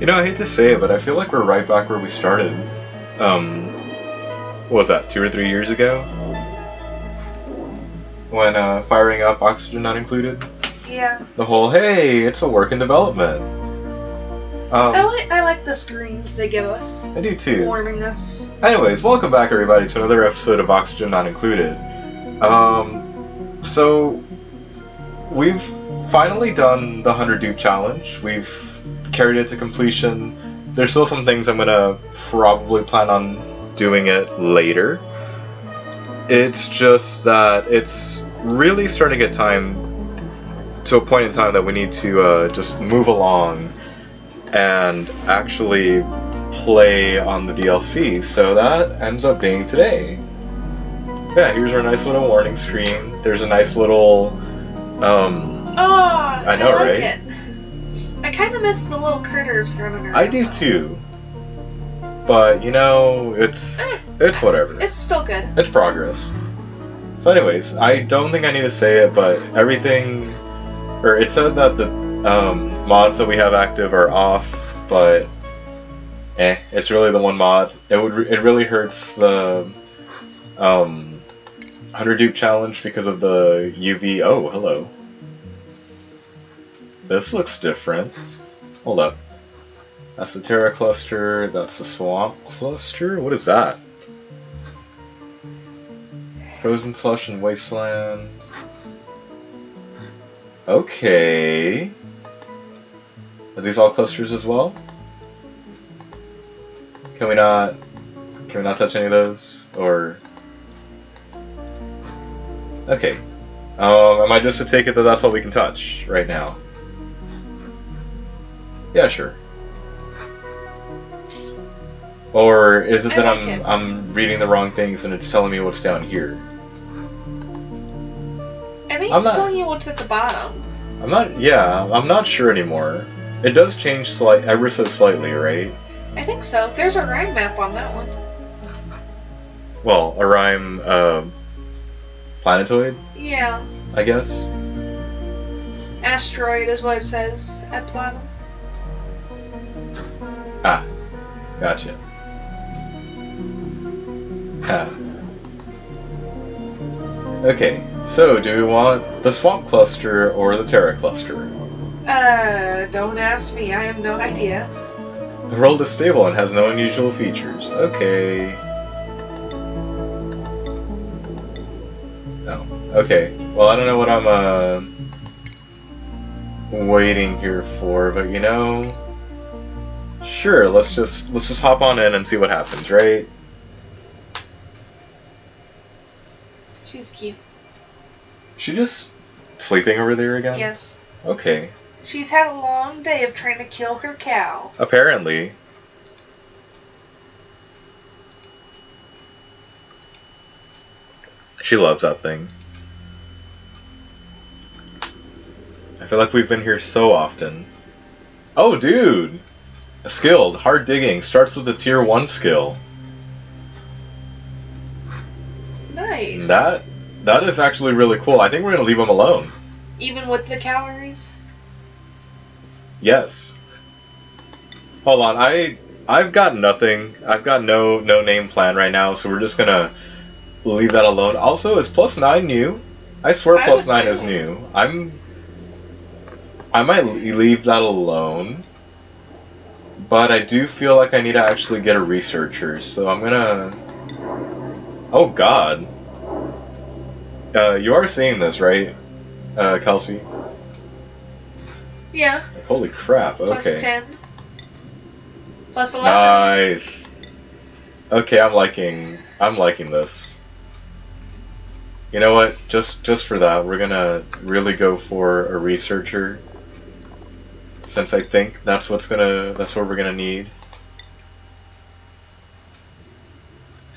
You know, I hate to say it, but I feel like we're right back where we started. What was that, 2 or 3 years ago? When firing up Oxygen Not Included? Yeah. The whole, hey, it's a work in development. I like the screens they give us. I do too. Warning us. Anyways, welcome back everybody to another episode of Oxygen Not Included. So we've finally done the 100 dupe challenge. We've carried it to completion. There's still some things I'm gonna probably plan on doing it later. It's just that it's really starting to get time to a point in time that we need to just move along and actually play on the DLC, so that ends up being today. Yeah, here's our nice little warning screen. There's a nice little, I know, like right? it. I kind of miss the little critters running around. I do too. But, you know, it's whatever. It's still good. It's progress. So anyways, I don't think I need to say it, but everything, or it said that the mods that we have active are off, but it's really the one mod. It really hurts the 100 dupe challenge because of the UV. Oh, hello. This looks different. Hold up. That's the Terra cluster. That's the Swamp cluster. What is that? Frozen Slush and Wasteland. Okay. Are these all clusters as well? Can we not touch any of those? Or okay. Am I just to take it that that's all we can touch right now? Yeah, sure. Or is it that I'm reading the wrong things and it's telling me what's down here? I think it's telling you what's at the bottom. I'm not sure anymore. It does change ever so slightly, right? I think so. There's a rhyme map on that one. Well, a rhyme planetoid? Yeah. I guess. Asteroid is what it says at the bottom. Ah, gotcha. Ha. Okay, so do we want the Swamp cluster or the Terra cluster? Don't ask me. I have no idea. The world is stable and has no unusual features. Okay. Oh, okay. Well, I don't know what I'm waiting here for, but you know, sure. Let's just hop on in and see what happens, right? She's cute. She just sleeping over there again? Yes. Okay. She's had a long day of trying to kill her cow. Apparently. She loves that thing. I feel like we've been here so often. Oh, dude! Skilled. Hard digging. Starts with a tier 1 skill. Nice. That is actually really cool. I think we're going to leave him alone. Even with the calories? Yes. Hold on. I've got nothing. I've got no name plan right now, so we're just going to leave that alone. Also, is +9 new? I swear +9 is new. I might leave that alone, but I do feel like I need to actually get a researcher, so I'm gonna... Oh god. You are seeing this, right, Kelsey? Yeah. Like, holy crap, okay. +10. +11. Nice. Okay, I'm liking this. You know what? Just for that, we're gonna really go for a researcher, since I think that's what we're gonna need.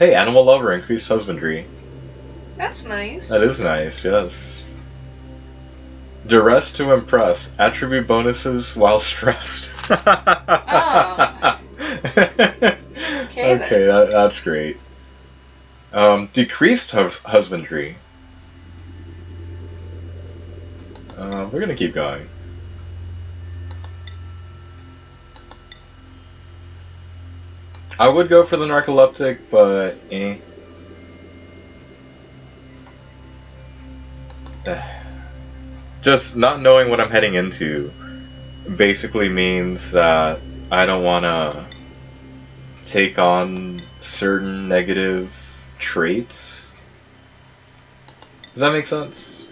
Hey, animal lover, increased husbandry. That's nice. That is nice, yes. Duress to impress. Attribute bonuses while stressed. Oh. Okay, that's great. Decreased husbandry. We're gonna keep going. I would go for the narcoleptic, but eh. Just not knowing what I'm heading into basically means that I don't want to take on certain negative traits. Does that make sense?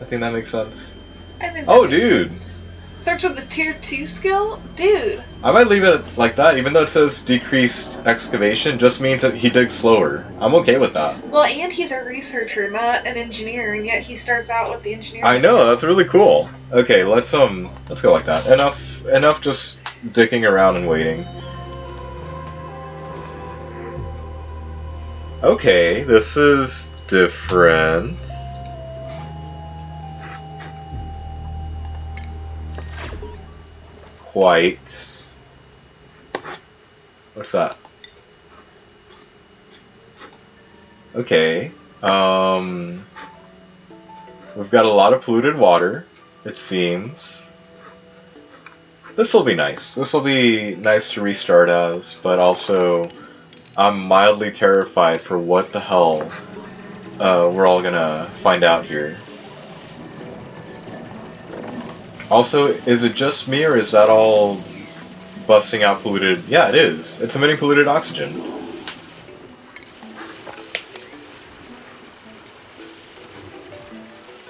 I think that makes sense. I think oh, dude! Sense. Search with the tier 2 skill? Dude! I might leave it like that, even though it says decreased excavation, just means that he digs slower. I'm okay with that. Well, and he's a researcher, not an engineer, and yet he starts out with the engineering I know, skill. that's really cool. Okay, let's go like that. Enough just dicking around and waiting. Okay, this is different. Quite. What's that? Okay. We've got a lot of polluted water, it seems. This will be nice. This will be nice to restart as, but also I'm mildly terrified for what the hell we're all gonna find out here. Also, is it just me, or is that all busting out polluted? Yeah, it is. It's emitting polluted oxygen.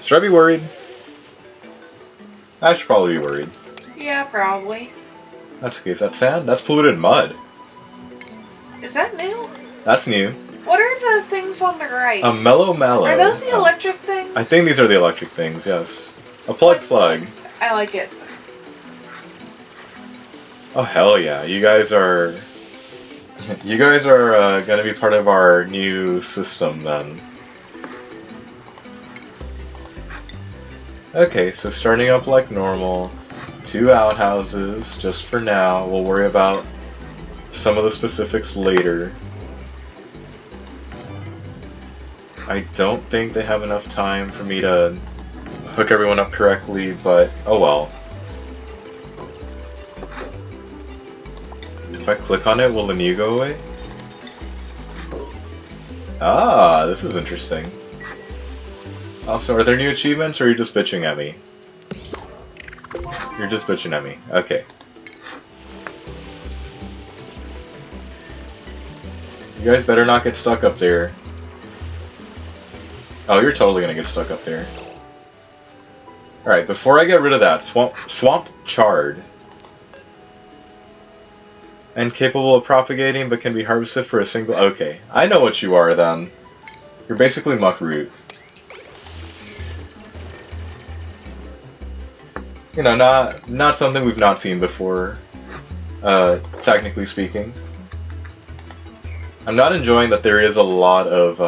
Should I be worried? I should probably be worried. Yeah, probably. That's the case. That's sand? That's polluted mud. Is that new? That's new. What are the things on the right? A mellow mallow. Are those the electric things? I think these are the electric things, yes. A plug slug. I like it. Oh hell yeah! You guys are gonna be part of our new system then. Okay, so starting up like normal, 2 outhouses just for now. We'll worry about some of the specifics later. I don't think they have enough time for me to hook everyone up correctly, but oh well. If I click on it, will the Mew go away? Ah, this is interesting. Also, are there new achievements, or are you just bitching at me? You're just bitching at me. Okay. You guys better not get stuck up there. Oh, you're totally gonna get stuck up there. Alright, before I get rid of that, swamp chard. And capable of propagating, but can be harvested for a single... Okay, I know what you are then. You're basically muckroot. You know, not something we've not seen before, technically speaking. I'm not enjoying that there is a lot of,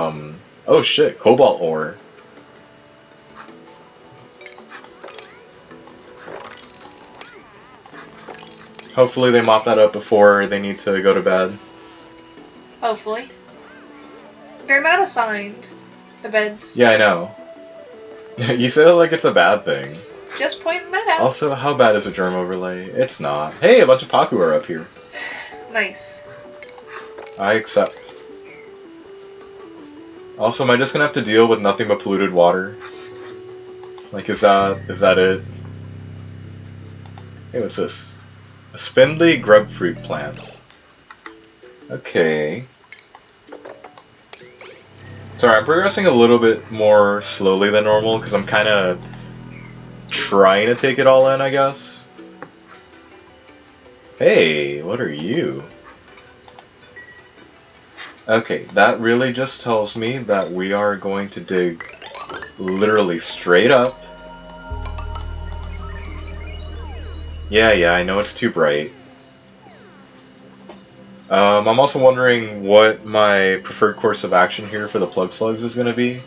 oh shit, cobalt ore. Hopefully they mop that up before they need to go to bed. Hopefully. They're not assigned, the beds. Yeah, I know. You say it like it's a bad thing. Just pointing that out. Also, how bad is a germ overlay? It's not. Hey, a bunch of Paku are up here. Nice. I accept. Also, am I just gonna have to deal with nothing but polluted water? Like, is that it? Hey, what's this? A spindly grubfruit plant. Okay. Sorry, I'm progressing a little bit more slowly than normal because I'm kind of trying to take it all in, I guess. Hey, what are you? Okay, that really just tells me that we are going to dig literally straight up. Yeah, I know it's too bright. I'm also wondering what my preferred course of action here for the plug slugs is going to be.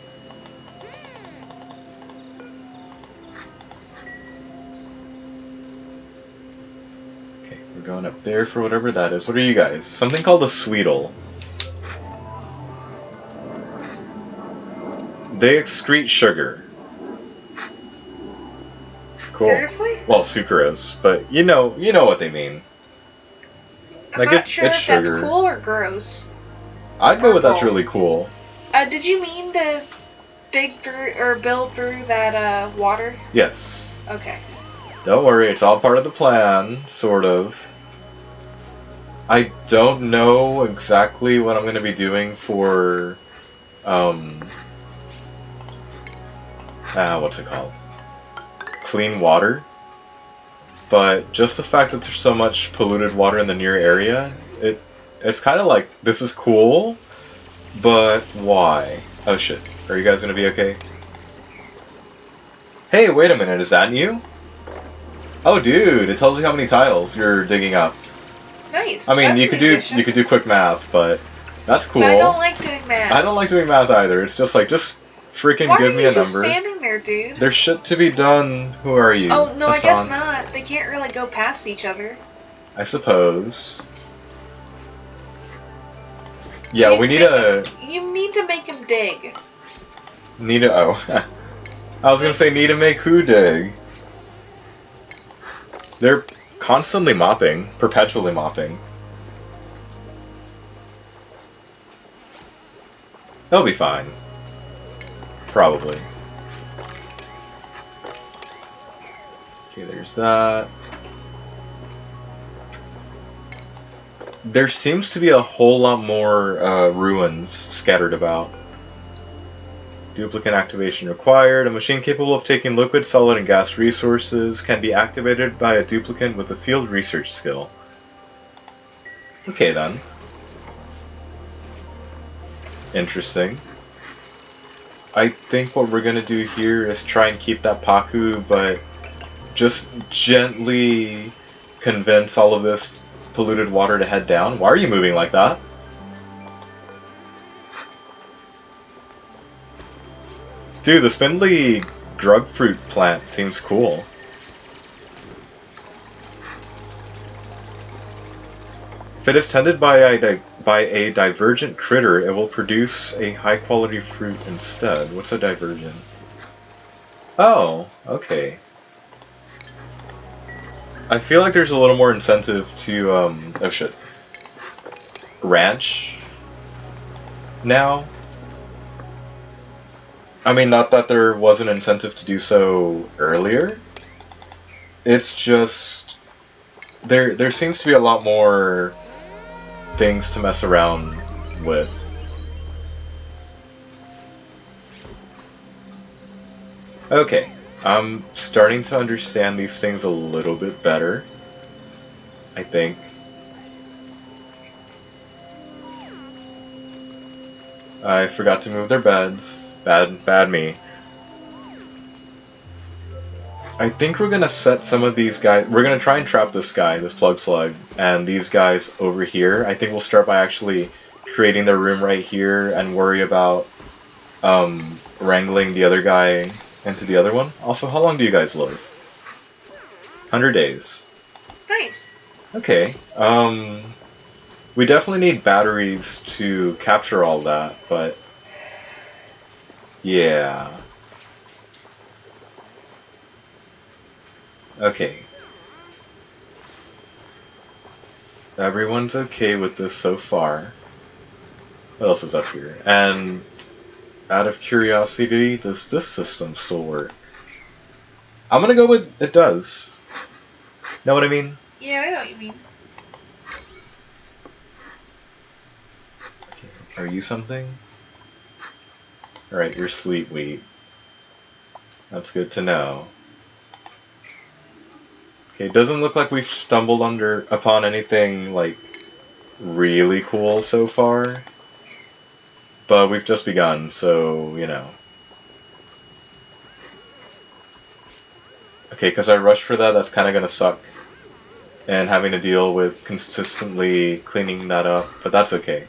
Okay, we're going up there for whatever that is. What are you guys? Something called a Sweetle. They excrete sugar. Cool. Seriously? Well, sucrose, but you know what they mean. I'm Like not sure it's if that's sugar. cool or gross. I'd go with that's Purple. really cool. Did you mean to dig through or build through that water? Yes. Okay. Don't worry, it's all part of the plan, sort of. I don't know exactly what I'm going to be doing for, what's it called? Clean water. But just the fact that there's so much polluted water in the near area, it's kind of like, this is cool, but why? Oh shit, are you guys going to be okay? Hey, wait a minute, is that you? Oh dude, it tells you how many tiles you're digging up. Nice. I mean, That's you an could do addition. quick math, but that's cool. But I don't like doing math. I don't like doing math either. It's just like, just freaking Why give are me you a just number. standing there, dude? There's shit to be done. Who are you? Oh, no, I Hassan? guess not. They can't really go past each other. I suppose. Yeah, we need a... You need to make him dig. Need a... Oh. I was gonna say, need to make who dig? They're constantly mopping. Perpetually mopping. They'll be fine. Probably. Okay, there's that. There seems to be a whole lot more ruins scattered about. Duplicate activation required. A machine capable of taking liquid, solid, and gas resources can be activated by a duplicant with a field research skill. Okay then. Interesting. I think what we're gonna do here is try and keep that Paku, but just gently convince all of this polluted water to head down. Why are you moving like that? Dude, the spindly drug fruit plant seems cool. If it is tended by a divergent critter, it will produce a high-quality fruit instead. What's a divergent? Oh, okay. I feel like there's a little more incentive to, oh shit. Ranch now. I mean, not that there was an incentive to do so earlier. It's just there seems to be a lot more things to mess around with. Okay, I'm starting to understand these things a little bit better, I think. I forgot to move their beds. Bad me. I think we're gonna set some of these guys. We're gonna try and trap this guy, this plug slug, and these guys over here. I think we'll start by actually creating their room right here and worry about wrangling the other guy into the other one. Also, how long do you guys live? 100 days. Nice. Okay. We definitely need batteries to capture all that, but yeah. Okay. Everyone's okay with this so far. What else is up here? And out of curiosity, does this system still work? I'm gonna go with it does. Know what I mean? Yeah, I know what you mean. Okay. Are you something? Alright, you're sleep wheat. That's good to know. Okay, it doesn't look like we've stumbled upon anything, like, really cool so far. But we've just begun, so, you know. Okay, because I rushed for that, that's kind of going to suck. And having to deal with consistently cleaning that up, but that's okay.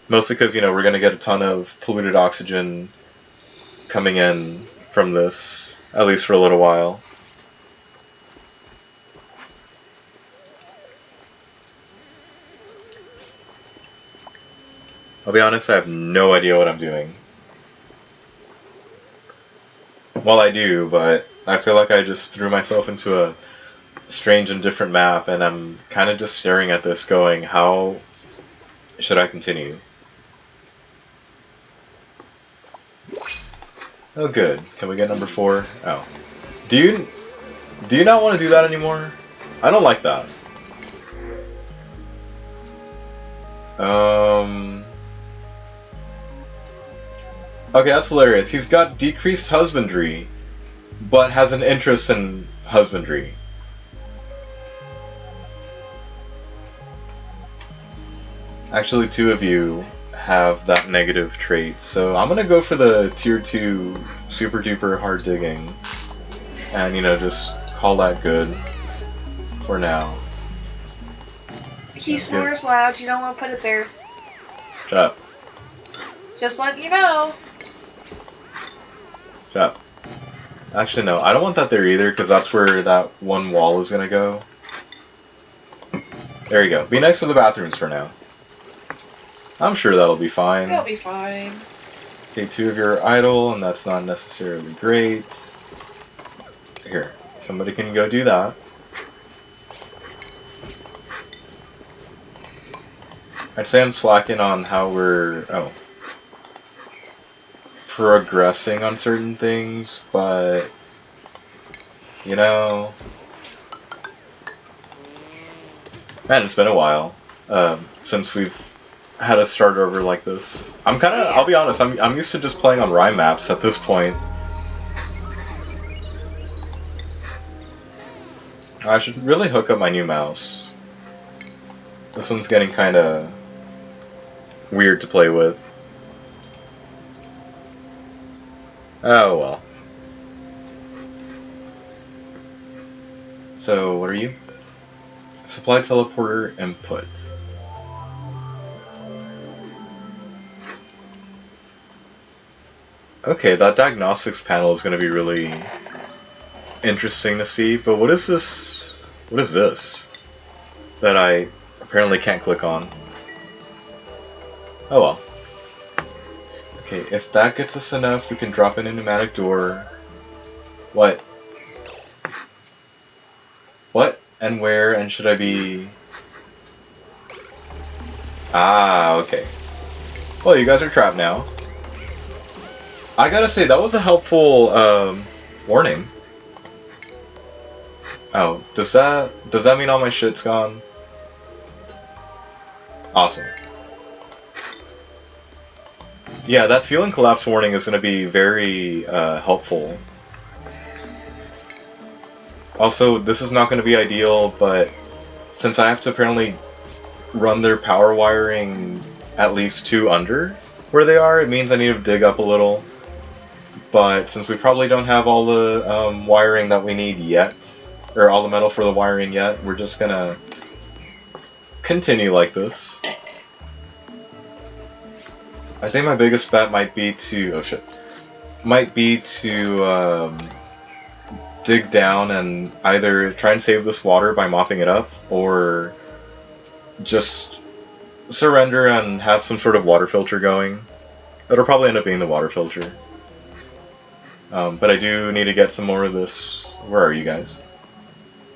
Mostly because, you know, we're going to get a ton of polluted oxygen coming in from this, at least for a little while. I'll be honest, I have no idea what I'm doing. Well, I do, but I feel like I just threw myself into a strange and different map, and I'm kind of just staring at this going, how should I continue? Oh good, can we get number 4? Oh. Do you not want to do that anymore? I don't like that. Okay, that's hilarious. He's got decreased husbandry, but has an interest in husbandry. Actually, 2 of you have that negative trait, so I'm gonna go for the tier 2 super duper hard digging. And, you know, just call that good for now. He snores loud, you don't want to put it there. Shut up. Just letting you know. Shut up. Actually, no, I don't want that there either, because that's where that one wall is gonna go. There you go. Be nice to the bathrooms for now. I'm sure that'll be fine. It'll be fine. Okay, 2 of you are idle, and that's not necessarily great. Here, somebody can go do that. I'd say I'm slacking on how we're progressing on certain things, but you know, man, it's been a while since we've had a start over like this. I'm kind of, I'll be honest, I'm used to just playing on Rhyme maps at this point. I should really hook up my new mouse. This one's getting kind of weird to play with. Oh well. So, what are you? Supply teleporter input. Okay, that diagnostics panel is going to be really interesting to see, but what is this? What is this? That I apparently can't click on. Oh well. Okay, if that gets us enough, we can drop in a pneumatic door. What? What? And where? And should I be... Ah, okay. Well, you guys are trapped now. I gotta say, that was a helpful, warning. Oh, does that mean all my shit's gone? Awesome. Yeah, that ceiling collapse warning is going to be very helpful. Also, this is not going to be ideal, but since I have to apparently run their power wiring at least 2 under where they are, it means I need to dig up a little. But since we probably don't have all the wiring that we need yet, or all the metal for the wiring yet, we're just going to continue like this. I think my biggest bet might be to, dig down and either try and save this water by mopping it up, or just surrender and have some sort of water filter going. It'll probably end up being the water filter. But I do need to get some more of this. Where are you guys?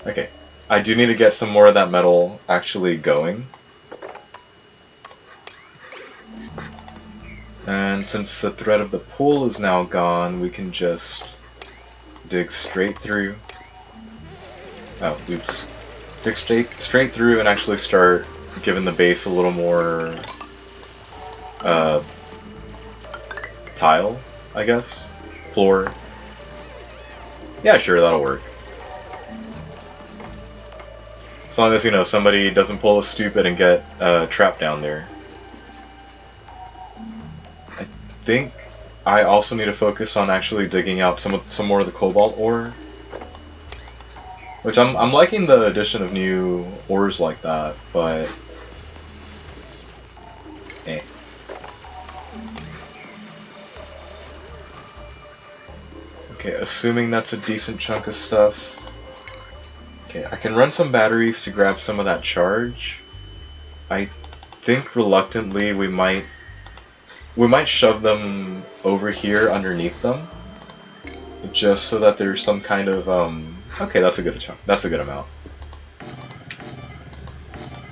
Okay. I do need to get some more of that metal actually going. And since the thread of the pool is now gone, we can just dig straight through. Oh, oops. Dig straight through and actually start giving the base a little more tile, I guess. Floor. Yeah, sure, that'll work. As long as, you know, somebody doesn't pull a stupid and get trapped down there. I think I also need to focus on actually digging out some more of the cobalt ore. Which I'm liking the addition of new ores like that, but eh. Okay, assuming that's a decent chunk of stuff. Okay, I can run some batteries to grab some of that charge. I think reluctantly we might shove them over here underneath them, just so that there's some kind of Okay, that's a good chunk. That's a good amount.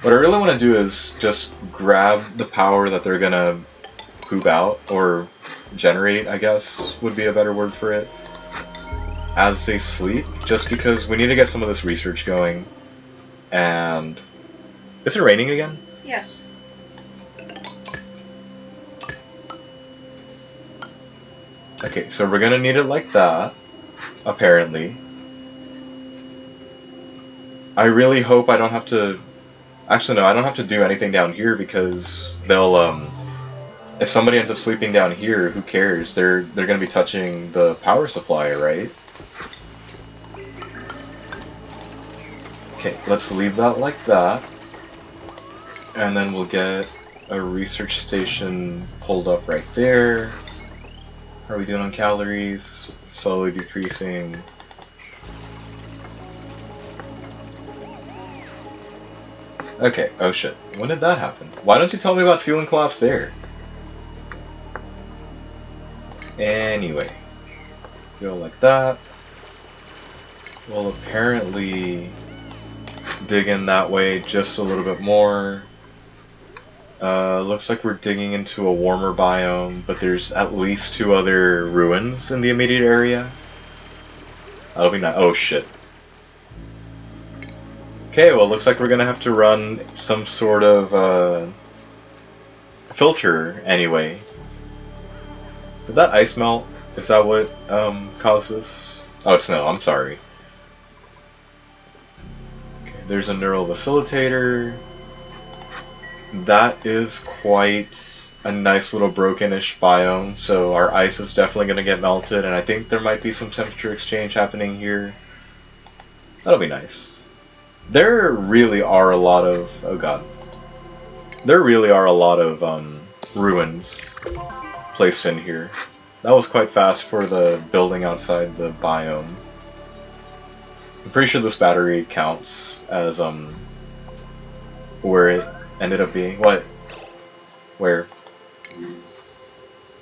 What I really want to do is just grab the power that they're gonna poop out, or generate, I guess would be a better word for it, as they sleep, just because we need to get some of this research going. And is it raining again? Yes. Okay, so we're gonna need it like that, apparently. I really hope I don't have to... Actually, no, I don't have to do anything down here because they'll, if somebody ends up sleeping down here, who cares? They're gonna be touching the power supply, right? Okay, let's leave that like that. And then we'll get a research station pulled up right there. How are we doing on calories? Slowly decreasing. Okay, oh shit. When did that happen? Why don't you tell me about ceiling collapse there? Anyway. Go like that. We'll apparently dig in that way just a little bit more. Looks like we're digging into a warmer biome, but there's at least 2 other ruins in the immediate area. That'll be nice. Oh shit. Okay, well, looks like we're gonna have to run some sort of filter anyway. Did that ice melt? Is that what caused this? Oh, it's snow. I'm sorry. Okay, there's a neural facilitator. That is quite a nice little broken-ish biome, so our ice is definitely going to get melted, and I think there might be some temperature exchange happening here. That'll be nice. There really are a lot of... oh god. There really are a lot of ruins placed in here. That was quite fast for the building outside the biome. I'm pretty sure this battery counts as where it ended up being. What? Where?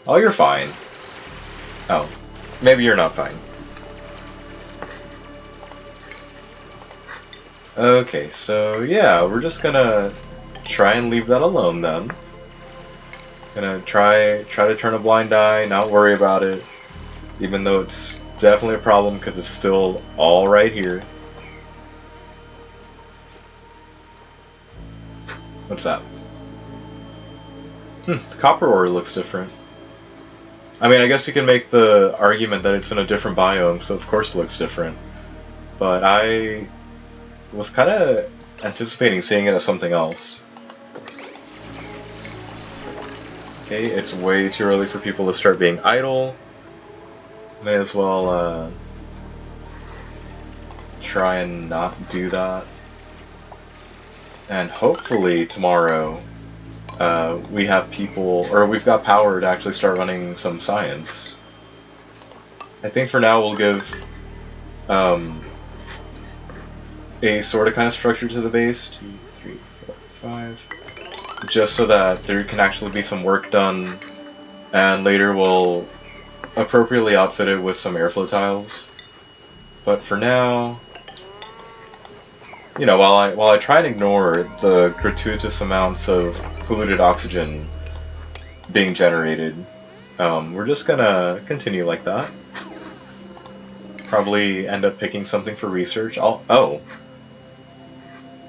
Oh, you're fine. Oh. Maybe you're not fine. Okay, so yeah, we're just gonna try and leave that alone then. Gonna try to turn a blind eye, not worry about it. Even though it's definitely a problem because it's still all right here. What's that? The copper ore looks different. I mean, I guess you can make the argument that it's in a different biome, so of course it looks different. But I was kind of anticipating seeing it as something else. Okay, it's way too early for people to start being idle. May as well try and not do that. And hopefully tomorrow we have people, or we've got power to actually start running some science. I think for now we'll give a sort of kind of structure to the base. 2, 3, 4, 5. Just so that there can actually be some work done, and later we'll appropriately outfit it with some airflow tiles. But for now, you know, while I try and ignore the gratuitous amounts of polluted oxygen being generated, we're just gonna continue like that. Probably end up picking something for research. Oh.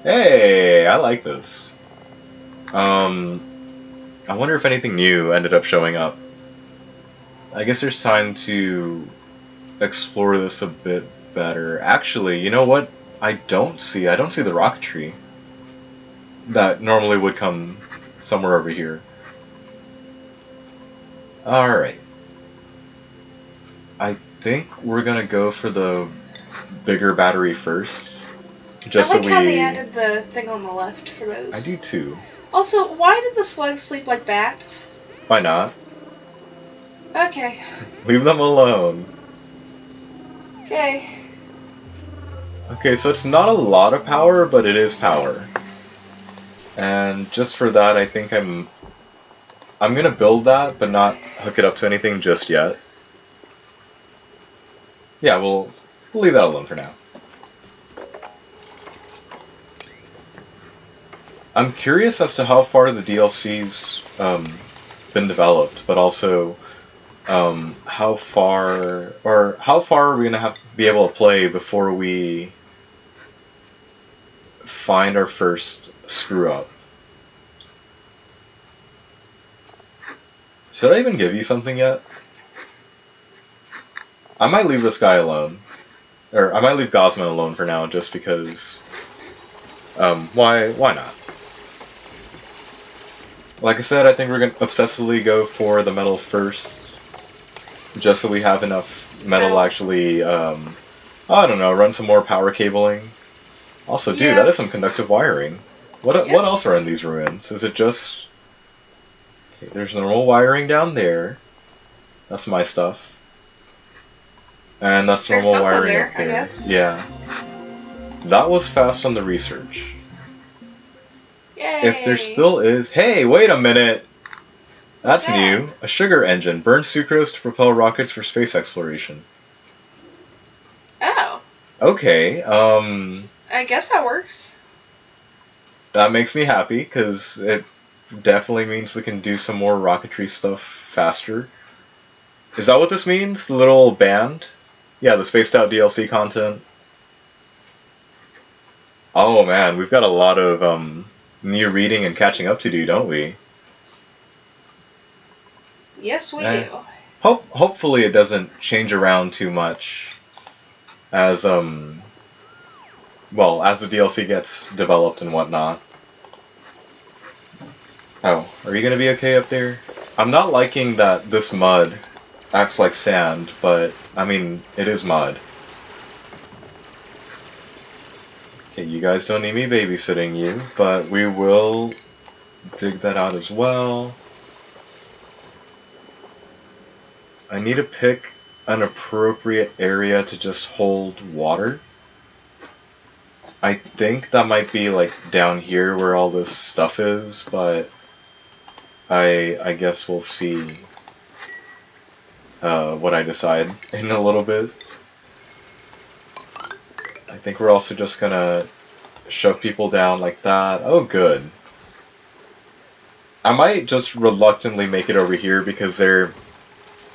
Hey, I like this. I wonder if anything new ended up showing up. I guess there's time to explore this a bit better. Actually, you know what? I don't see the rocketry that normally would come somewhere over here. Alright. I think we're gonna go for the bigger battery first. Just I like so how they added the thing on the left for those. I do too. Also, why did the slugs sleep like bats? Why not? Okay. Leave them alone. Okay. Okay, so it's not a lot of power, but it is power. And just for that, I think I'm gonna build that, but not hook it up to anything just yet. Yeah, we'll leave that alone for now. I'm curious as to how far the DLC's been developed, but also how far are we gonna have to be able to play before we find our first screw up? Should I even give you something yet? I might leave this guy alone. Or I might leave Gosman alone for now, just because... why not? Like I said, I think we're gonna obsessively go for the metal first, just so we have enough metal to actually, I don't know, run some more power cabling. Also, dude, that is some conductive wiring. What else are in these ruins? Is it just... Okay, there's normal wiring down there. That's my stuff. And that's normal wiring there, up there. I guess. Yeah. That was fast on the research. Yay! If there still is... Hey, wait a minute! That's new. A sugar engine. Burns sucrose to propel rockets for space exploration. Oh. Okay, I guess that works. that makes me happy, because it definitely means we can do some more rocketry stuff faster. Is that what this means? The little band? Yeah, the Spaced Out DLC content. Oh man, we've got a lot of new reading and catching up to do, don't we? Yes, we do. Hopefully it doesn't change around too much as well, as the DLC gets developed and whatnot. Oh, are you gonna be okay up there? I'm not liking that this mud acts like sand, but I mean, it is mud. Okay, you guys don't need me babysitting you, but we will dig that out as well. I need to pick an appropriate area to just hold water. I think that might be like down here where all this stuff is, but I guess we'll see what I decide in a little bit. I think we're also just gonna shove people down like that. Oh, good. I might just reluctantly make it over here because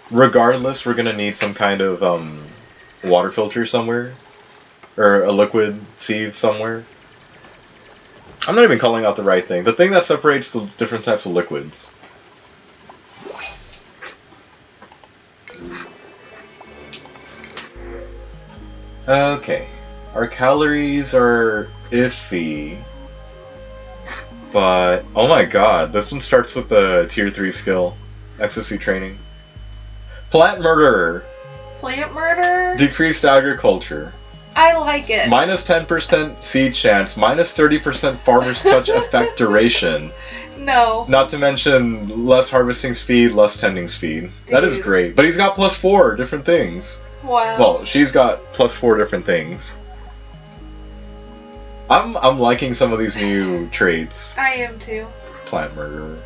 regardless, we're gonna need some kind of water filter somewhere, or a liquid sieve somewhere. I'm not even calling out the right thing. The thing that separates the different types of liquids. Okay. Our calories are iffy. But, oh my god, this one starts with a tier 3 skill. Exosuit training. Plant Murderer! Plant murder? Decreased agriculture. I like it. Minus 10% seed chance, minus 30% farmer's touch effect duration. No. Not to mention less harvesting speed, less tending speed. Dude. That is great. But he's got plus 4 different things. Wow. Well, she's got plus 4 different things. I'm liking some of these new traits. I am too. Plant murderer.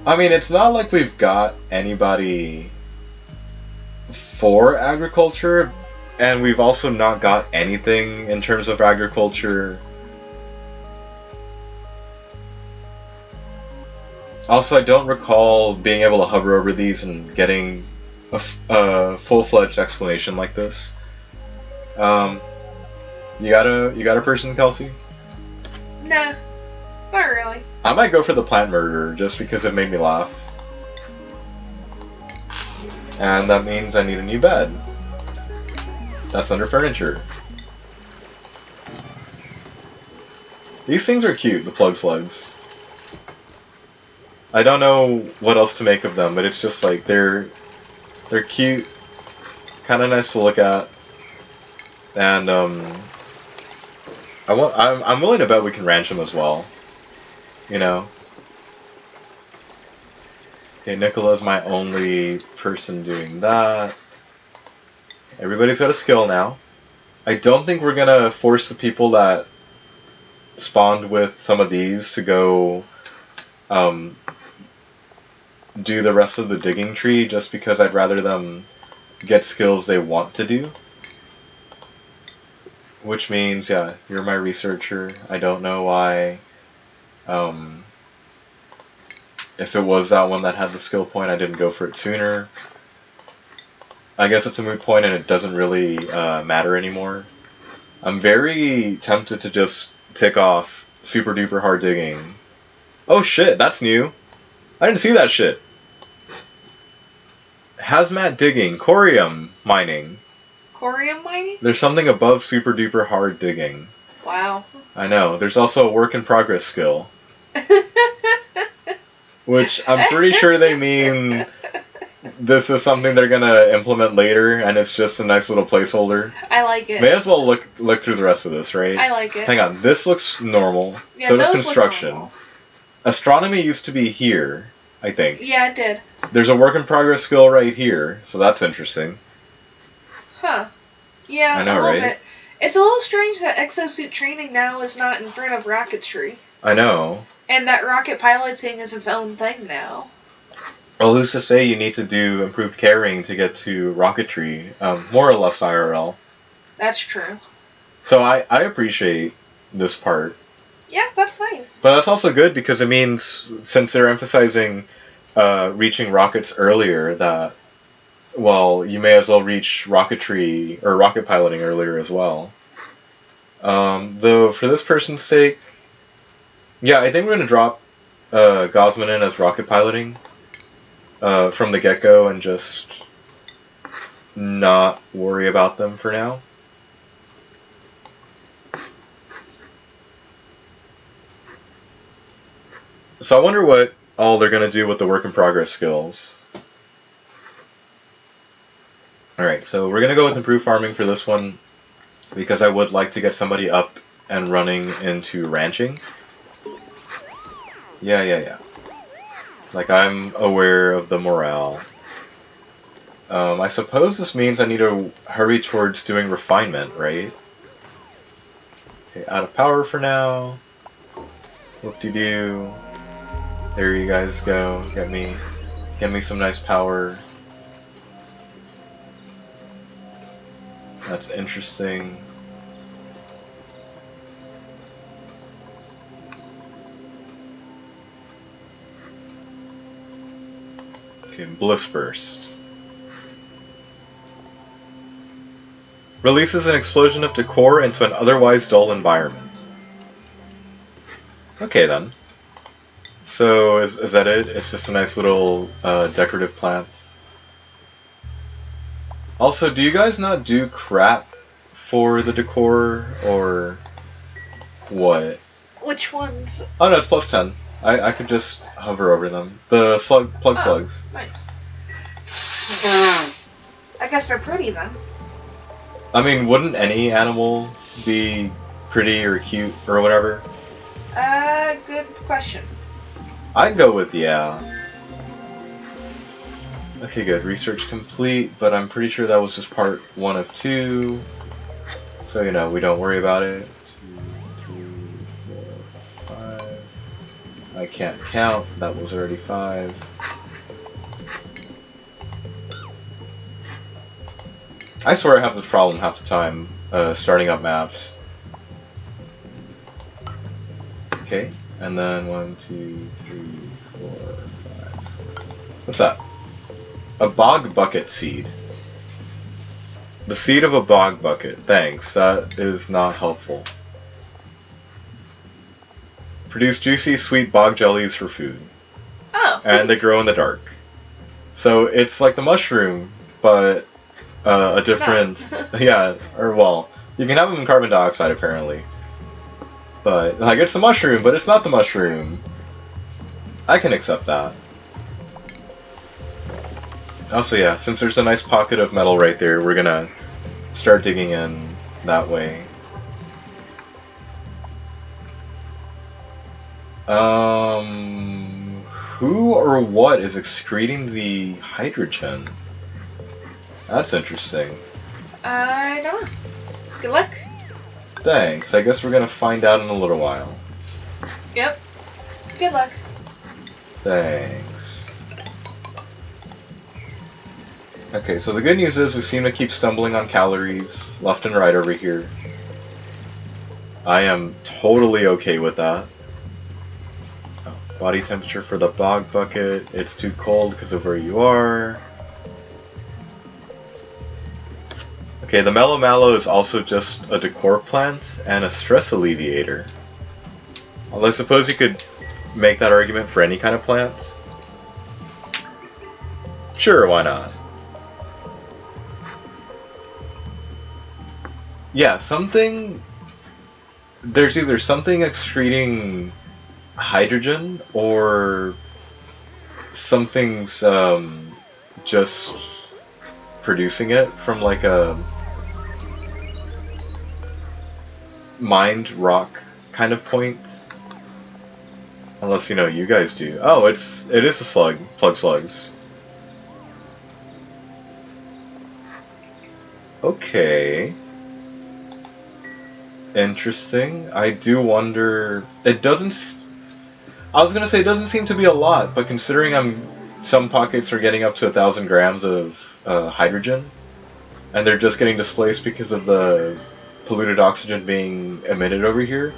I mean, it's not like we've got anybody for agriculture, and we've also not got anything in terms of agriculture. Also, I don't recall being able to hover over these and getting a full-fledged explanation like this. You got a person, Kelsey? Nah, not really. I might go for the plant murderer just because it made me laugh. And that means I need a new bed. That's under furniture. These things are cute, the plug slugs. I don't know what else to make of them, but it's just like they're cute, kind of nice to look at, and I'm willing to bet we can ranch them as well. You know. Okay, Nicola's my only person doing that. Everybody's got a skill now. I don't think we're gonna force the people that spawned with some of these to go do the rest of the digging tree just because I'd rather them get skills they want to do. Which means, yeah, you're my researcher. I don't know why Um, if it was that one that had the skill point, I didn't go for it sooner. I guess it's a moot point and it doesn't really matter anymore. I'm very tempted to just tick off super duper hard digging. Oh shit, that's new. I didn't see that shit. Hazmat digging, corium mining. Corium mining? There's something above super duper hard digging. Wow. I know. There's also a work in progress skill. Which I'm pretty sure they mean this is something they're gonna implement later, and it's just a nice little placeholder. I like it. May as well look through the rest of this, right? I like it. Hang on, this looks normal. Yeah, So does those construction. look normal. Astronomy used to be here, I think. Yeah, it did. There's a work in progress skill right here, so that's interesting. Huh. Yeah, I know, a little right? bit. It's a little strange that exosuit training now is not in front of rocketry. I know. And that rocket piloting is its own thing now. Well, who's to say you need to do improved carrying to get to rocketry, more or less IRL. That's true. So I appreciate this part. Yeah, that's nice. But that's also good because it means, since they're emphasizing reaching rockets earlier, that, well, you may as well reach rocketry or rocket piloting earlier as well. Though, for this person's sake, yeah, I think we're going to drop Gosman in as rocket piloting from the get-go and just not worry about them for now. So I wonder what all they're going to do with the work in progress skills. Alright, so we're going to go with improved farming for this one because I would like to get somebody up and running into ranching. Yeah. Like, I'm aware of the morale. I suppose this means I need to hurry towards doing refinement, right? Okay, out of power for now. Whoop-de-doo. There you guys go. Get me some nice power. That's interesting. Okay, Bliss Burst. Releases an explosion of decor into an otherwise dull environment. Okay then. So, is that it? It's just a nice little decorative plant. Also, do you guys not do crap for the decor, or what? Which ones? Oh no, it's plus 10. I could just hover over them. The plug slugs. Nice. I guess they're pretty then. I mean, wouldn't any animal be pretty or cute or whatever? Good question. I'd go with yeah. Okay, good. Research complete, but I'm pretty sure that was just part 1 of 2. So, you know, we don't worry about it. 2, 3, 4, 5. I can't count. That was already 5. I swear I have this problem half the time, starting up maps. Okay, and then 1, 2, 3, 4, 5. What's that? A bog bucket seed. The seed of a bog bucket. Thanks, that is not helpful. Produce juicy, sweet bog jellies for food. Oh. And they grow in the dark. So it's like the mushroom, but a different... yeah, or well, you can have them in carbon dioxide apparently. But, like, it's a mushroom, but it's not the mushroom. I can accept that. Also, yeah, since there's a nice pocket of metal right there, we're gonna start digging in that way. Who or what is excreting the hydrogen? That's interesting. I don't know. Good luck. Thanks. I guess we're gonna find out in a little while. Yep. Good luck. Thanks. Okay, so the good news is we seem to keep stumbling on calories left and right over here. I am totally okay with that. Oh, body temperature for the bog bucket. It's too cold because of where you are. Okay, the Mellow Mallow is also just a decor plant and a stress alleviator. Although I suppose you could make that argument for any kind of plant. Sure, why not? Yeah, something... There's either something excreting hydrogen or something's just producing it from like a mined rock kind of point. Unless, you know, you guys do. Oh, it is a slug. Plug slugs. Okay. Interesting. I do wonder... It doesn't... I was gonna say it doesn't seem to be a lot, but considering some pockets are getting up to 1,000 grams of hydrogen, and they're just getting displaced because of the polluted oxygen being emitted over here,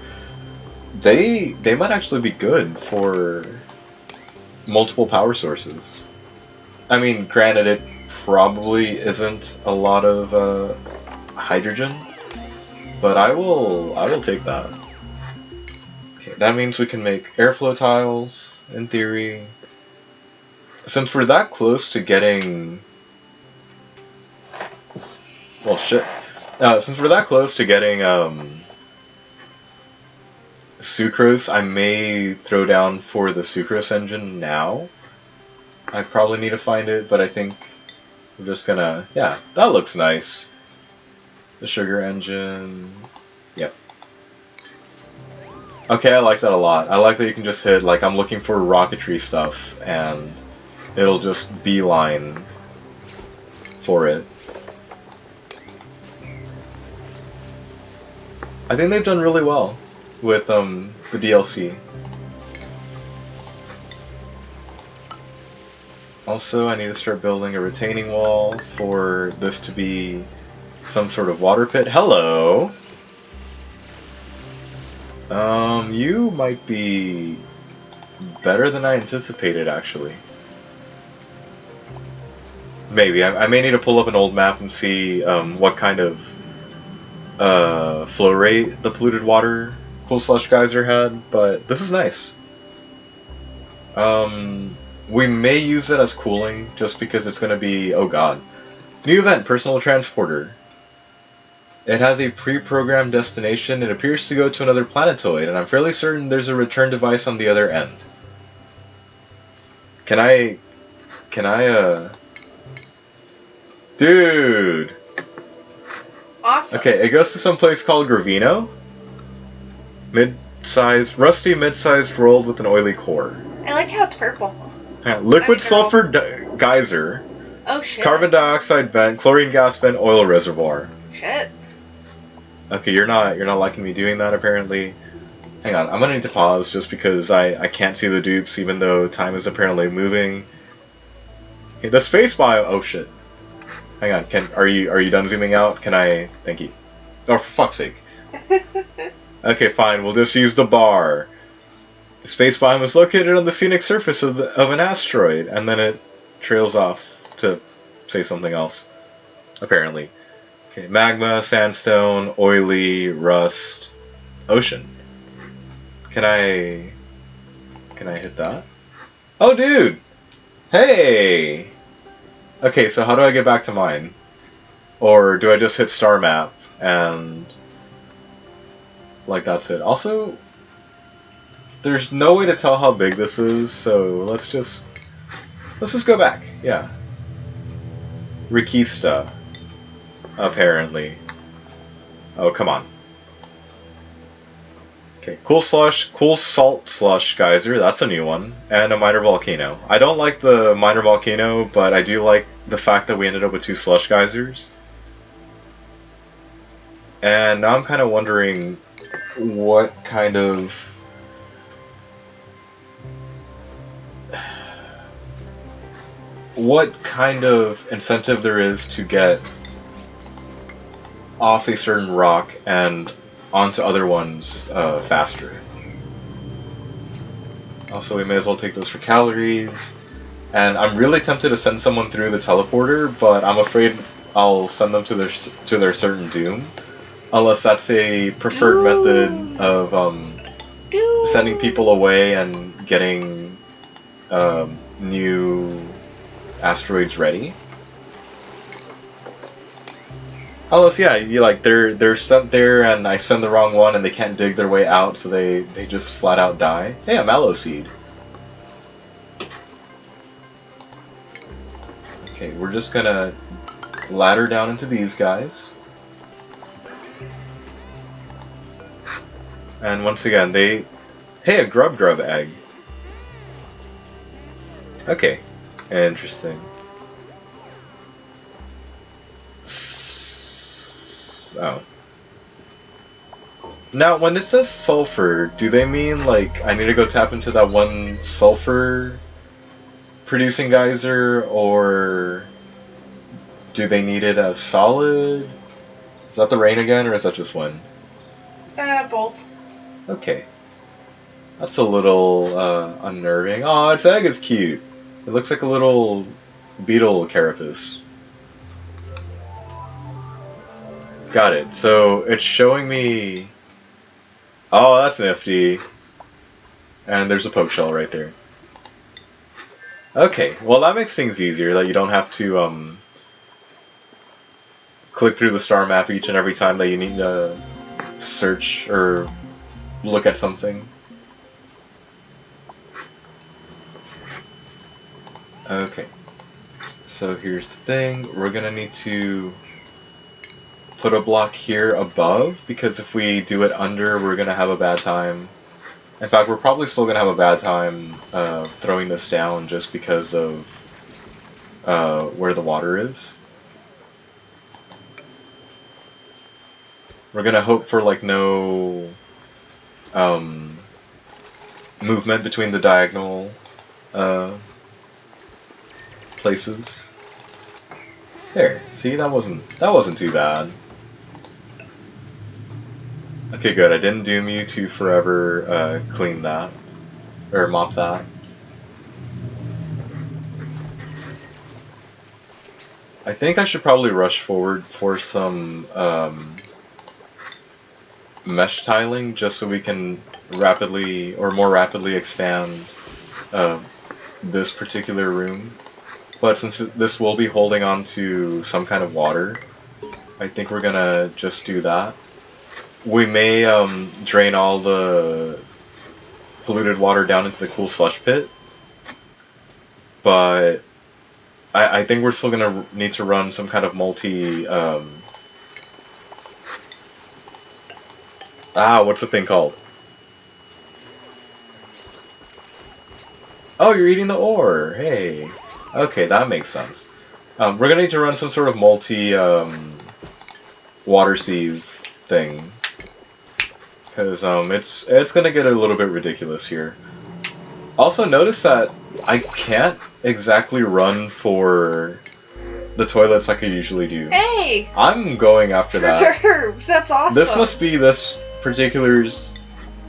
they might actually be good for multiple power sources. I mean, granted, it probably isn't a lot of hydrogen, but I will take that. Okay, that means we can make airflow tiles, in theory. Since we're that close to getting... Well, shit. Since we're that close to getting sucrose, I may throw down for the sucrose engine now. I probably need to find it, but I think we're just gonna... Yeah, that looks nice. The sugar engine... Yep. Okay, I like that a lot. I like that you can just hit, like, I'm looking for rocketry stuff, and it'll just beeline for it. I think they've done really well with the DLC. Also, I need to start building a retaining wall for this to be some sort of water pit. Hello! You might be better than I anticipated, actually. Maybe. I may need to pull up an old map and see what kind of flow rate the polluted water Cool Slush Geyser had, but this is nice. We may use it as cooling, just because it's going to be... Oh god. New event, Personal Transporter. It has a pre-programmed destination. It appears to go to another planetoid, and I'm fairly certain there's a return device on the other end. Can I... Dude! Awesome. Okay, it goes to some place called Gravino. Mid-sized, rusty mid-sized world with an oily core. I like how it's purple. Liquid sulfur geyser. Oh shit. Carbon dioxide vent, chlorine gas vent, oil reservoir. Shit. Okay, you're not liking me doing that apparently. Hang on, I'm gonna need to pause just because I can't see the dupes even though time is apparently moving. Okay, the space bio. Oh shit. Hang on, are you done zooming out? Can I? Thank you. Oh, for fuck's sake. Okay, fine. We'll just use the bar. The space biome is located on the scenic surface of an asteroid, and then it trails off to say something else. Apparently. Okay, magma, sandstone, oily, rust, ocean. Can I hit that? Oh, dude! Hey! Okay, so how do I get back to mine? Or do I just hit star map and... like that's it. Also, there's no way to tell how big this is, so let's just go back. Yeah. Rikista. Apparently. Oh, come on. Okay, cool salt slush geyser, that's a new one, and a minor volcano. I don't like the minor volcano, but I do like the fact that we ended up with 2 slush geysers. And now I'm kind of wondering what kind of incentive there is to get off a certain rock and onto other ones faster. Also, we may as well take those for calories. And I'm really tempted to send someone through the teleporter, but I'm afraid I'll send them to their certain doom, unless that's a preferred method of sending people away and getting new asteroids ready. Unless, yeah, you like they're sent there and I send the wrong one and they can't dig their way out, so they just flat out die. Hey, a mallow seed. Okay, we're just gonna ladder down into these guys. And once again, hey, a grub egg. Okay, interesting. Oh. Now, when it says sulfur, do they mean, like, I need to go tap into that one sulfur producing geyser, or do they need it as solid? Is that the rain again, or is that just wind? Both. Okay. That's a little, unnerving. Aw, its egg is cute. It looks like a little beetle carapace. Got it. So, it's showing me... Oh, that's nifty. And there's a poke shell right there. Okay, well that makes things easier, that you don't have to, click through the star map each and every time that you need to search or look at something. Okay, so here's the thing, we're gonna need to put a block here above, because if we do it under, we're gonna have a bad time. In fact, we're probably still gonna have a bad time throwing this down just because of where the water is. We're gonna hope for like no movement between the diagonal places. There, see, that wasn't too bad. Okay, good. I didn't doom you to forever clean that or mop that. I think I should probably rush forward for some mesh tiling, just so we can rapidly or more rapidly expand this particular room. But since this will be holding on to some kind of water, I think we're gonna just do that. We may drain all the polluted water down into the cool slush pit, but I think we're still gonna need to run some kind of multi what's the thing called? Oh, you're eating the ore. Hey. Okay, that makes sense. We're gonna need to run some sort of multi water sieve thing, because it's gonna get a little bit ridiculous here. Also, notice that I can't exactly run for the toilets like I usually do. Hey! I'm going after that. Preserves! That's awesome! This must be this particular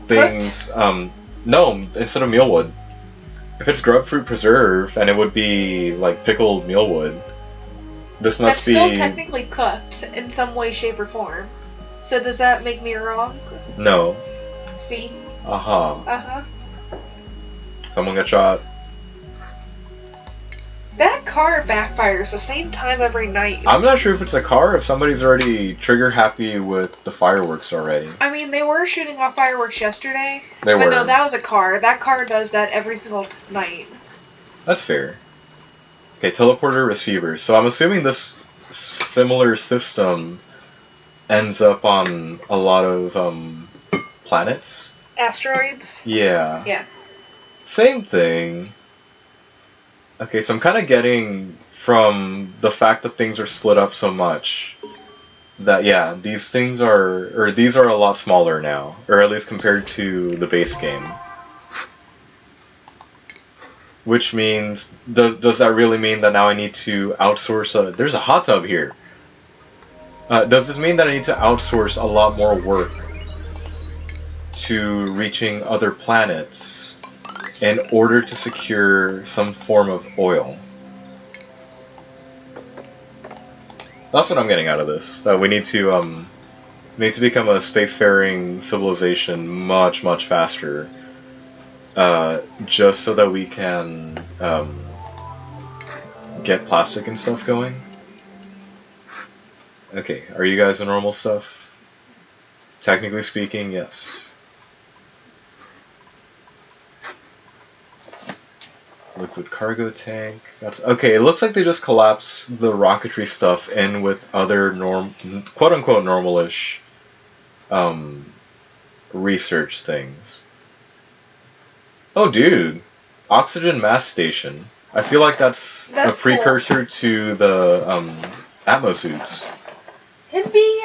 thing's... no, instead of mealwood. If it's grub fruit preserve, and it would be, like, pickled mealwood, this must be... That's still technically cooked in some way, shape, or form. So does that make me wrong? No. See? Uh-huh. Uh-huh. Someone got shot. That car backfires the same time every night. I'm not sure if it's a car or if somebody's already trigger happy with the fireworks already. I mean, they were shooting off fireworks yesterday. They were. But no, that was a car. That car does that every single night. That's fair. Okay, teleporter receiver. So I'm assuming this similar system ends up on a lot of planets. Asteroids? Yeah. Yeah. Same thing. Okay, so I'm kind of getting from the fact that things are split up so much that, yeah, these are a lot smaller now, or at least compared to the base game. Which means, does that really mean that now I need to outsource there's a hot tub here. Does this mean that I need to outsource a lot more work to reaching other planets? in order to secure some form of oil. That's what I'm getting out of this. That we need to become a spacefaring civilization much, much faster, just so that we can get plastic and stuff going. Okay, are you guys in normal stuff? Technically speaking, yes. Liquid cargo tank. That's okay. It looks like they just collapsed the rocketry stuff in with other quote unquote normalish research things. Oh, dude, oxygen mass station. I feel like that's a precursor to the atmosuits. It'd be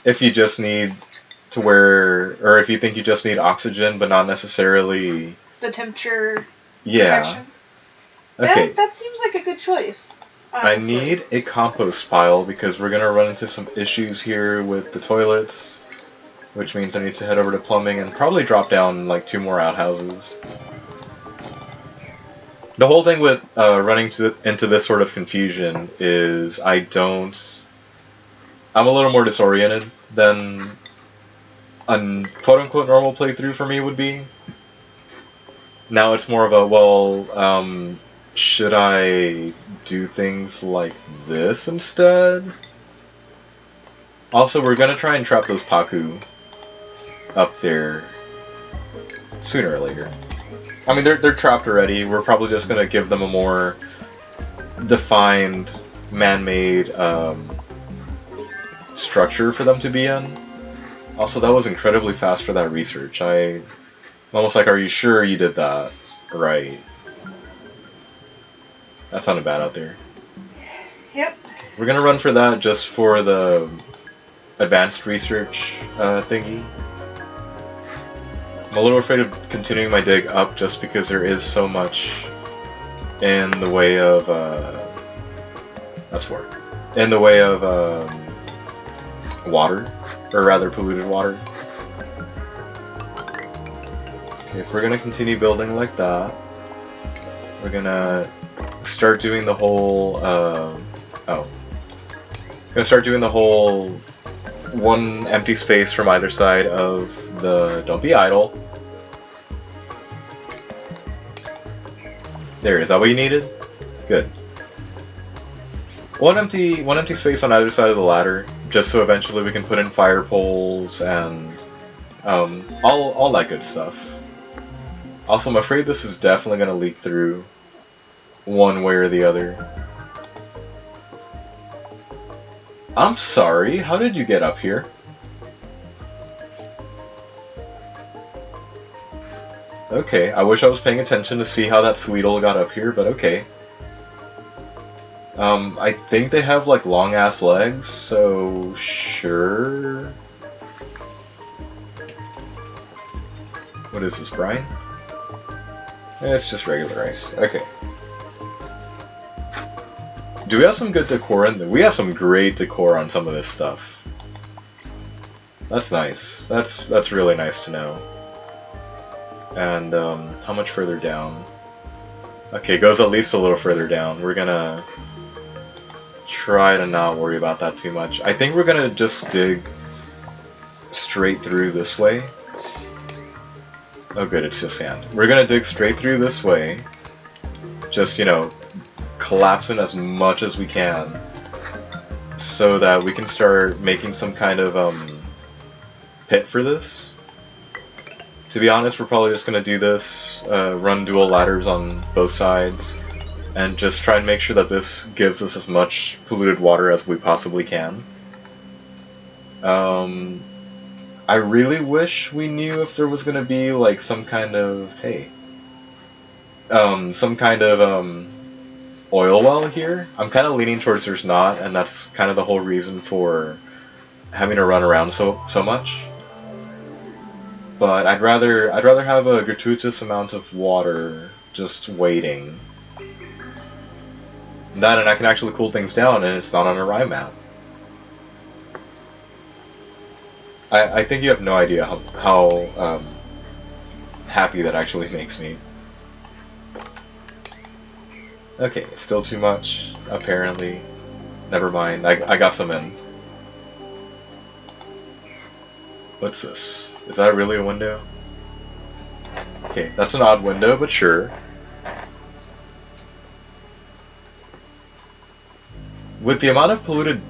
if you just need to wear, or if you think you just need oxygen, but not necessarily the temperature. Yeah. Protection. Okay. That seems like a good choice. Honestly. I need a compost pile because we're gonna run into some issues here with the toilets, which means I need to head over to plumbing and probably drop down like 2 more outhouses. The whole thing with running into this sort of confusion is I'm a little more disoriented than a quote-unquote normal playthrough for me would be. Now it's more of a, well, should I do things like this instead? Also, we're gonna try and trap those Paku up there sooner or later. I mean, they're trapped already. We're probably just gonna give them a more defined, man-made structure for them to be in. Also, that was incredibly fast for that research. I'm almost like, are you sure you did that right? That sounded bad out there. Yep. We're gonna run for that just for the advanced research thingy. I'm a little afraid of continuing my dig up just because there is so much in the way of in the way of water, or rather polluted water. Okay, if we're gonna continue building like that, we're gonna start doing the whole one empty space from either side of the don't be idle. There, is that what you needed? Good. One empty space on either side of the ladder, just so eventually we can put in fire poles and all that good stuff. Also, I'm afraid this is definitely going to leak through one way or the other. I'm sorry, how did you get up here? Okay, I wish I was paying attention to see how that Sweetle got up here, but okay. I think they have like long ass legs, so sure. What is this, brine? It's just regular ice. Okay. Do we have some good decor in there? We have some great decor on some of this stuff. That's nice. That's really nice to know. And how much further down? Okay, it goes at least a little further down. We're gonna try to not worry about that too much. I think we're gonna just dig straight through this way. Oh good, it's just sand. We're gonna dig straight through this way. Just, you know, collapsing as much as we can so that we can start making some kind of pit for this. To be honest, we're probably just gonna do this, run dual ladders on both sides, and just try and make sure that this gives us as much polluted water as we possibly can. I really wish we knew if there was gonna be like some kind of oil well here. I'm kind of leaning towards there's not, and that's kind of the whole reason for having to run around so much. But I'd rather have a gratuitous amount of water just waiting. That, and I can actually cool things down, and it's not on a rye map. I think you have no idea how happy that actually makes me. Okay, still too much, apparently. Never mind, I got some in. What's this? Is that really a window? Okay, that's an odd window, but sure. With the amount of polluted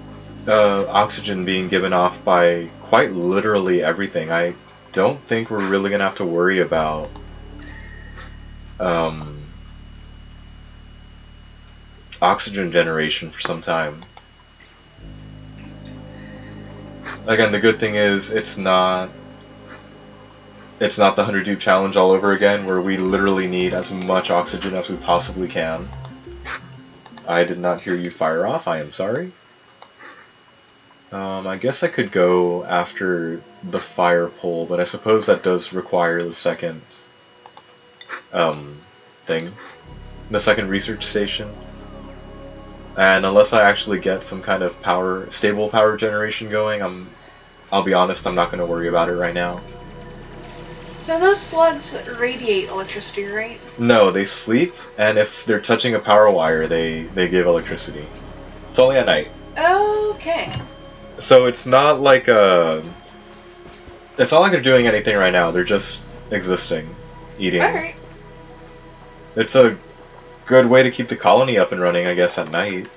oxygen being given off by quite literally everything, I don't think we're really gonna have to worry about oxygen generation for some time. Again, the good thing is it's not the 100 dupe challenge all over again, where we literally need as much oxygen as we possibly can. I did not hear you fire off, I am sorry. I guess I could go after the fire pole, but I suppose that does require the second thing. The second research station. And unless I actually get some kind of stable power generation going, I'll be honest, I'm not going to worry about it right now. So those slugs radiate electricity, right? No, they sleep, and if they're touching a power wire, they give electricity. It's only at night. Okay. So it's not like they're doing anything right now. They're just existing, eating. Alright. It's a good way to keep the colony up and running, I guess, at night.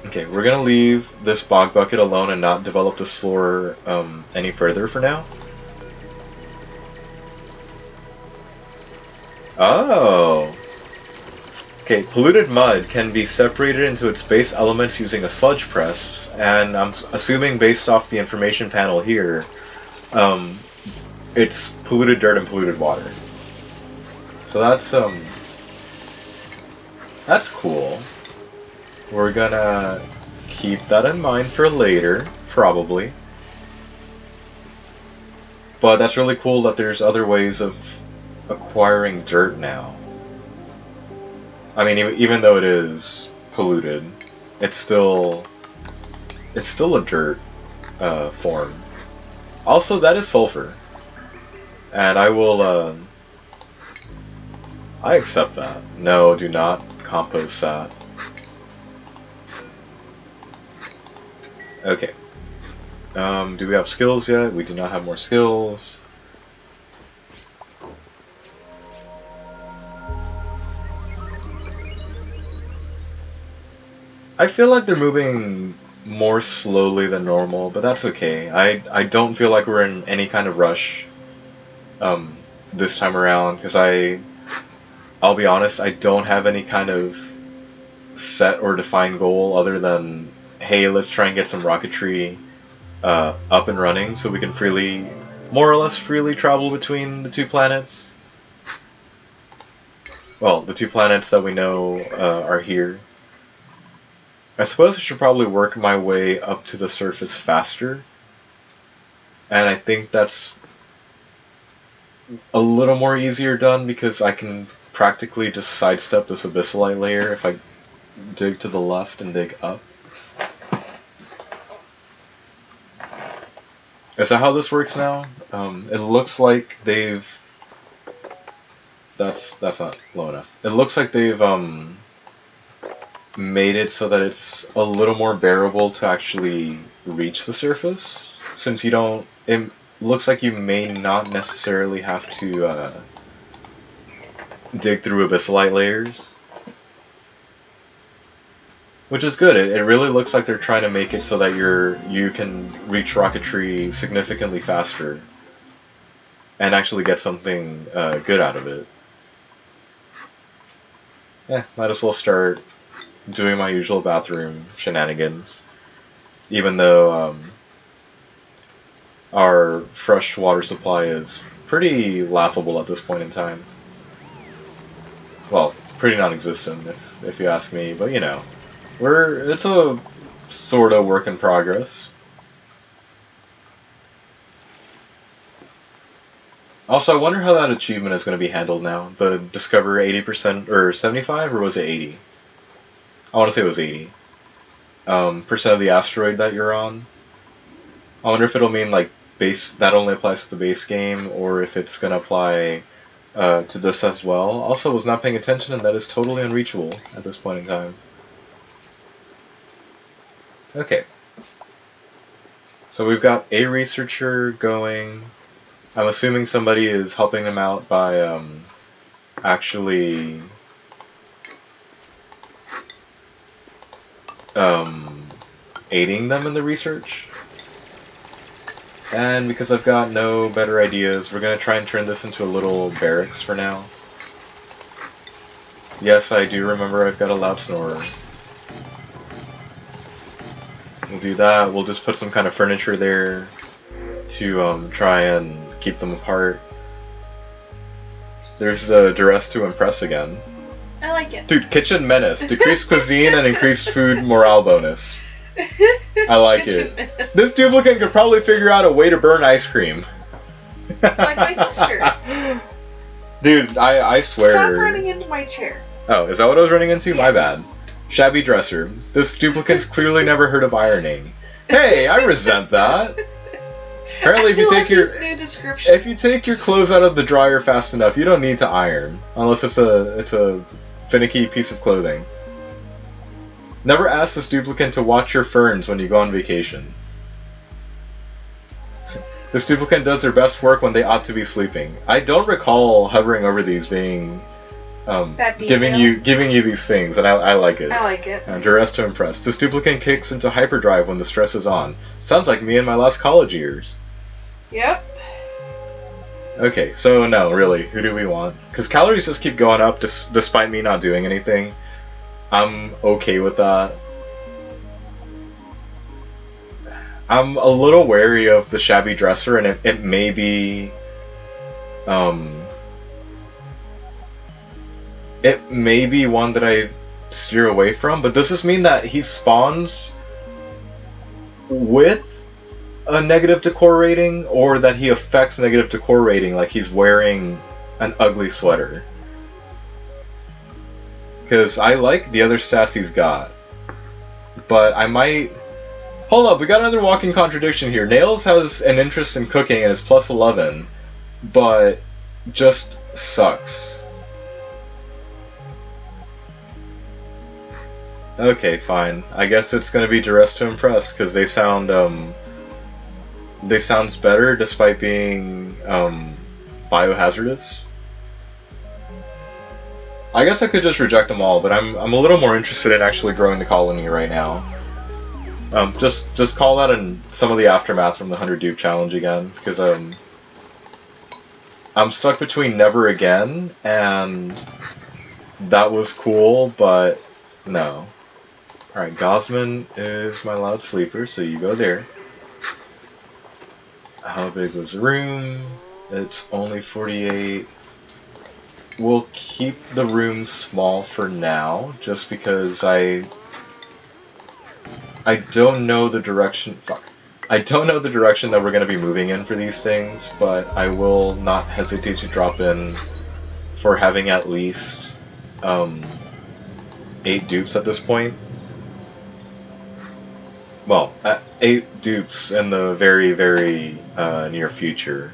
Okay, we're gonna leave this bog bucket alone and not develop this floor any further for now. Oh! Okay, polluted mud can be separated into its base elements using a sludge press, and I'm assuming based off the information panel here, it's polluted dirt and polluted water. So that's cool. We're gonna keep that in mind for later, probably. But that's really cool that there's other ways of acquiring dirt now. I mean, even though it is polluted, it's still a dirt form. Also, that is sulfur, and I will I accept that. No, do not compost that. Okay. Do we have skills yet? We do not have more skills. I feel like they're moving more slowly than normal, but that's okay. I don't feel like we're in any kind of rush this time around, because I'll be honest, I don't have any kind of set or defined goal other than, hey, let's try and get some rocketry up and running so we can more or less freely travel between the two planets. Well, the two planets that we know are here. I suppose I should probably work my way up to the surface faster. And I think that's a little more easier done because I can practically just sidestep this abyssalite layer if I dig to the left and dig up. Is that how this works now? It looks like they've... That's not low enough. It looks like they've made it so that it's a little more bearable to actually reach the surface, since you don't... It looks like you may not necessarily have to dig through abyssalite layers. Which is good. It really looks like they're trying to make it so that you can reach rocketry significantly faster and actually get something good out of it. Yeah, might as well start doing my usual bathroom shenanigans, even though our fresh water supply is pretty laughable at this point in time. Well, pretty non-existent if you ask me, but you know, it's a sort of work in progress. Also, I wonder how that achievement is going to be handled now. The discover 80% or 75, or was it 80? I want to say it was 80. Percent of the asteroid that you're on. I wonder if it'll mean like that only applies to the base game, or if it's gonna apply to this as well. Also, was not paying attention, and that is totally unreachable at this point in time. Okay. So we've got a researcher going. I'm assuming somebody is helping them out by actually aiding them in the research. And because I've got no better ideas, we're going to try and turn this into a little barracks for now. Yes, I do remember I've got a loud snorer. We'll do that. We'll just put some kind of furniture there to try and keep them apart. There's the duress to impress again. I like it. Dude, kitchen menace. Decreased cuisine and increased food morale bonus. I like it. This duplicate could probably figure out a way to burn ice cream. Like my sister. Dude, I swear. Stop running into my chair. Oh, is that what I was running into? Yes. My bad. Shabby dresser. This duplicate's clearly never heard of ironing. Hey, I resent that. Apparently, if you take your clothes out of the dryer fast enough, you don't need to iron, unless it's a finicky piece of clothing. Never ask this duplicate to watch your ferns when you go on vacation. This duplicate does their best work when they ought to be sleeping. I don't recall hovering over these being giving you these things, and I like it. I like it. Duress to impress. This duplicate kicks into hyperdrive when the stress is on. Sounds like me in my last college years. Yep. Okay, so no, really, who do we want? Because calories just keep going up despite me not doing anything. I'm okay with that. I'm a little wary of the shabby dresser, and it may be... it may be one that I steer away from, but does this mean that he spawns with a negative decor rating, or that he affects negative decor rating like he's wearing an ugly sweater? Because I like the other stats he's got, but I might... Hold up, we got another walking contradiction here. Nails has an interest in cooking and is plus 11, but just sucks. Okay, fine. I guess it's gonna be duress to impress, because they sound better despite being biohazardous. I guess I could just reject them all, but I'm a little more interested in actually growing the colony right now. Just call that in some of the aftermath from the 100 dupe challenge again, because I'm stuck between never again and that was cool, but no. Alright, Gosman is my loud sleeper, so you go there. How big was the room? It's only 48. We'll keep the room small for now, just because I don't know the direction. Fuck. I don't know the direction that we're going to be moving in for these things, but I will not hesitate to drop in for having at least 8 dupes at this point. Well, 8 dupes in the very, very near future.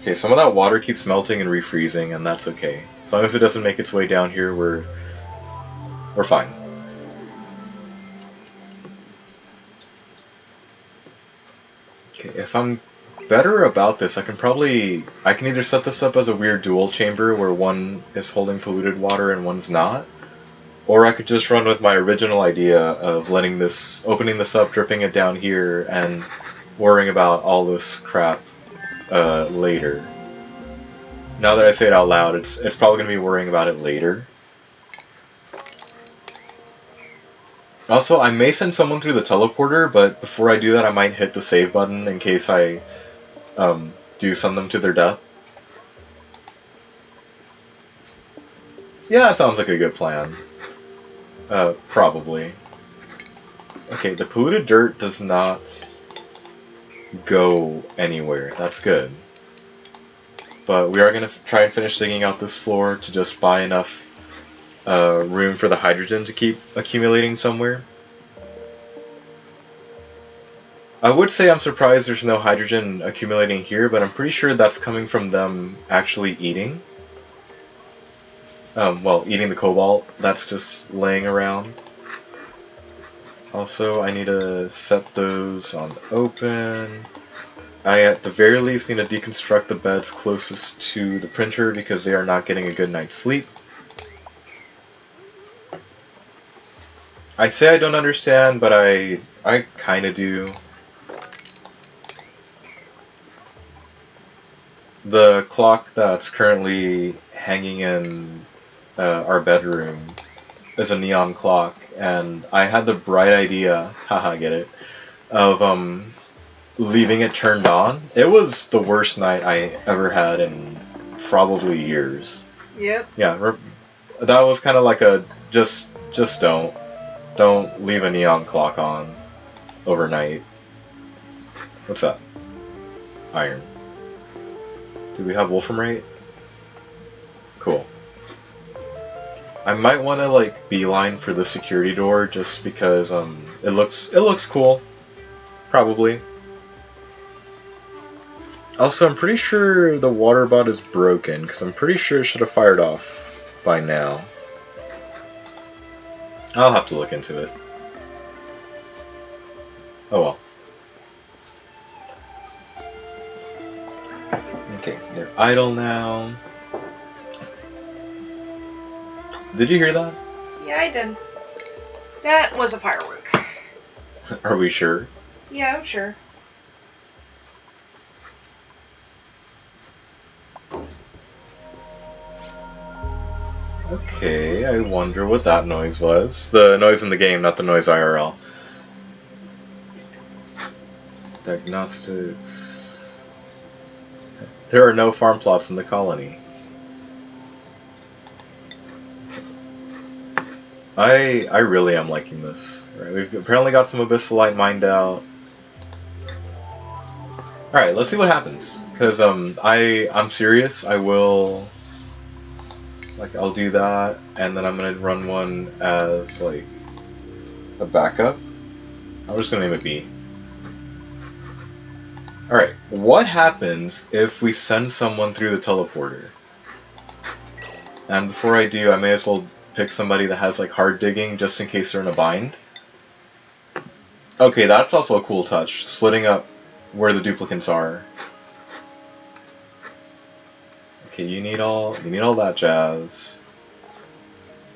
Okay, some of that water keeps melting and refreezing, and that's okay. As long as it doesn't make its way down here, we're fine. Okay, if I'm better about this, I can either set this up as a weird dual chamber where one is holding polluted water and one's not, or I could just run with my original idea of opening this up, dripping it down here, and worrying about all this crap later. Now that I say it out loud, it's probably going to be worrying about it later. Also, I may send someone through the teleporter, but before I do that, I might hit the save button in case I do send them to their death. Yeah, that sounds like a good plan. Probably. Okay, the polluted dirt does not go anywhere. That's good. But we are going to try and finish digging out this floor to just buy enough room for the hydrogen to keep accumulating somewhere. I would say I'm surprised there's no hydrogen accumulating here, but I'm pretty sure that's coming from them actually eating. Well, eating the cobalt that's just laying around. Also, I need to set those on open. I, at the very least, need to deconstruct the beds closest to the printer because they are not getting a good night's sleep. I'd say I don't understand, but I kind of do. The clock that's currently hanging in our bedroom is a neon clock, and I had the bright idea, haha, get it, of leaving it turned on. It was the worst night I ever had in probably years. Yep. Yeah, that was kind of like a just don't leave a neon clock on overnight. What's that? Iron. Do we have wolframite? Cool. I might want to like beeline for the security door just because it looks cool. Probably. Also, I'm pretty sure the water bot is broken because I'm pretty sure it should have fired off by now. I'll have to look into it. Oh well. Okay, they're idle now. Did you hear that? Yeah, I did. That was a firework. Are we sure? Yeah, I'm sure. Okay, I wonder what that noise was. The noise in the game, not the noise IRL. Diagnostics. There are no farm plots in the colony. I really am liking this. Right, we've apparently got some abyssalite mined out. Alright, let's see what happens. Because I'm serious, I will, like, I'll do that, and then I'm gonna run one as like a backup. I'm just gonna name it B. Alright, what happens if we send someone through the teleporter? And before I do, I may as well pick somebody that has like hard digging just in case they're in a bind. Okay, that's also a cool touch, splitting up where the duplicates are. Okay, you need all that jazz.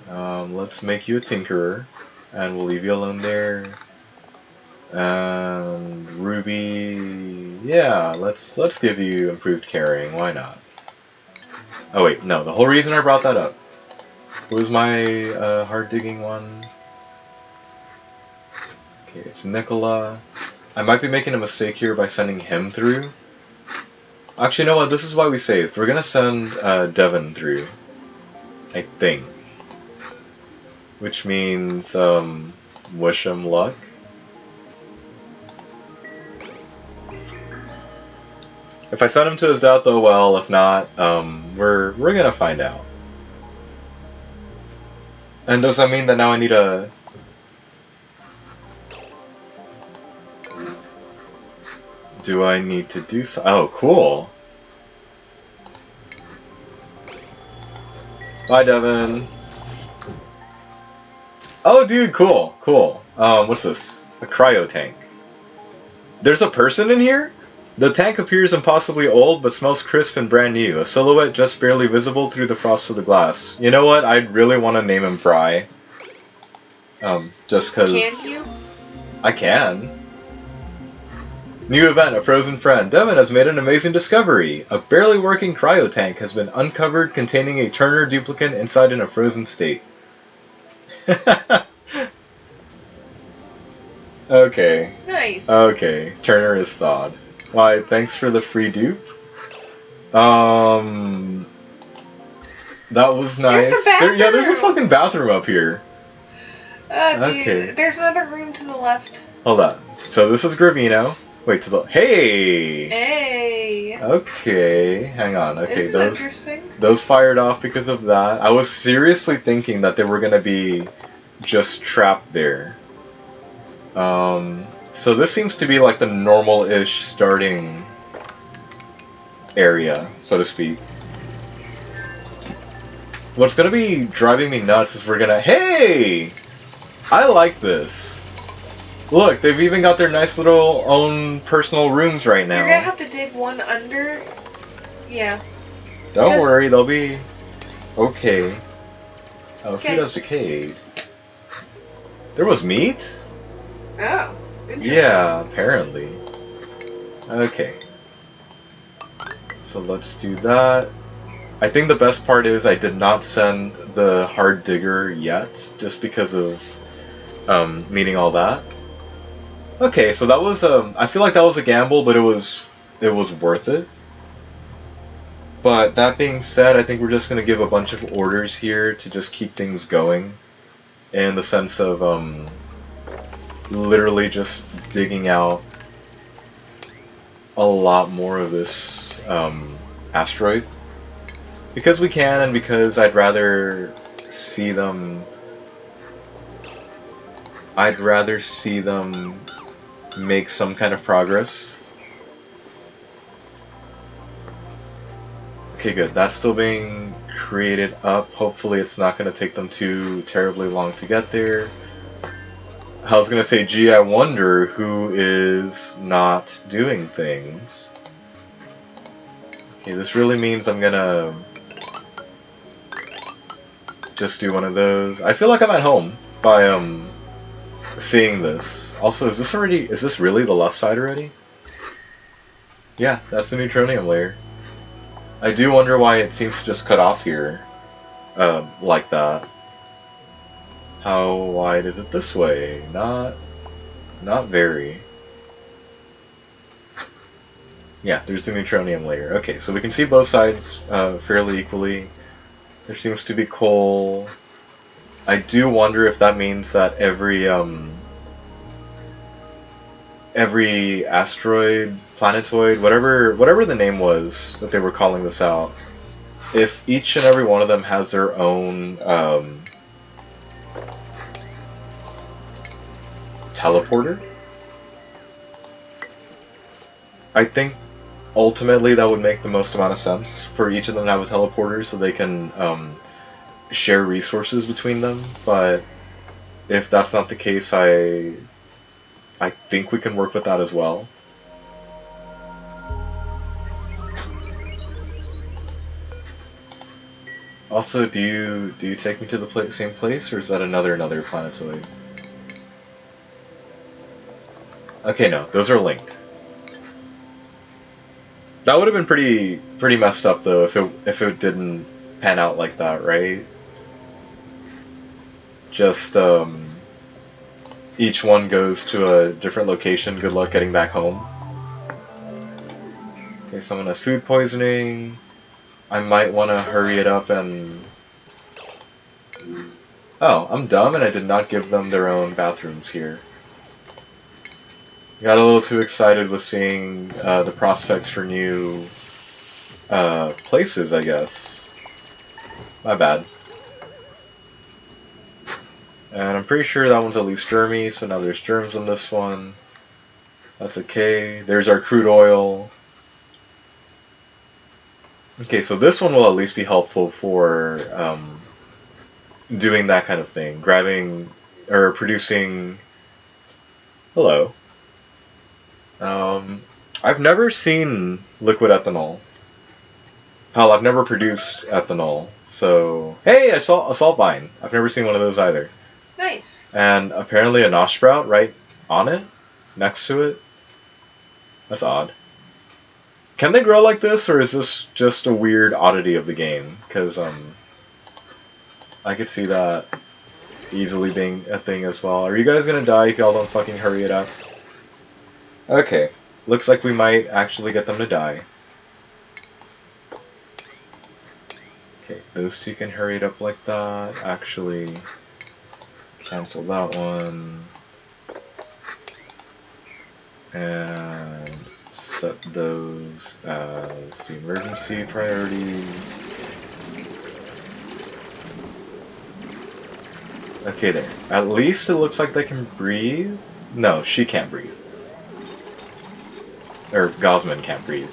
Let's make you a tinkerer, and we'll leave you alone there. And Ruby, yeah, let's give you improved carrying. Why not? Oh wait, no. The whole reason I brought that up was my hard digging one. Okay, it's Nicola. I might be making a mistake here by sending him through. Actually, you know what? This is why we saved. We're gonna send Devin through, I think. Which means wish him luck. If I send him to his death, oh well. If not, we're gonna find out. And does that mean that now I need a? Do I need to do so? Oh, cool. Bye, Devin. Oh, dude, cool, cool. What's this? A cryo tank. There's a person in here? The tank appears impossibly old, but smells crisp and brand new. A silhouette just barely visible through the frost of the glass. You know what? I really want to name him Fry. Just cause... Can you? I can. New event, a frozen friend. Devin has made an amazing discovery. A barely working cryo tank has been uncovered containing a Turner duplicate inside in a frozen state. Okay. Nice. Okay, Turner is thawed. Why, thanks for the free dupe. That was nice. There's a bathroom. Yeah, there's a fucking bathroom up here. Okay. There's another room to the left. Hold on. So this is Gravino. Wait, to the... Hey! Hey! Okay, hang on. Okay, This is interesting. Those fired off because of that. I was seriously thinking that they were gonna be just trapped there. So this seems to be like the normal-ish starting area, so to speak. What's gonna be driving me nuts is we're gonna... Hey! I like this. Look, they've even got their nice little own personal rooms right now. You're gonna have to dig one under. Yeah. Don't worry, they'll be okay. Oh, Okay. food has decayed. There was meat? Oh, interesting. Yeah, apparently. Okay. So let's do that. I think the best part is I did not send the hard digger yet, just because of needing all that. Okay, so that was I feel like that was a gamble, but it was worth it. But that being said, I think we're just gonna give a bunch of orders here to just keep things going, in the sense of literally just digging out a lot more of this asteroid. Because we can, and because I'd rather see them make some kind of progress. Okay, good. That's still being created up. Hopefully it's not going to take them too terribly long to get there. I was going to say, gee, I wonder who is not doing things. Okay, this really means I'm going to just do one of those. I feel like I'm at home by seeing this. Also, is this really the left side already? Yeah, that's the neutronium layer. I do wonder why it seems to just cut off here, like that. How wide is it this way? Not very. Yeah, there's the neutronium layer. Okay, so we can see both sides fairly equally. There seems to be coal. I do wonder if that means that every asteroid, planetoid, whatever the name was that they were calling this out, if each and every one of them has their own teleporter, I think ultimately that would make the most amount of sense for each of them to have a teleporter so they can share resources between them. But if that's not the case, I think we can work with that as well. Also, do you take me to the same place, or is that another planetoid? Okay, no, those are linked. That would have been pretty messed up though if it didn't pan out like that, right? Just each one goes to a different location. Good luck getting back home. Okay, someone has food poisoning. I might want to hurry it up and... Oh, I'm dumb and I did not give them their own bathrooms here. Got a little too excited with seeing the prospects for new places, I guess. My bad. And I'm pretty sure that one's at least germy, so now there's germs on this one. That's okay. There's our crude oil. Okay, so this one will at least be helpful for doing that kind of thing. Grabbing, or producing... Hello. I've never seen liquid ethanol. Hell, I've never produced ethanol, so... Hey, I saw a salt mine. I've never seen one of those either. Nice. And apparently a nosh sprout right on it, next to it. That's odd. Can they grow like this, or is this just a weird oddity of the game? Because, I could see that easily being a thing as well. Are you guys gonna die if y'all don't fucking hurry it up? Okay. Looks like we might actually get them to die. Okay, those two can hurry it up like that. Actually, cancel that one. And set those as the emergency priorities. Okay, there. At least it looks like they can breathe. No, she can't breathe. Or Gosman can't breathe.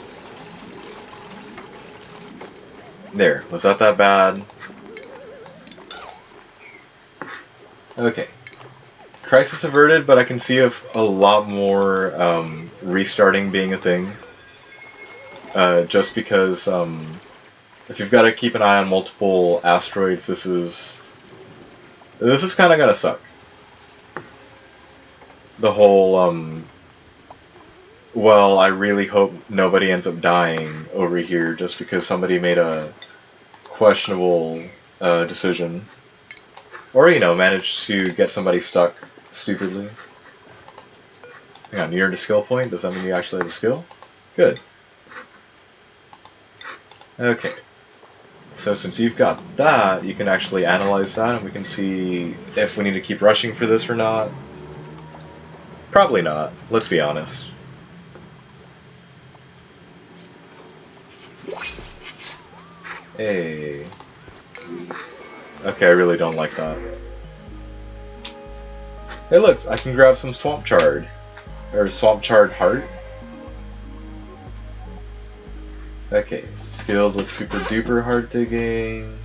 There, was that bad? Okay. Crisis averted, but I can see a lot more restarting being a thing. Just because if you've got to keep an eye on multiple asteroids, this is kind of gonna suck. The whole well, I really hope nobody ends up dying over here just because somebody made a questionable decision. Or, you know, managed to get somebody stuck stupidly. Hang on, you earned a skill point? Does that mean you actually have a skill? Good. Okay. So since you've got that, you can actually analyze that and we can see if we need to keep rushing for this or not. Probably not, let's be honest. Hey. Okay, I really don't like that. Hey look, I can grab some swamp chard. Or swamp chard heart. Okay, skilled with super duper heart digging.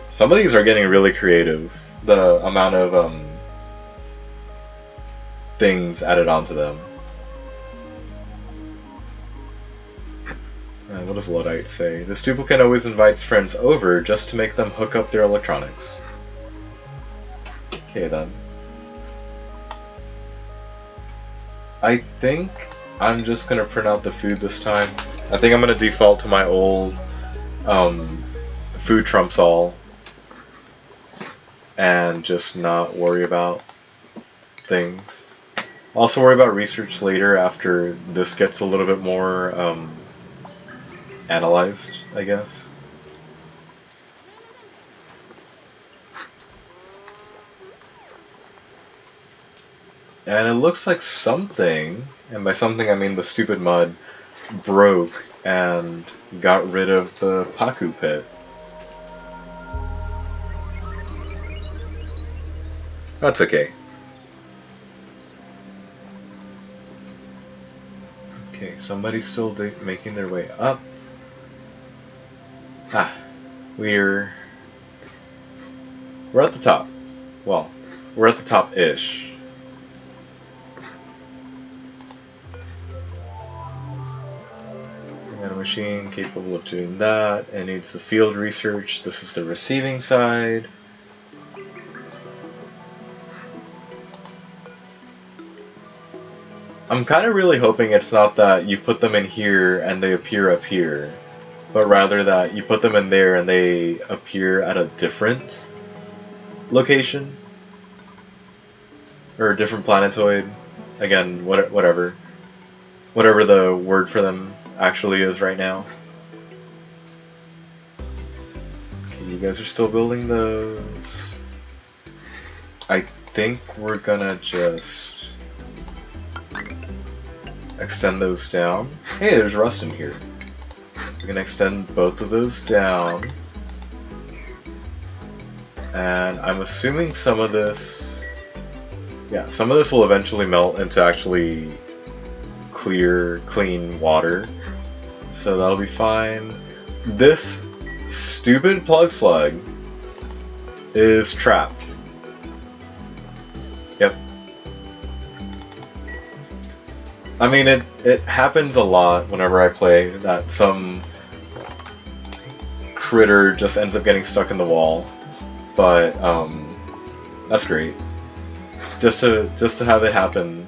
Some of these are getting really creative. The amount of things added onto them. What does Luddite say? This duplicate always invites friends over just to make them hook up their electronics. Okay then. I think I'm just gonna print out the food this time. I think I'm gonna default to my old food trumps all and just not worry about things. Also worry about research later after this gets a little bit more analyzed, I guess. And it looks like something, and by something I mean the stupid mud, broke and got rid of the Paku pit. That's okay. Okay, somebody's still making their way up. Ah, we're at the top. Well, we're at the top-ish. And a machine capable of doing that. It needs the field research. This is the receiving side. I'm kind of really hoping it's not that you put them in here and they appear up here, but rather that you put them in there and they appear at a different location or a different planetoid. Again, whatever the word for them actually is right now. Okay, you guys are still building those. I think we're gonna just extend those down. Hey, there's rust in here. We're gonna extend both of those down. And I'm assuming some of this... yeah, some of this will eventually melt into actually clean water. So that'll be fine. This stupid plug slug is trapped. Yep. I mean, it happens a lot whenever I play that some critter just ends up getting stuck in the wall, but that's great. Just to have it happen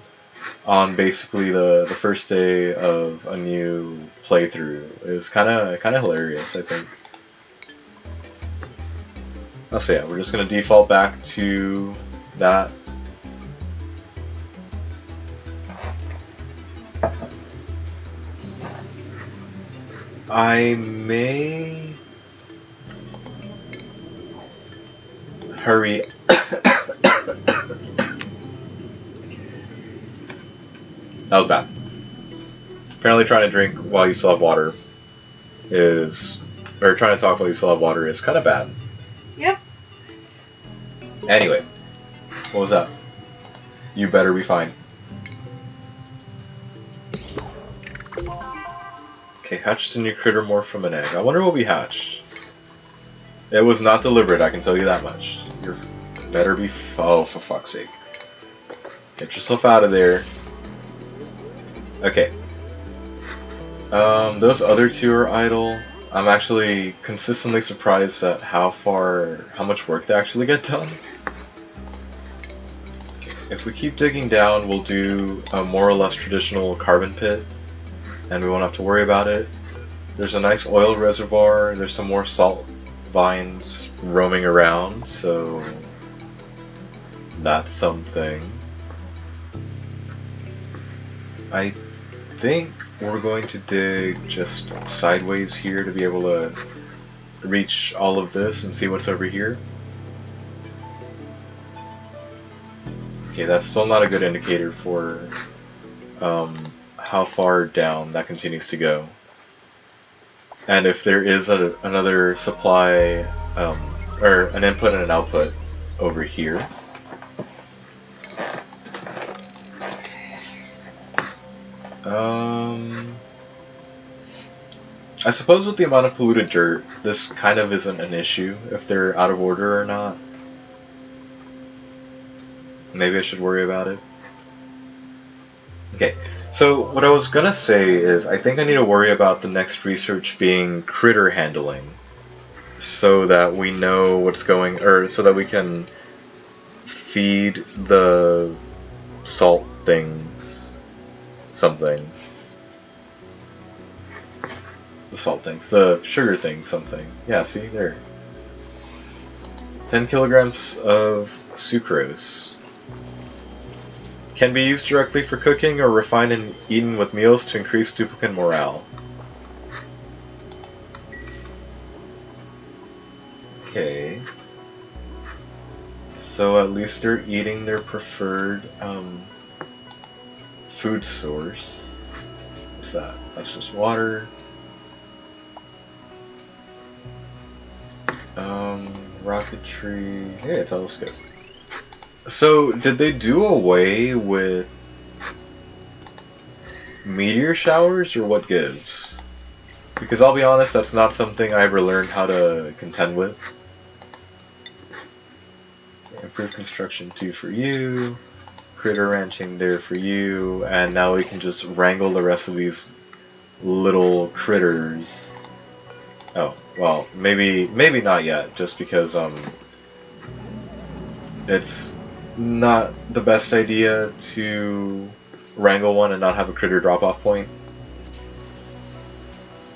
on basically the first day of a new playthrough is kind of hilarious, I think. So yeah, we're just gonna default back to that. I may hurry. That was bad. Apparently trying to drink while you still have water is... or trying to talk while you still have water is kind of bad. Yep. Anyway, what was that? You better be fine. Okay, hatched a new critter morph from an egg. I wonder what we hatched. It was not deliberate, I can tell you that much. You better be. Oh, for fuck's sake. Get yourself out of there. Okay. Those other two are idle. I'm actually consistently surprised at how much work they actually get done. Okay. If we keep digging down, we'll do a more or less traditional carbon pit, and we won't have to worry about it. There's a nice oil reservoir, there's some more salt vines roaming around, so that's something. I think we're going to dig just sideways here to be able to reach all of this and see what's over here. Okay, that's still not a good indicator for how far down that continues to go. And if there is another supply, or an input and an output over here. I suppose with the amount of polluted dirt, this kind of isn't an issue if they're out of order or not. Maybe I should worry about it. Okay, so what I was gonna say is I think I need to worry about the next research being critter handling, so that we know what's going, or so that we can feed the salt things something. The salt things, the sugar things something. Yeah, see, there. 10 kilograms of sucrose. Can be used directly for cooking or refined and eaten with meals to increase duplicate morale. Okay. So at least they're eating their preferred food source. What's that? That's just water. Rocketry. Hey, a telescope. So, did they do away with meteor showers, or what gives? Because I'll be honest, that's not something I ever learned how to contend with. Improved construction 2 for you. Critter ranching there for you. And now we can just wrangle the rest of these little critters. Oh, well, maybe not yet, just because it's not the best idea to wrangle one and not have a critter drop-off point.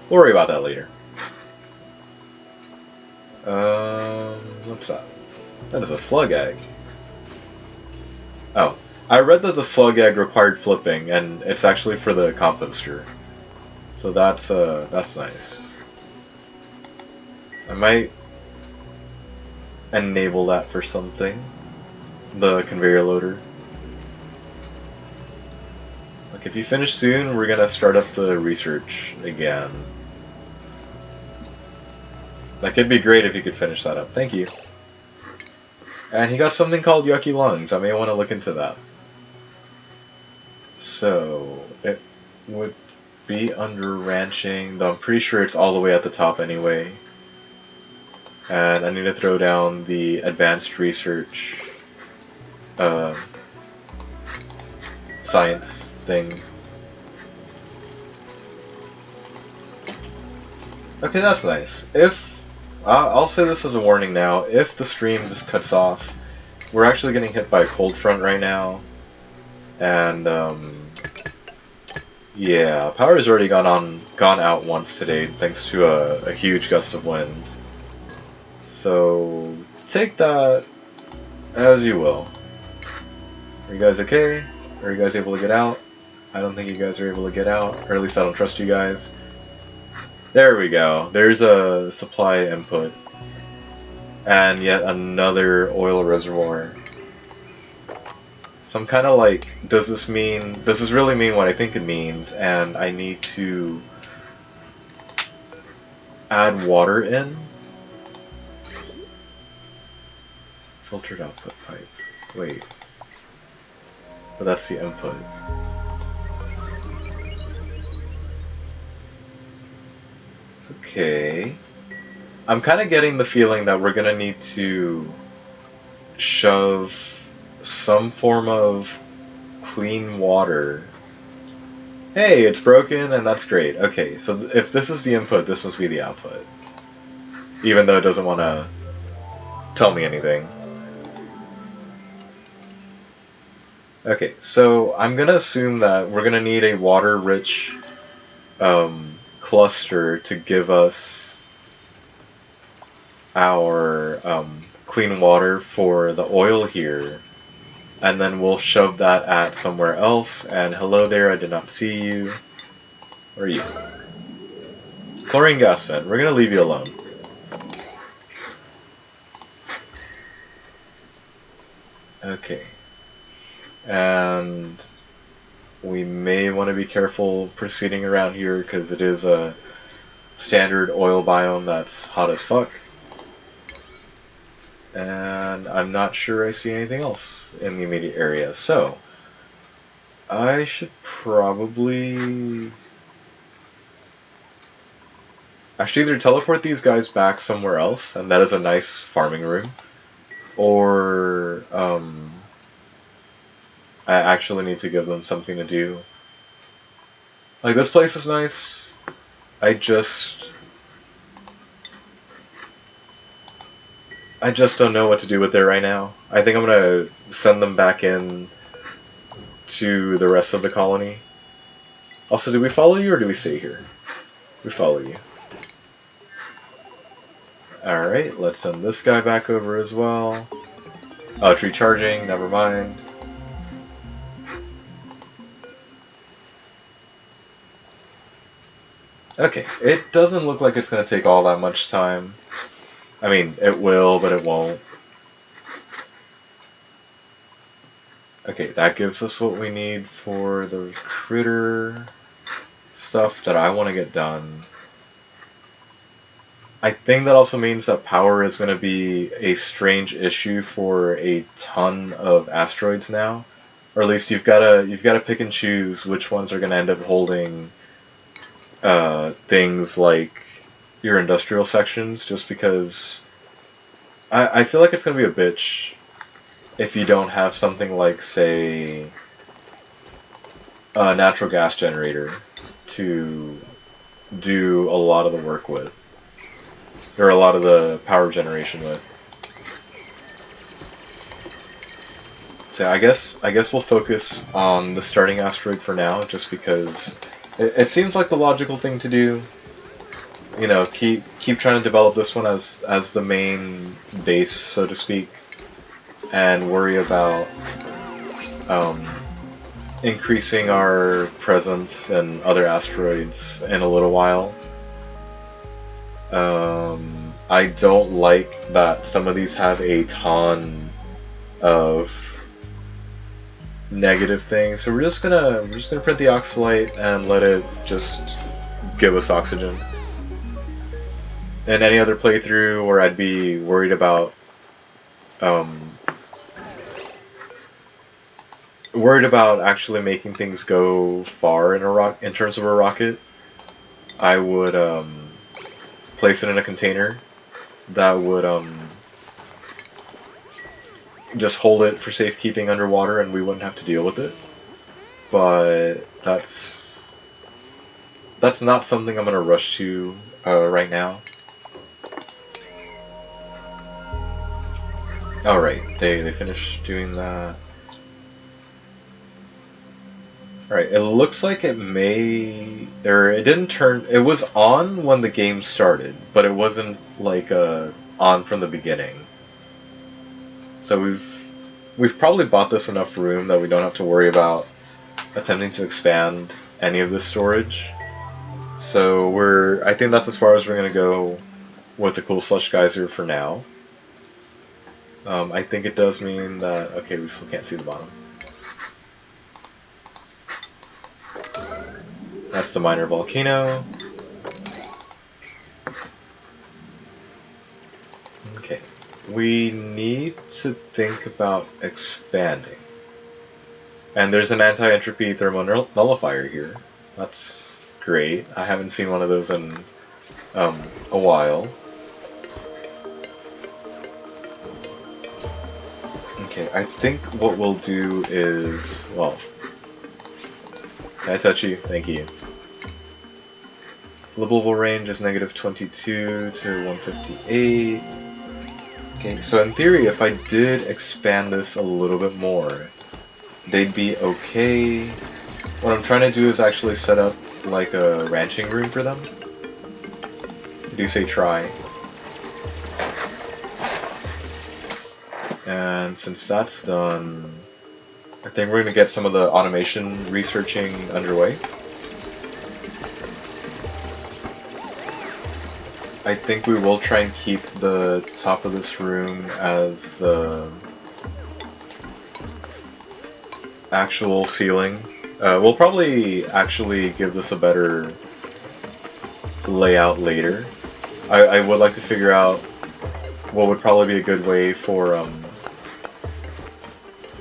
We'll worry about that later. What's that? That is a slug egg. Oh, I read that the slug egg required flipping, and it's actually for the composter. So that's nice. I might enable that for something. The conveyor loader. Like, if you finish soon, we're gonna start up the research again. Like, it'd be great if you could finish that up. Thank you. And he got something called Yucky Lungs. I may want to look into that. So, it would be under ranching, though I'm pretty sure it's all the way at the top anyway. And I need to throw down the advanced research science thing. Okay, that's nice. If I'll say this as a warning now, if the stream just cuts off, we're actually getting hit by a cold front right now, and yeah, power's already gone out once today thanks to a huge gust of wind. So take that as you will. Are you guys okay? Are you guys able to get out? I don't think you guys are able to get out, or at least I don't trust you guys. There we go. There's a supply input. And yet another oil reservoir. So I'm kind of like, does this really mean what I think it means? And I need to add water in? Filtered output pipe. Wait. But that's the input. Okay. I'm kind of getting the feeling that we're gonna need to shove some form of clean water. Hey, it's broken, and that's great. Okay, so if this is the input, this must be the output. Even though it doesn't want to tell me anything. Okay, so I'm gonna assume that we're gonna need a water-rich cluster to give us our clean water for the oil here, and then we'll shove that at somewhere else. And hello there, I did not see you. Where are you? Chlorine gas vent. We're gonna leave you alone. Okay. And we may want to be careful proceeding around here because it is a standard oil biome that's hot as fuck. And I'm not sure I see anything else in the immediate area. So, I should probably actually either teleport these guys back somewhere else, and that is a nice farming room, or I actually need to give them something to do. Like, this place is nice. I just don't know what to do with it right now. I think I'm gonna send them back in to the rest of the colony. Also, do we follow you or do we stay here? We follow you. Alright, let's send this guy back over as well. Oh, it's recharging, never mind. Okay, it doesn't look like it's going to take all that much time. I mean, it will, but it won't. Okay, that gives us what we need for the recruiter stuff that I want to get done. I think that also means that power is going to be a strange issue for a ton of asteroids now, or at least you've got to pick and choose which ones are going to end up holding things like your industrial sections, just because I feel like it's going to be a bitch if you don't have something like, say, a natural gas generator to do a lot of the work with, or a lot of the power generation with. So I guess we'll focus on the starting asteroid for now, just because it seems like the logical thing to do. You know, keep trying to develop this one as the main base, so to speak, and worry about increasing our presence in other asteroids in a little while. I don't like that some of these have a ton of negative things, so we're just gonna print the oxalate and let it just give us oxygen. In any other playthrough where I'd be worried about actually making things go far in terms of a rocket, I would place it in a container that would just hold it for safekeeping underwater, and we wouldn't have to deal with it. But that's not something I'm gonna rush to right now. Alright, they finished doing that. Alright, it looks like it didn't turn, it was on when the game started, but it wasn't like on from the beginning. So we've probably bought this enough room that we don't have to worry about attempting to expand any of this storage. So I think that's as far as we're gonna go with the Cool Slush Geyser for now. I think it does mean that, okay, we still can't see the bottom. That's the minor volcano. Okay, we need to think about expanding. And there's an anti-entropy thermal nullifier here. That's great. I haven't seen one of those in a while. Okay, I think what we'll do is, well, can I touch you? Thank you. Livable range is -22 to 158. Okay, so in theory, if I did expand this a little bit more, they'd be okay. What I'm trying to do is actually set up like a ranching room for them. I do say try. And since that's done, I think we're going to get some of the automation researching underway. I think we will try and keep the top of this room as the actual ceiling. We'll probably actually give this a better layout later. I would like to figure out what would probably be a good way for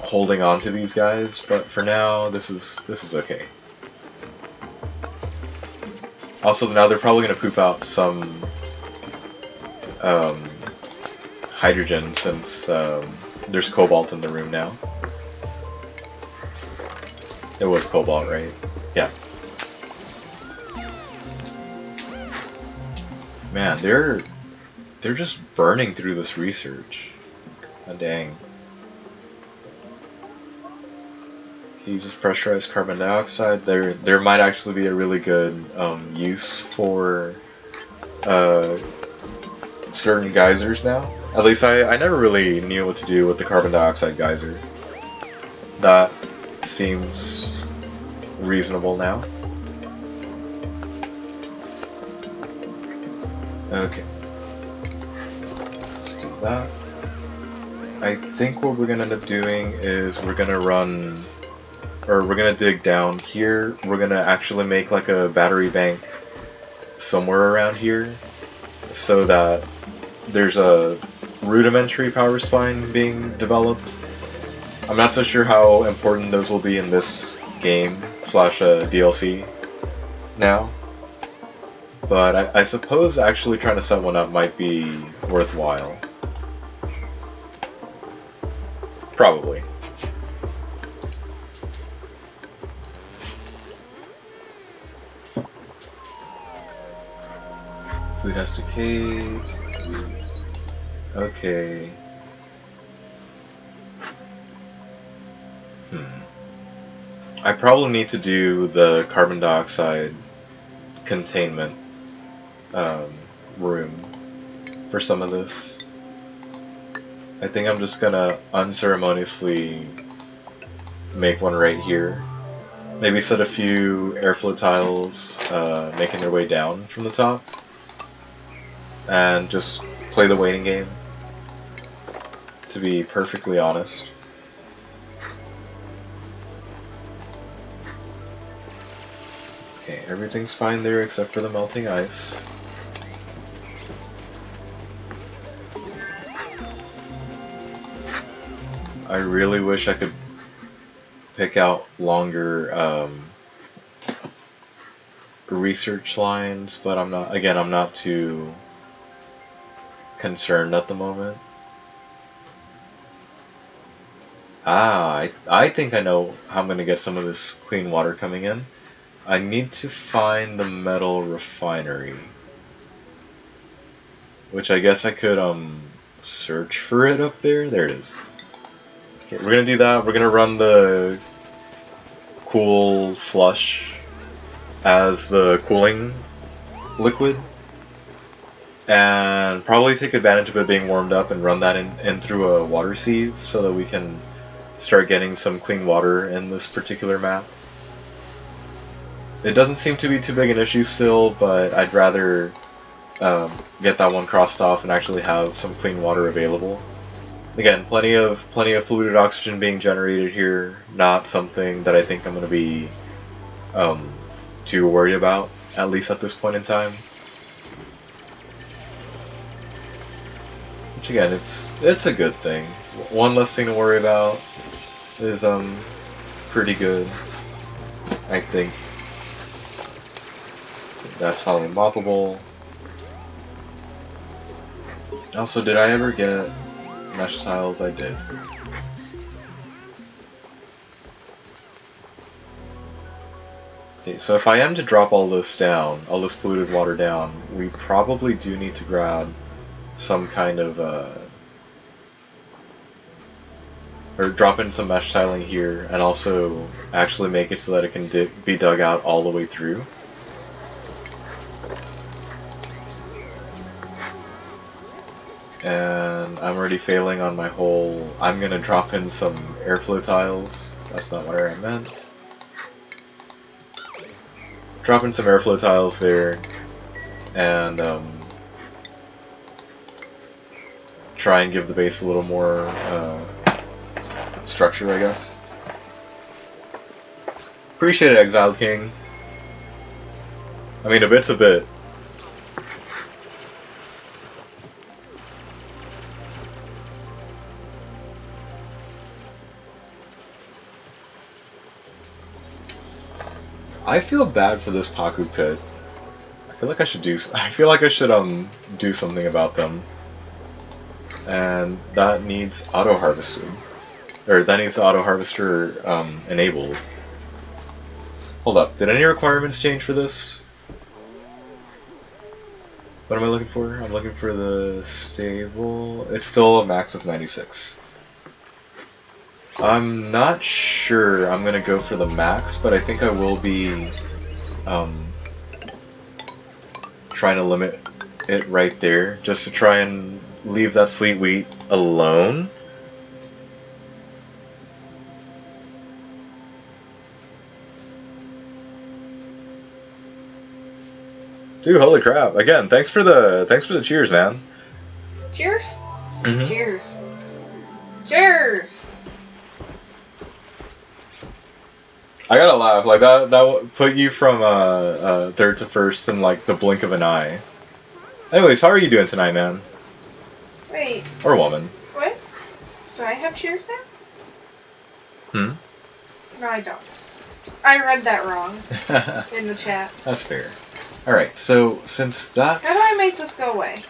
holding on to these guys, but for now this is okay. Also, now they're probably going to poop out some hydrogen since there's cobalt in the room now. It was cobalt, right? Yeah. Man, they're just burning through this research. God dang. Uses pressurized carbon dioxide. There might actually be a really good use for certain geysers now. At least I never really knew what to do with the carbon dioxide geyser. That seems reasonable now. Okay. Let's do that. I think what we're gonna end up doing is we're gonna dig down here. We're gonna actually make like a battery bank somewhere around here so that there's a rudimentary power spine being developed. I'm not so sure how important those will be in this game / DLC now, but I suppose actually trying to set one up might be worthwhile. Probably. Food has decayed. Okay. I probably need to do the carbon dioxide containment room for some of this. I think I'm just gonna unceremoniously make one right here. Maybe set a few airflow tiles making their way down from the top. And just play the waiting game, to be perfectly honest. Okay, everything's fine there except for the melting ice. I really wish I could pick out longer research lines, but I'm not too concerned at the moment. I think I know how I'm going to get some of this clean water coming in. I need to find the metal refinery, which I guess I could search for it up there. There it is. Okay, we're going to do that. We're going to run the cool slush as the cooling liquid, and probably take advantage of it being warmed up and run that in through a water sieve so that we can start getting some clean water in this particular map. It doesn't seem to be too big an issue still, but I'd rather get that one crossed off and actually have some clean water available. Again, plenty of polluted oxygen being generated here. Not something that I think I'm going to be too worried about, at least at this point in time. Which again, it's a good thing. One less thing to worry about is pretty good, I think. That's finally moppable. Also, did I ever get mesh tiles? I did. Okay, so if I am to drop all this down, all this polluted water down, we probably do need to grab some kind of, or drop in some mesh tiling here, and also actually make it so that it can be dug out all the way through. And I'm already failing on my whole, I'm gonna drop in some airflow tiles. That's not what I meant. Drop in some airflow tiles there, and try and give the base a little more structure, I guess. Appreciate it, Exiled King. I mean, a bit's a bit. I feel bad for this Paku pit. I feel like I should do do something about them. And that needs auto harvested. Or that needs the auto harvester enabled. Hold up, did any requirements change for this? What am I looking for? I'm looking for the stable. It's still a max of 96. I'm not sure I'm gonna go for the max, but I think I will be trying to limit it right there, just to try and leave that sweet wheat alone. Dude, holy crap! Again, thanks for the cheers, man. Cheers? Mm-hmm. Cheers. Cheers! I gotta laugh, like that put you from third to first in like the blink of an eye. Anyways, how are you doing tonight, man? Wait. Or woman? What? Do I have cheers now? No, I don't. I read that wrong in the chat. That's fair. Alright, so since that's... How do I make this go away?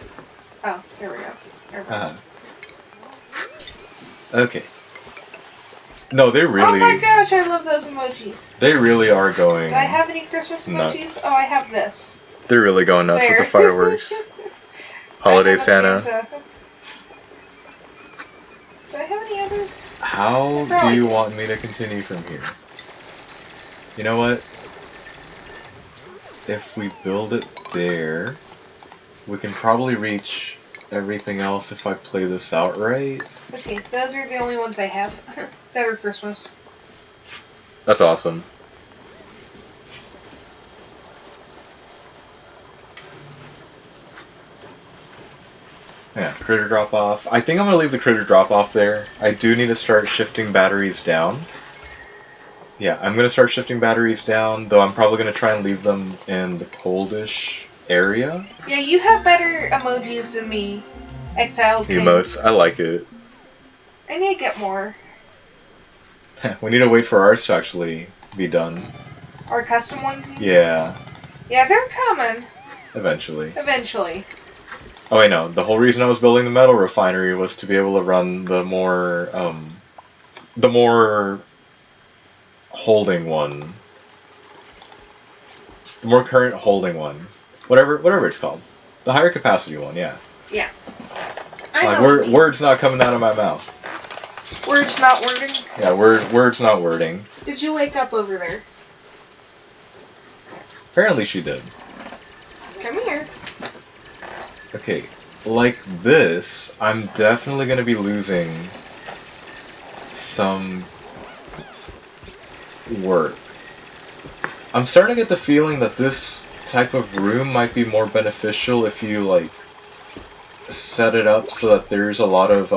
Oh, there we go. There we go. Okay. No, they really... Oh my gosh, I love those emojis. They really are going... Do I have any Christmas emojis? nuts. Oh, I have this. They're really going nuts with the fireworks. Holiday Santa. Do I have any others? How do you want me to continue from here? You know what? If we build it there, we can probably reach everything else if I play this out right. Okay, those are the only ones I have that are Christmas. That's awesome. Yeah, critter drop off. I think I'm gonna leave the critter drop off there. I do need to start shifting batteries down. Yeah, I'm gonna start shifting batteries down, though I'm probably gonna try and leave them in the coldish area. Yeah, you have better emojis than me. Exiled King. Emotes, I like it. I need to get more. We need to wait for ours to actually be done. Our custom ones? Yeah. Yeah, they're coming. Eventually. Eventually. Oh wait, no. The whole reason I was building the metal refinery was to be able to run the more holding one. The more current holding one. Whatever it's called. The higher capacity one, yeah. Yeah. Like, words not coming out of my mouth. Words not wording? Yeah, words not wording. Did you wake up over there? Apparently she did. Come here. Okay, like this, I'm definitely going to be losing some work. I'm starting to get the feeling that this type of room might be more beneficial if you, like, set it up so that there's a lot of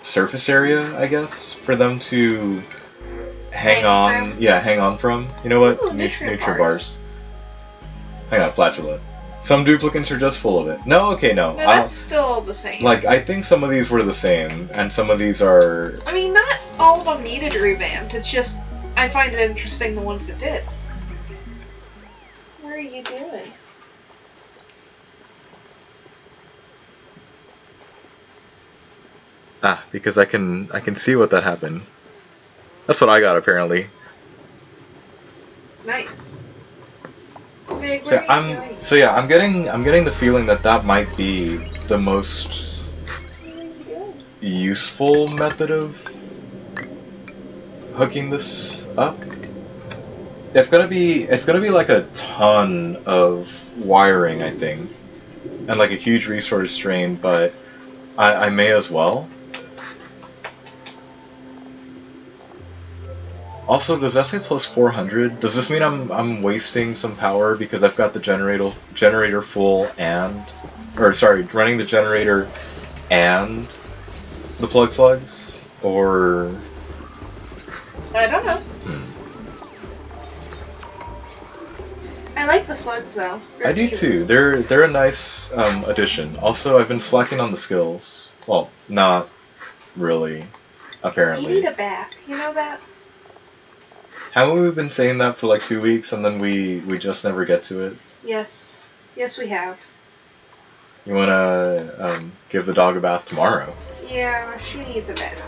surface area, I guess, for them to hang on. From? Yeah, hang on from. You know what? Ooh, nutrient bars. Hang on, flatula. Some duplicates are just full of it. No, okay, no. No, that's still the same. Like, I think some of these were the same, and some of these are... I mean, not all of them needed revamped. It's just, I find it interesting the ones that did. What are you doing? Because I can see what that happened. That's what I got apparently. Nice. Big, what are you doing? So yeah, I'm getting the feeling that that might be the most useful method of hooking this up. It's gonna be like a ton of wiring, I think, and like a huge resource drain, but I may as well. Also, does that say plus 400? Does this mean I'm wasting some power because I've got the generator full and, or sorry, running the generator and the plug slugs, or I don't know. I like the slugs though. I do too. They're a nice addition. Also, I've been slacking on the skills. Well, not really, apparently. You need a bath. You know that? Haven't we been saying that for like 2 weeks and then we just never get to it? Yes. Yes, we have. You wanna give the dog a bath tomorrow? Yeah, she needs a bath.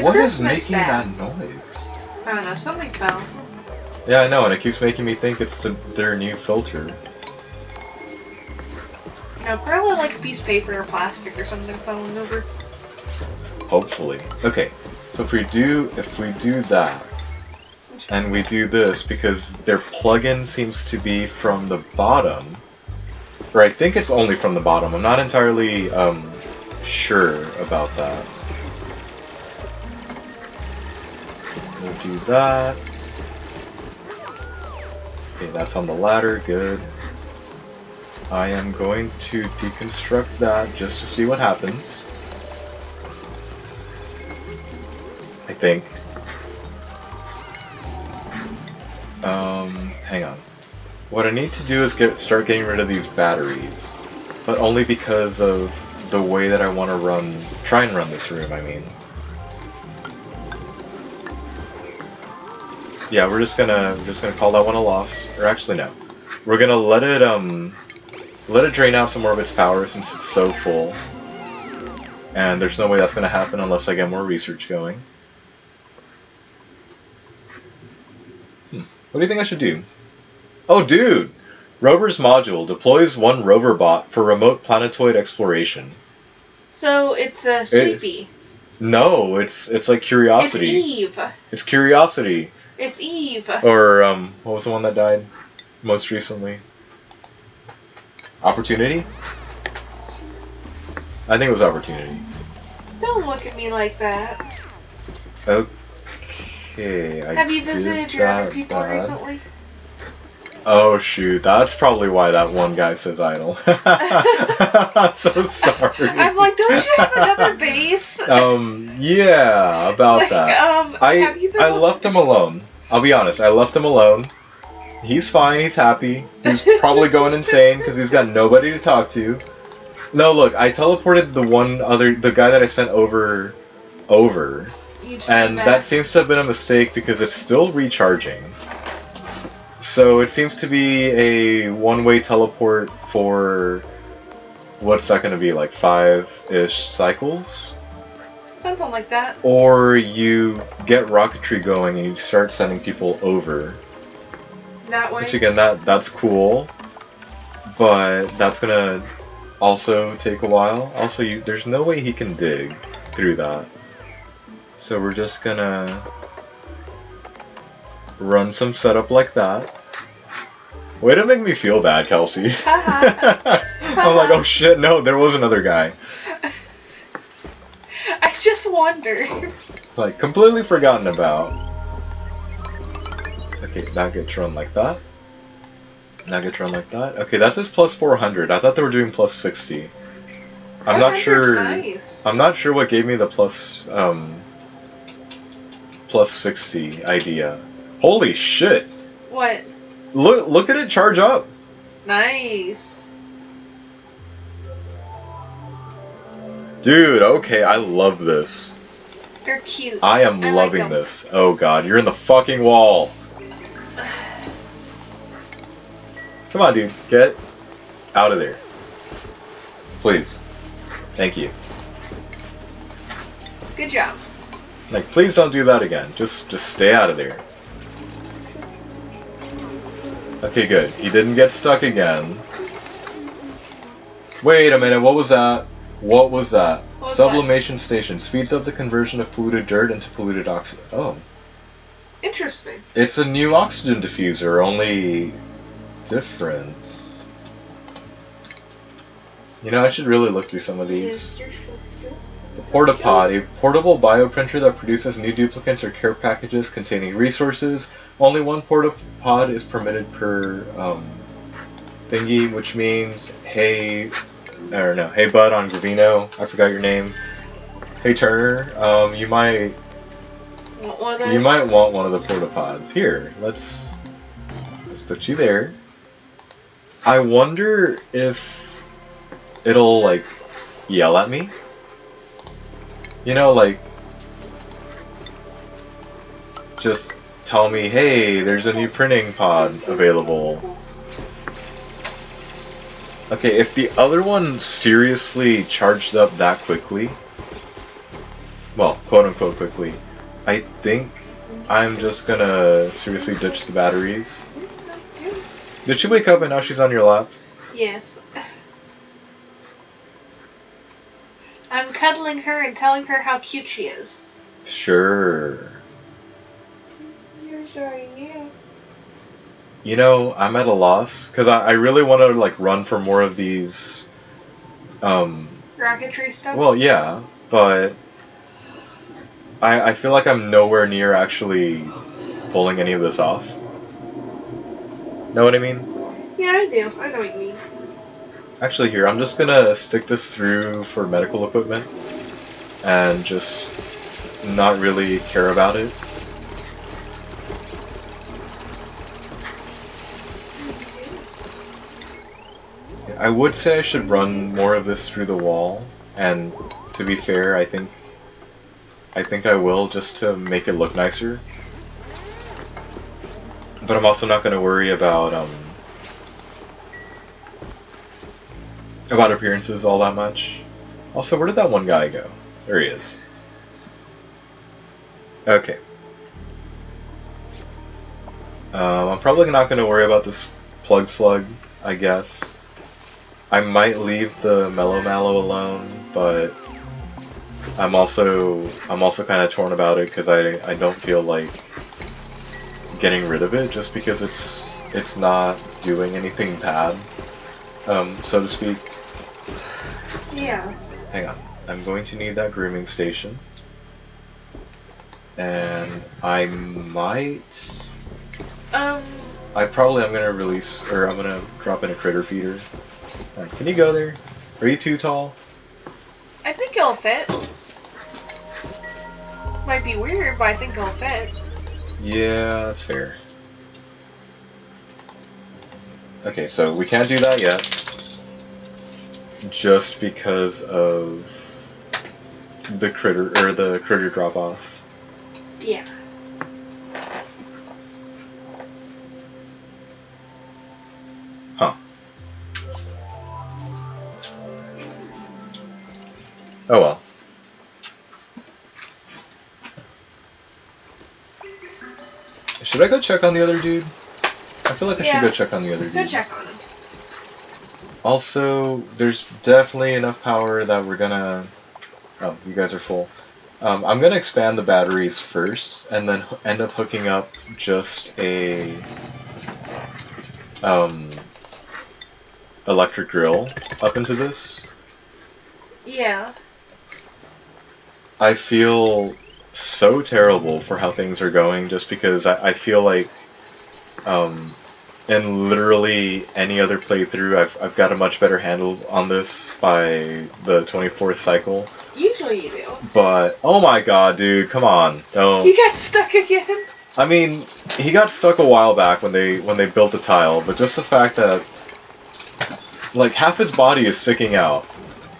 What is making that noise? I don't know, something fell. Yeah, I know, and it keeps making me think it's their new filter. No, probably like a piece of paper or plastic or something falling over. Hopefully. Okay, so if we do that, and we do this, because their plugin seems to be from the bottom, or I think it's only from the bottom, I'm not entirely sure about that. We'll do that. Okay, that's on the ladder, good. I am going to deconstruct that just to see what happens. I think. Hang on. What I need to do is start getting rid of these batteries, but only because of the way that I want to try and run this room, I mean. Yeah, we're just gonna call that one a loss. Or actually, no. We're gonna let it drain out some more of its power since it's so full. And there's no way that's gonna happen unless I get more research going. What do you think I should do? Oh, dude! Rover's module deploys one rover bot for remote planetoid exploration. So it's a sweepy. No, it's like Curiosity. It's Eve. It's Curiosity. It's Eve. Or what was the one that died most recently? Opportunity? I think it was Opportunity. Don't look at me like that. Okay, Have you visited your other people recently? Oh shoot, that's probably why that one guy says idle. I'm so sorry. I'm like, don't you have another base? Yeah, about like, that. have you been I left him alone. I'll be honest, I left him alone. He's fine, he's happy. He's probably going insane because he's got nobody to talk to. No, look, I teleported the guy that I sent over, and that seems to have been a mistake because it's still recharging. So it seems to be a one-way teleport for, what's that going to be, like 5-ish cycles? Something like that. Or you get rocketry going and you start sending people over. That way? Which again, that's cool, but that's going to also take a while. Also, there's no way he can dig through that. So we're just going to run some setup like that. Way to make me feel bad, Kelsey. I'm like, oh shit, no, there was another guy. I just wonder. Like, completely forgotten about. Okay, that gets run like that. That gets run like that. Okay, that says plus 400. I thought they were doing plus 60. I'm not sure. Nice. I'm not sure what gave me the plus 60 idea. Holy shit! What? Look at it charge up. Nice. Dude, okay, I love this. They're cute. I am loving this. Oh god, you're in the fucking wall. Come on, dude, get out of there. Please. Thank you. Good job. Like, please don't do that again. Just stay out of there. Okay, good. He didn't get stuck again. Wait a minute, what was that? What was that? Sublimation station speeds up the conversion of polluted dirt into polluted oxygen. Oh. Interesting. It's a new oxygen diffuser, only different. You know, I should really look through some of these. The Portapod, a portable bioprinter that produces new duplicates or care packages containing resources. Only one Portapod is permitted per thingy, which means hey bud on Gravino, I forgot your name. Hey Turner, you might want one of the Portapods. Here, let's put you there. I wonder if it'll like yell at me. You know, like just tell me, hey, there's a new printing pod available. Okay, if the other one seriously charged up that quickly, well, quote-unquote quickly, I think I'm just gonna seriously ditch the batteries. Did she wake up and now she's on your lap? Yes. I'm cuddling her and telling her how cute she is. Sure. You're showing you. You know, I'm at a loss, because I really want to, like, run for more of these, rocketry stuff? Well, yeah, but I feel like I'm nowhere near actually pulling any of this off. Know what I mean? Yeah, I do. I know what you mean. Actually, here, I'm just gonna stick this through for medical equipment, and just not really care about it. I would say I should run more of this through the wall, and to be fair, I think I will, just to make it look nicer. But I'm also not going to worry about appearances all that much. Also, where did that one guy go? There he is. Okay. I'm probably not going to worry about this plug slug, I guess. I might leave the Mellow Mallow alone, but I'm also kind of torn about it because I don't feel like getting rid of it just because it's not doing anything bad, so to speak. Yeah. Hang on, I'm going to need that grooming station, and I might. I probably am gonna release, or I'm gonna drop in a critter feeder. Can you go there? Are you too tall? I think it'll fit. Might be weird, but I think it'll fit. Yeah, that's fair. Okay, so we can't do that yet. Just because of the critter drop off. Yeah. Huh. Oh well. Should I go check on the other dude? I feel like I should go check on the other dude. Go check on him. Also, there's definitely enough power that we're gonna... Oh, you guys are full. I'm gonna expand the batteries first, and then end up hooking up just a... electric grill up into this. Yeah. I feel so terrible for how things are going, just because I feel like in literally any other playthrough I've got a much better handle on this by the 24th cycle. Usually you do. But oh my god, dude, come on. Don't. He got stuck again. I mean, he got stuck a while back when they built the tile, but just the fact that like half his body is sticking out.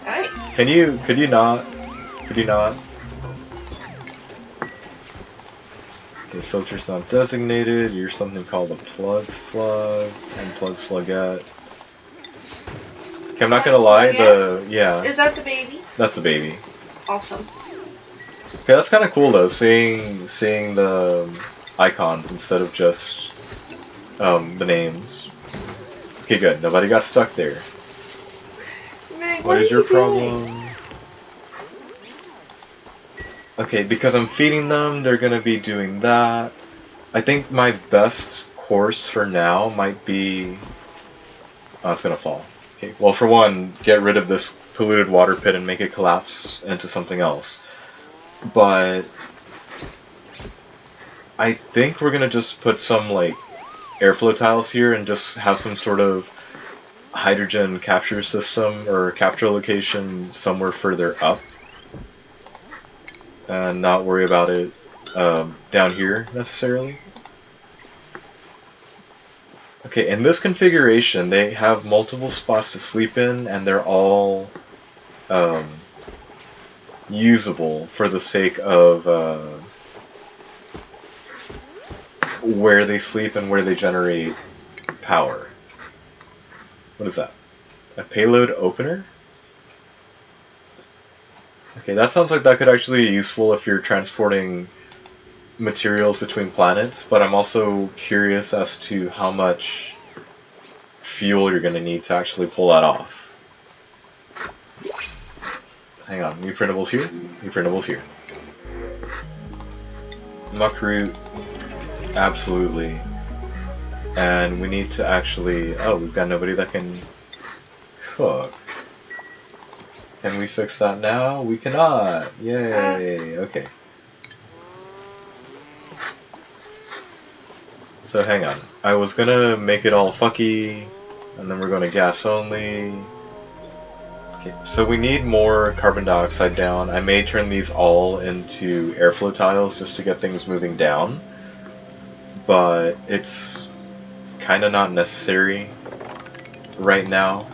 Right. Could you not? The filter's not designated. You're something called a plug slug and plug slugette. Okay, I'm not gonna lie. Yeah. Is that the baby? That's the baby. Awesome. Okay, that's kind of cool though, seeing the icons instead of just the names. Okay, good. Nobody got stuck there. Meg, What is are your you doing? problem? Okay, because I'm feeding them, they're gonna be doing that. I think my best course for now might be... Oh, it's gonna fall. Okay, well for one, get rid of this polluted water pit and make it collapse into something else. But... I think we're gonna just put some, like, airflow tiles here and just have some sort of hydrogen capture system or capture location somewhere further up. And not worry about it down here, necessarily. Okay, in this configuration, they have multiple spots to sleep in, and they're all usable for the sake of where they sleep and where they generate power. What is that? A payload opener? Okay, that sounds like that could actually be useful if you're transporting materials between planets, but I'm also curious as to how much fuel you're going to need to actually pull that off. Hang on, new printables here, new printables here. Muckroot, absolutely. And we need to actually... Oh, we've got nobody that can cook. Can we fix that now? We cannot! Yay! Okay. So hang on. I was gonna make it all fucky, and then we're gonna gas only. Okay, so we need more carbon dioxide down. I may turn these all into airflow tiles just to get things moving down, but it's kinda not necessary right now.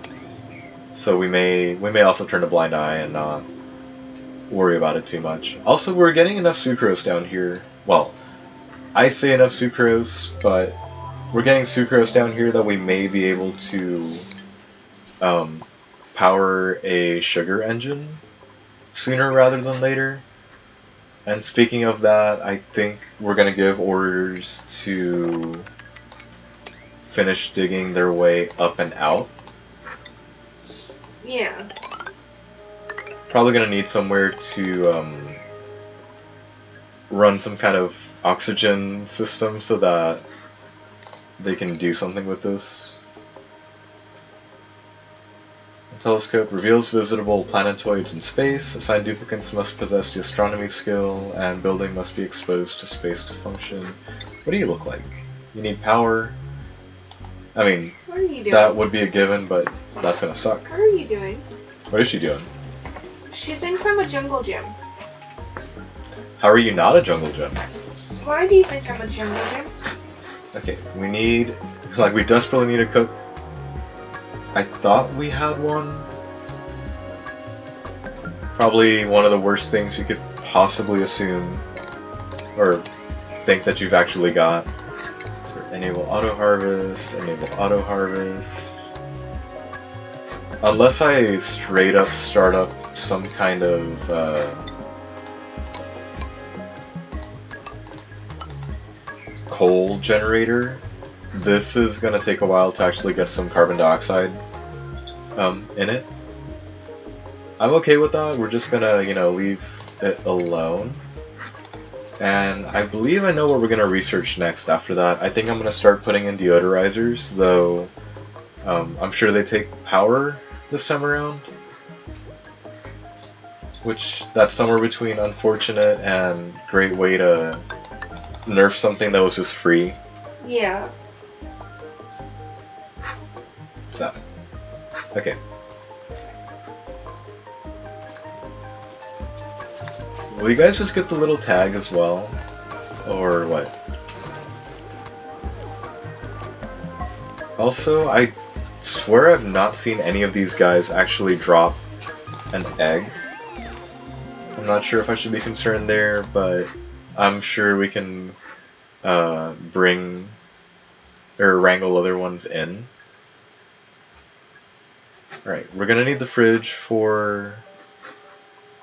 So we may also turn a blind eye and not worry about it too much. Also, we're getting enough sucrose down here. Well, I say enough sucrose, but we're getting sucrose down here that we may be able to power a sugar engine sooner rather than later. And speaking of that, I think we're going to give orders to finish digging their way up and out. Yeah. Probably going to need somewhere to run some kind of oxygen system so that they can do something with this. The telescope reveals visitable planetoids in space. Assigned duplicates must possess the astronomy skill, and building must be exposed to space to function. What do you look like? You need power. I mean, what are you doing? That would be a given, but that's gonna suck. What are you doing? What is she doing? She thinks I'm a jungle gym. How are you not a jungle gym? Why do you think I'm a jungle gym? Okay, we need... Like, we desperately need a cook. I thought we had one. Probably one of the worst things you could possibly assume. Or think that you've actually got. So enable auto harvest, enable auto harvest. Unless I straight up start up some kind of coal generator, this is gonna take a while to actually get some carbon dioxide in it. I'm okay with that. We're just gonna, you know, leave it alone. And I believe I know what we're gonna research next after that. I think I'm gonna start putting in deodorizers, though I'm sure they take power this time around. Which, that's somewhere between unfortunate and great way to nerf something that was just free. Yeah. So, okay. Will you guys just get the little tag as well? Or what? Also, I swear I've not seen any of these guys actually drop an egg. I'm not sure if I should be concerned there, but I'm sure we can bring or wrangle other ones in. Alright, we're gonna need the fridge for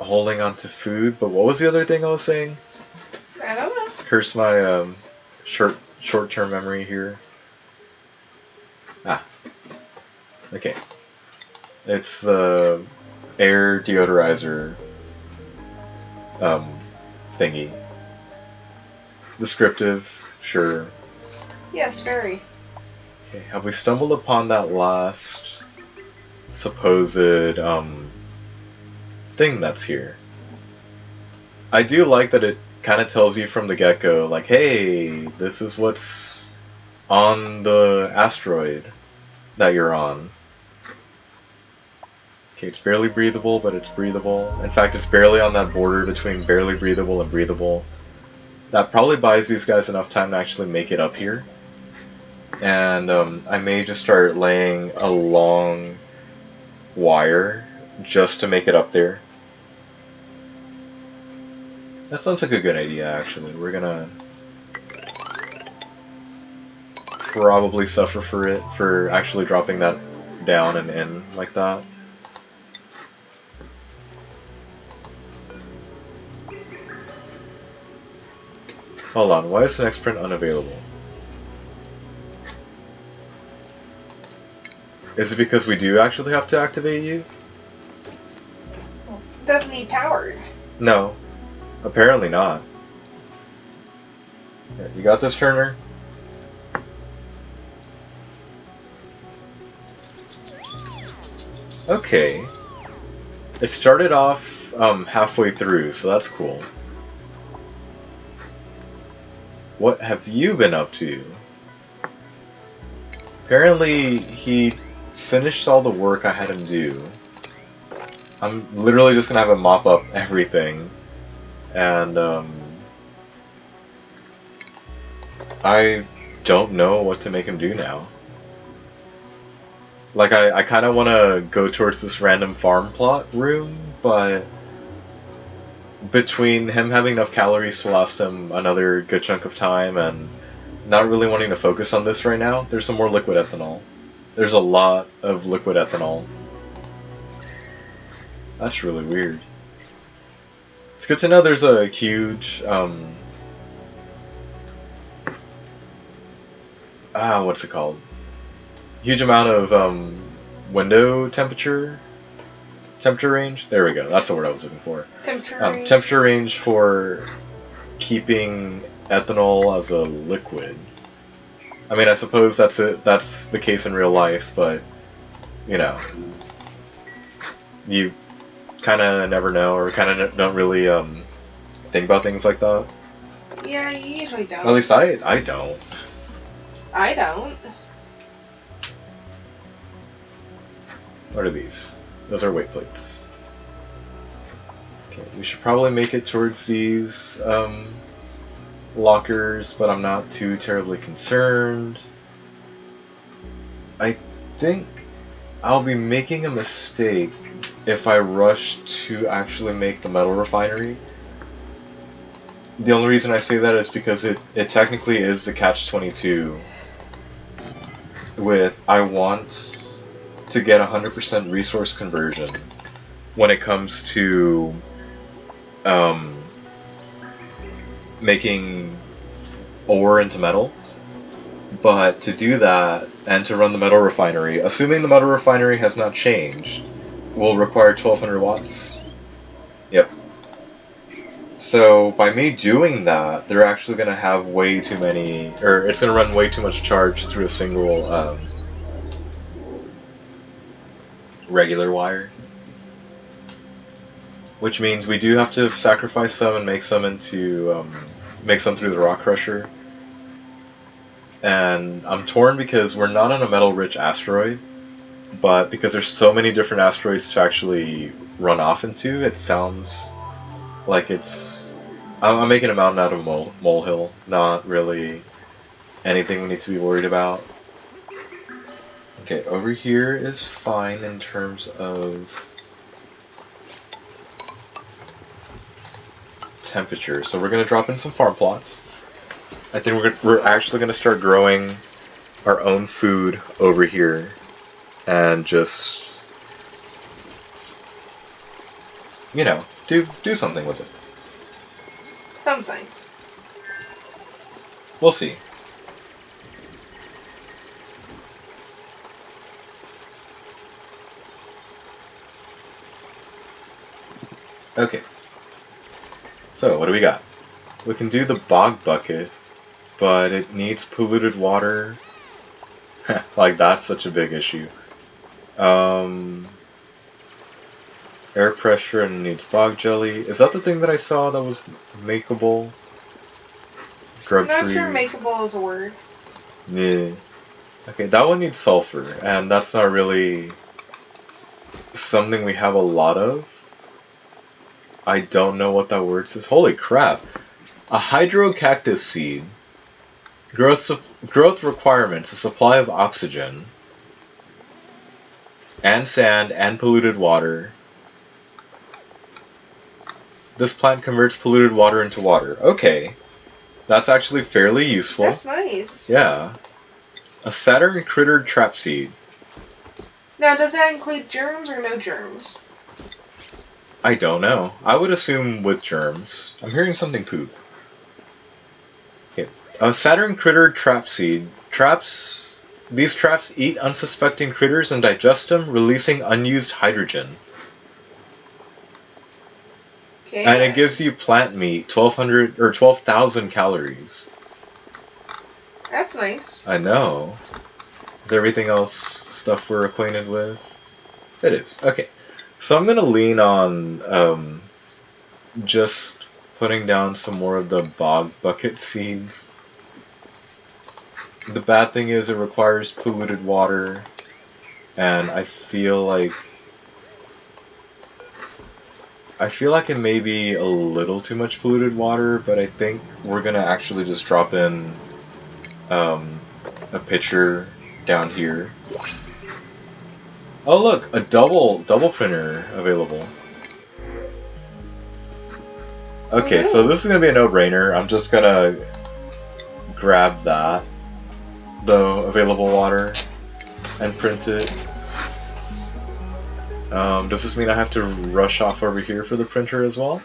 holding on to food, but what was the other thing I was saying? I don't know. Curse my short-term memory here. Ah. Okay. It's the air deodorizer thingy. Descriptive, sure. Yes, very. Okay, have we stumbled upon that last supposed thing that's here? I do like that it kind of tells you from the get-go, like, hey, this is what's on the asteroid that you're on. Okay, it's barely breathable, but it's breathable. In fact, it's barely on that border between barely breathable and breathable. That probably buys these guys enough time to actually make it up here. And I may just start laying a long wire just to make it up there. That sounds like a good idea, actually. We're gonna probably suffer for it, for actually dropping that down and in like that. Hold on, why is the next print unavailable? Is it because we do actually have to activate you? Doesn't need powered. No. Apparently not. Yeah, you got this, Turner? Okay. It started off halfway through, so that's cool. What have you been up to? Apparently, he finished all the work I had him do. I'm literally just gonna have him mop up everything. And, I don't know what to make him do now. Like, I kind of want to go towards this random farm plot room, but between him having enough calories to last him another good chunk of time and not really wanting to focus on this right now, there's some more liquid ethanol. There's a lot of liquid ethanol. That's really weird. It's good to know there's a huge, what's it called? Huge amount of, window temperature range? There we go, that's the word I was looking for. Temperature range for keeping ethanol as a liquid. I mean, I suppose that's the case in real life, but, you know, you kind of never know, or kind of don't really, think about things like that. Yeah, you usually don't. At least I don't. I don't. What are these? Those are weight plates. Okay, we should probably make it towards these lockers, but I'm not too terribly concerned. I think I'll be making a mistake if I rush to actually make the metal refinery. The only reason I say that is because it technically is the catch-22 with I want to get 100% resource conversion when it comes to making ore into metal. But to do that and to run the metal refinery, assuming the metal refinery has not changed, will require 1200 watts. Yep. So by me doing that, they're actually going to have way too many, or it's going to run way too much charge through a single regular wire. Which means we do have to sacrifice some and make some into, make some through the rock crusher. And I'm torn because we're not on a metal-rich asteroid, but because there's so many different asteroids to actually run off into, it sounds like it's... I'm making a mountain out of a molehill, not really anything we need to be worried about. Okay, over here is fine in terms of temperature. So we're going to drop in some farm plots. I think we're actually going to start growing our own food over here and just, you know, do something with it. Something. We'll see. Okay. So, what do we got? We can do the bog bucket, but it needs polluted water. Like, that's such a big issue. Air pressure and needs bog jelly. Is that the thing that I saw that was makeable? Grub I'm not tree. sure makeable is a word. Yeah. Okay, that one needs sulfur, and that's not really something we have a lot of. I don't know what that word says. Holy crap. A hydrocactus seed. Growth requirements, a supply of oxygen, and sand, and polluted water. This plant converts polluted water into water. Okay. That's actually fairly useful. That's nice. Yeah. A Saturn critter trap seed. Now, does that include germs or no germs? I don't know. I would assume with germs. I'm hearing something poop. Okay. A Saturn critter trap seed. These traps eat unsuspecting critters and digest them, releasing unused hydrogen. Okay. And it gives you plant meat, 1,200 or 12,000 calories. That's nice. I know. Is everything else stuff we're acquainted with? It is. Okay. So I'm gonna lean on just putting down some more of the bog bucket seeds. The bad thing is it requires polluted water, and I feel like it may be a little too much polluted water, but I think we're gonna actually just drop in a pitcher down here. Oh look, a double printer available. Okay, so this is gonna be a no-brainer. I'm just gonna grab that, the available water, and print it. Does this mean I have to rush off over here for the printer as well?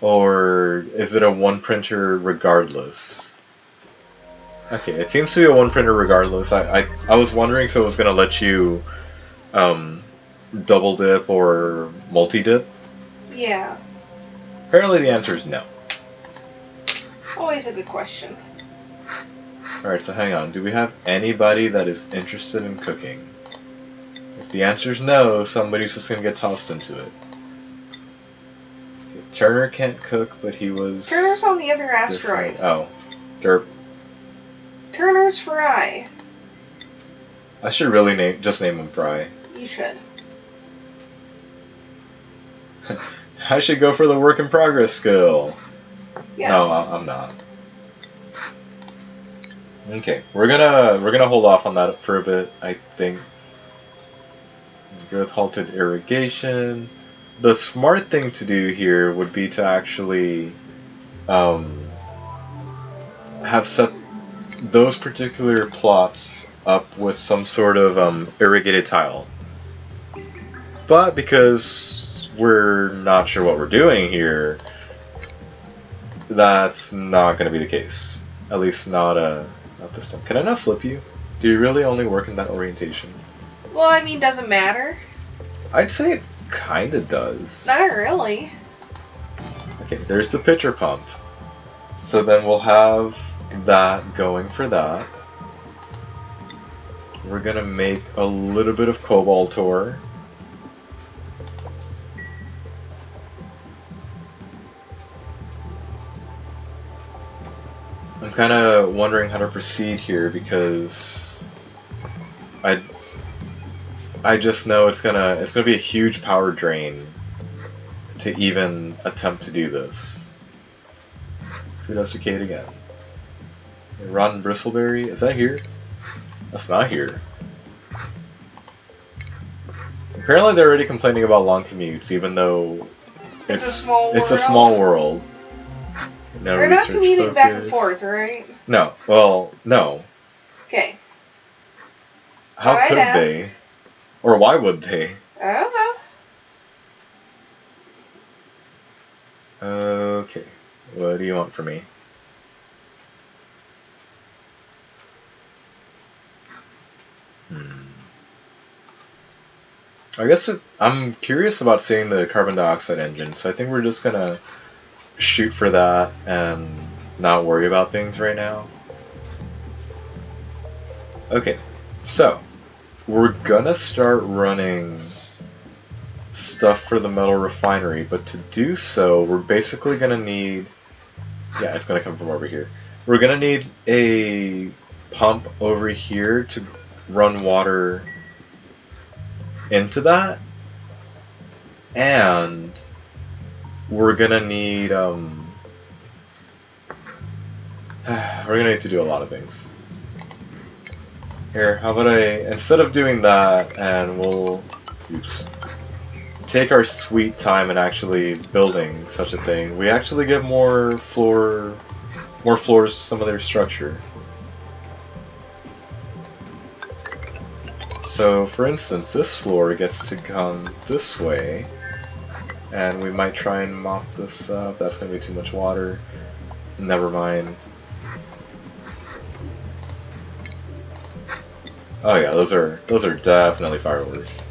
Or is it a one printer regardless? Okay, it seems to be a one printer regardless. I was wondering if it was gonna let you double dip or multi dip. Yeah. Apparently the answer is no. Always a good question. Alright, so hang on. Do we have anybody that is interested in cooking? If the answer is no, somebody's just gonna get tossed into it. Okay, Turner can't cook, but he was... Turner's on the other asteroid. different. Oh. Derp. Turner's Fry. I should really just name him Fry. You should. I should go for the work in progress skill. Yes. No, I'm not. Okay, we're gonna hold off on that for a bit, I think. Growth halted irrigation. The smart thing to do here would be to actually have set those particular plots up with some sort of irrigated tile. But because we're not sure what we're doing here, that's not going to be the case. At least not this time. Can I not flip you? Do you really only work in that orientation? Well, I mean, doesn't matter. I'd say it kinda does. Not really. Okay, there's the pitcher pump. So then we'll have that going for that. We're gonna make a little bit of cobalt ore. I'm kinda wondering how to proceed here because I just know it's gonna be a huge power drain to even attempt to do this. Food has decayed again. Rotten bristleberry, is that here? That's not here. Apparently they're already complaining about long commutes, even though it's a small world. It's a small world. No They're not commuting back and forth, right? No. Well, no. Okay. How could they? Or why would they? I don't know. Okay. What do you want from me? I guess I'm curious about seeing the carbon dioxide engine, so I think we're just gonna shoot for that and not worry about things right now. Okay, so we're gonna start running stuff for the metal refinery, but to do so, we're basically gonna need, yeah, it's gonna come from over here. We're gonna need a pump over here to run water into that, and we're gonna need to do a lot of things. Here, how about instead of doing that, and we'll, oops, take our sweet time in actually building such a thing, we actually give more floors to some of their structure. So, for instance, this floor gets to come this way, and we might try and mop this up. That's going to be too much water. Never mind. Oh yeah, those are definitely fireworks.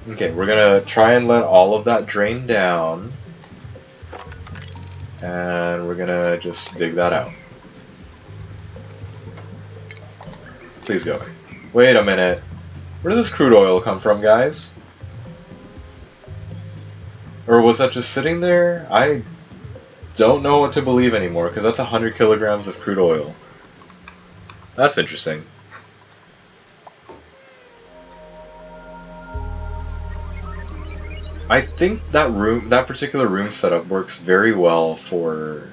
Okay, we're gonna try and let all of that drain down, and we're gonna just dig that out. Please go away. Wait a minute. Where did this crude oil come from, guys? Or was that just sitting there? I don't know what to believe anymore, because that's 100 kilograms of crude oil. That's interesting. I think that particular room setup works very well for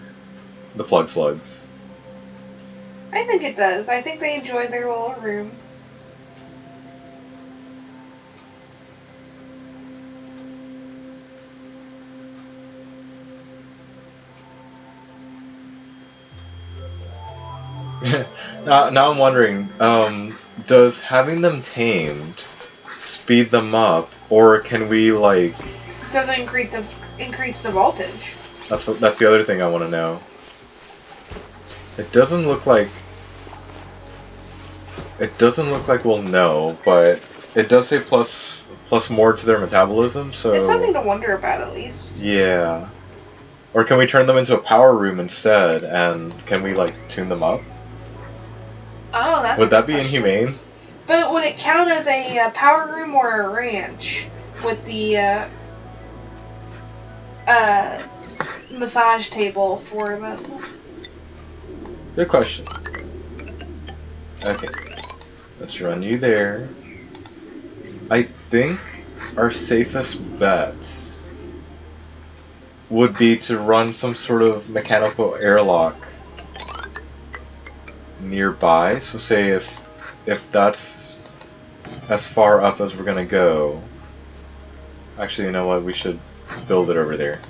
the plug slugs. I think it does. I think they enjoy their little room. Now I'm wondering, does having them tamed speed them up, or can we like? Doesn't increase the voltage. That's the other thing I want to know. It doesn't look like we'll know, but it does say plus more to their metabolism, so it's something to wonder about at least. Yeah. Or can we turn them into a power room instead, and can we like tune them up? Oh, that's. Would that be inhumane? But would it count as a power room or a ranch with the massage table for them? Good question. Okay, let's run you there. I think our safest bet would be to run some sort of mechanical airlock nearby. So say if that's as far up as we're gonna go. Actually, you know what? We should build it over there.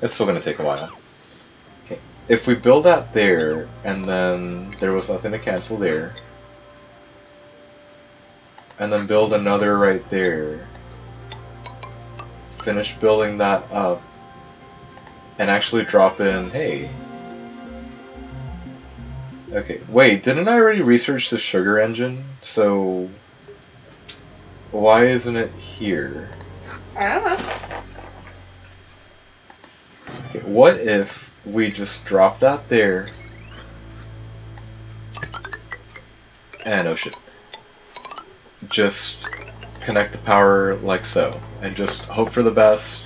It's still gonna take a while. Okay. If we build that there, and then there was nothing to cancel there, and then build another right there, finish building that up, and actually drop in, hey. Okay, wait, didn't I already research the sugar engine? So, why isn't it here? I don't know. Okay, what if we just drop that there, and oh shit, just connect the power like so, and just hope for the best,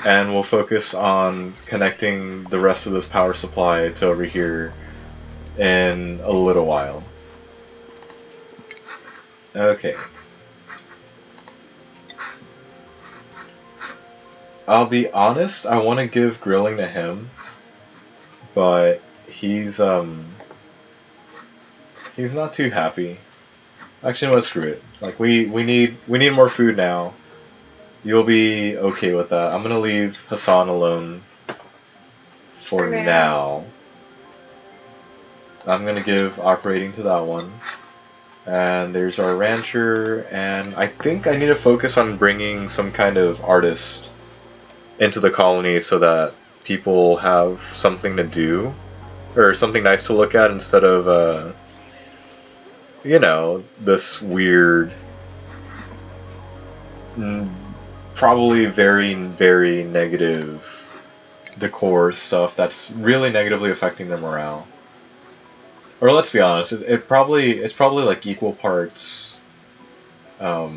and we'll focus on connecting the rest of this power supply to over here in a little while. Okay. I'll be honest, I want to give grilling to him, but he's not too happy. Actually, let's screw it. Like we need more food now. You'll be okay with that. I'm gonna leave Hassan alone for now. I'm gonna give operating to that one. And there's our rancher, and I think I need to focus on bringing some kind of artist into the colony so that people have something to do or something nice to look at instead of this weird, probably very, very negative decor stuff that's really negatively affecting their morale. Or let's be honest, it's probably like equal parts. Oh,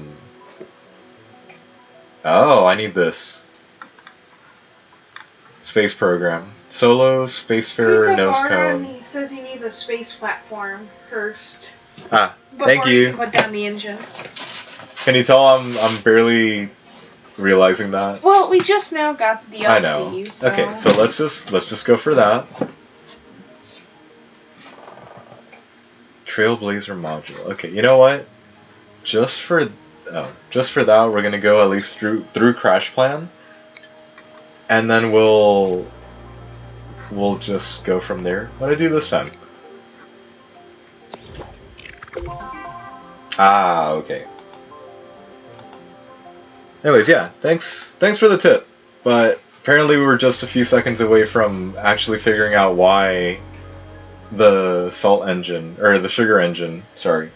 I need this space program. Solo Spacefarer Nose Cone. He says he needs a space platform first. Thank you. Before you can put down the engine. Can you tell I'm barely realizing that? Well, we just now got the DLC. I know. So. Okay, so let's just go for that. Trailblazer module. Okay, you know what? Just for that, we're gonna go at least through Crash Plan, and then we'll just go from there. What do I do this time? Okay. Anyways, yeah, thanks for the tip. But apparently we were just a few seconds away from actually figuring out why the salt engine, or the sugar engine, sorry,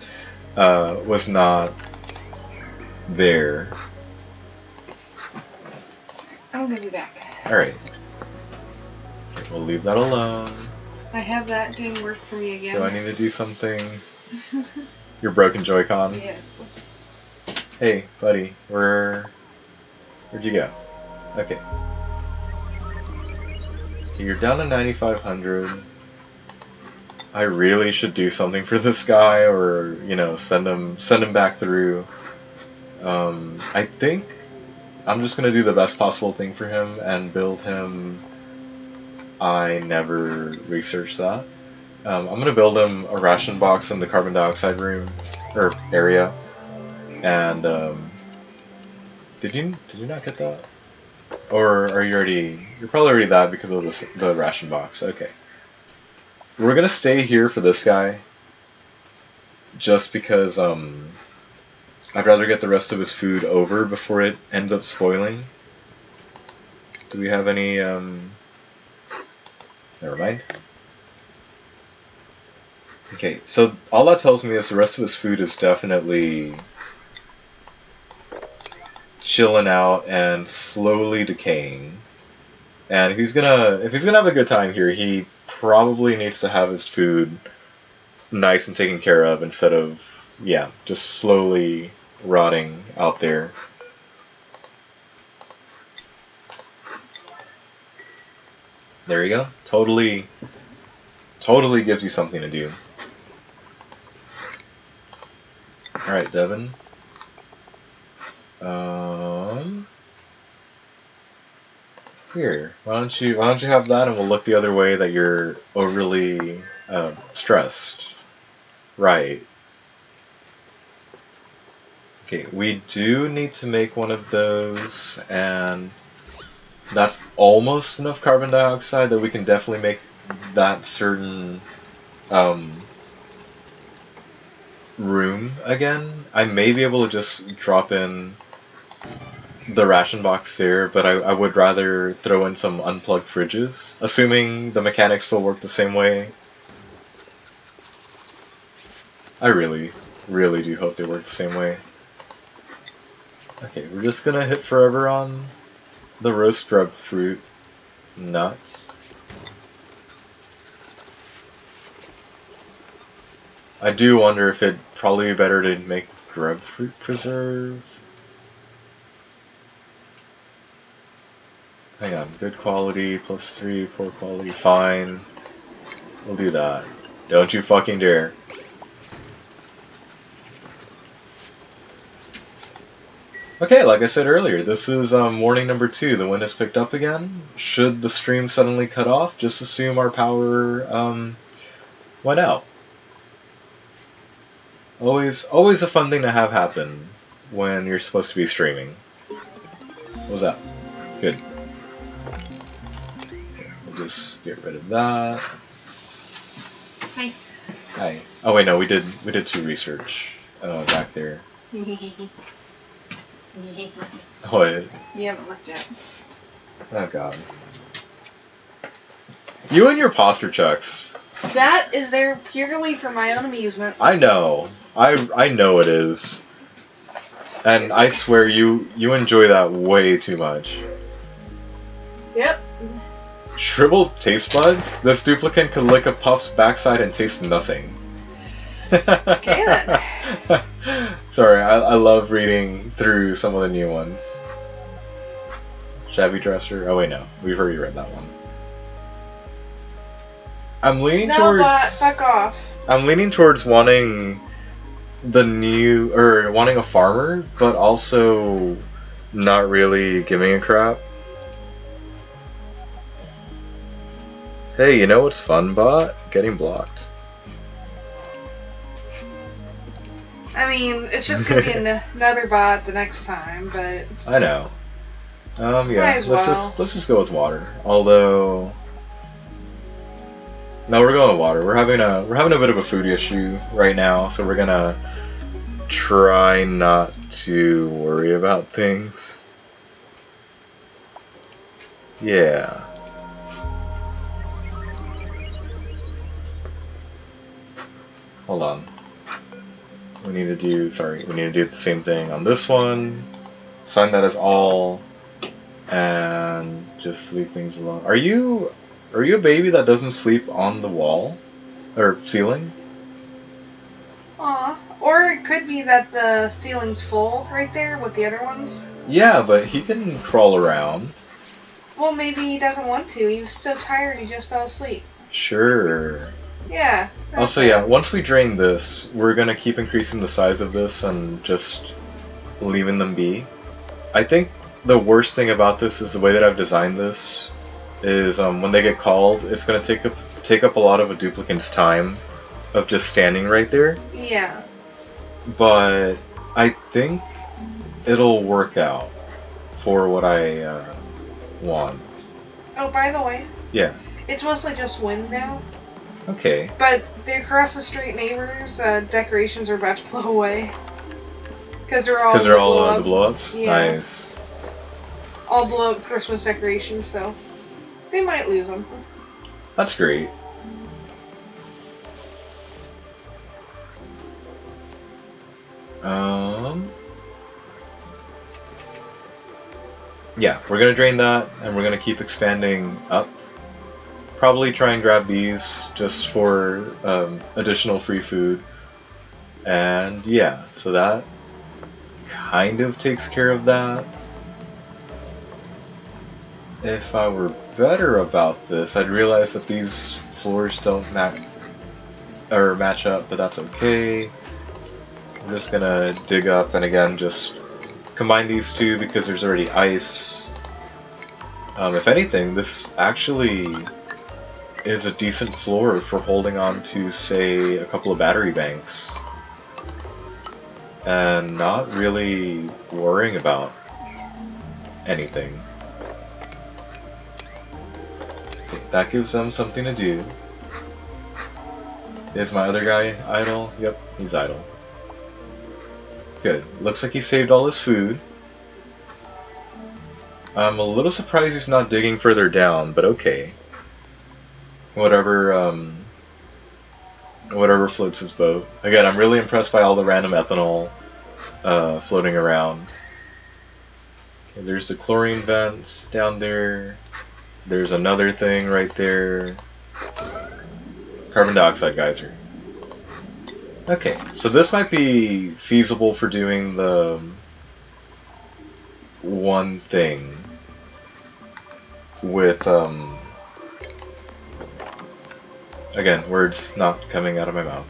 was not there. I'm gonna be back. Alright. Okay, we'll leave that alone. I have that doing work for me again. Do I need to do something? Your broken Joy-Con? Yeah. Hey, buddy, where'd you go? Okay. You're down to 9,500. I really should do something for this guy, or send him back through. I think I'm just gonna do the best possible thing for him and build him. I never researched that. I'm gonna build him a ration box in the carbon dioxide room or area. And did you not get that? Or are you already? You're probably already that because of the ration box. Okay. We're gonna stay here for this guy. Just because I'd rather get the rest of his food over before it ends up spoiling. Do we have any Never mind. Okay, so all that tells me is the rest of his food is definitely chilling out and slowly decaying. And if he's gonna have a good time here, he probably needs to have his food nice and taken care of instead of, just slowly rotting out there. There you go. Totally gives you something to do. Alright, Devin. Here. Why don't you have that, and we'll look the other way that you're overly stressed. Right. Okay, we do need to make one of those, and that's almost enough carbon dioxide that we can definitely make that certain room again. I may be able to just drop in the ration box there, but I would rather throw in some unplugged fridges, assuming the mechanics still work the same way. I really, really do hope they work the same way. Okay, we're just gonna hit forever on the roast grapefruit nuts. I do wonder if it'd probably be better to make grapefruit preserves. Hang on, good quality, +3, poor quality, fine. We'll do that. Don't you fucking dare. Okay, like I said earlier, this is warning number 2. The wind has picked up again. Should the stream suddenly cut off, just assume our power went out. Always a fun thing to have happen when you're supposed to be streaming. What was that? Good. We'll just get rid of that. Hi. Hi. Oh wait, no, we did 2 research back there. What? You haven't looked yet. Oh god. You and your posture checks. That is there purely for my own amusement. I know. I know it is. And I swear you enjoy that way too much. Yep. Shriveled taste buds? This duplicate could lick a puff's backside and taste nothing. Okay then. Sorry, I love reading through some of the new ones. Shabby dresser. Oh wait, no, we've already read that one. I'm leaning towards. But fuck off. I'm leaning towards wanting wanting a farmer, but also not really giving a crap. Hey, you know what's fun, bot? Getting blocked. I mean, it's just gonna be another bot the next time, but I know. Yeah. Let's Let's just go with water. Although, no, we're going with water. We're having a bit of a food issue right now, so we're gonna try not to worry about things. Yeah. Hold on. We need to do the same thing on this one. Assign that as all, and just leave things alone. Are you a baby that doesn't sleep on the wall or ceiling? aw. Or it could be that the ceiling's full right there with the other ones. Yeah, but he can crawl around. Well, maybe he doesn't want to. He was so tired he just fell asleep. Sure. Yeah. Also, yeah, once we drain this, we're gonna keep increasing the size of this and just leaving them be. I think the worst thing about this is the way that I've designed this is when they get called, it's gonna take up a lot of a duplicant's time of just standing right there. Yeah. But I think it'll work out for what I want. Oh, by the way. Yeah. It's mostly just wind now. Okay. But the across the street neighbors' decorations are about to blow away. Because they're all the blow-ups? Yeah. Nice. All blow-up Christmas decorations, so they might lose them. That's great. Yeah, we're gonna drain that, and we're gonna keep expanding up. Probably try and grab these just for additional free food. And yeah, so that kind of takes care of that. If I were better about this, I'd realize that these floors don't match up, but that's okay. I'm just gonna dig up and again just combine these two because there's already ice. If anything, this actually is a decent floor for holding on to, say, a couple of battery banks. And not really worrying about anything. Okay, that gives them something to do. Is my other guy idle? Yep, he's idle. Good. Looks like he saved all his food. I'm a little surprised he's not digging further down, but okay. Whatever floats his boat. Again, I'm really impressed by all the random ethanol floating around. Okay, there's the chlorine vents down there. There's another thing right there. Carbon dioxide geyser. Okay, so this might be feasible for doing the one thing with again, words not coming out of my mouth.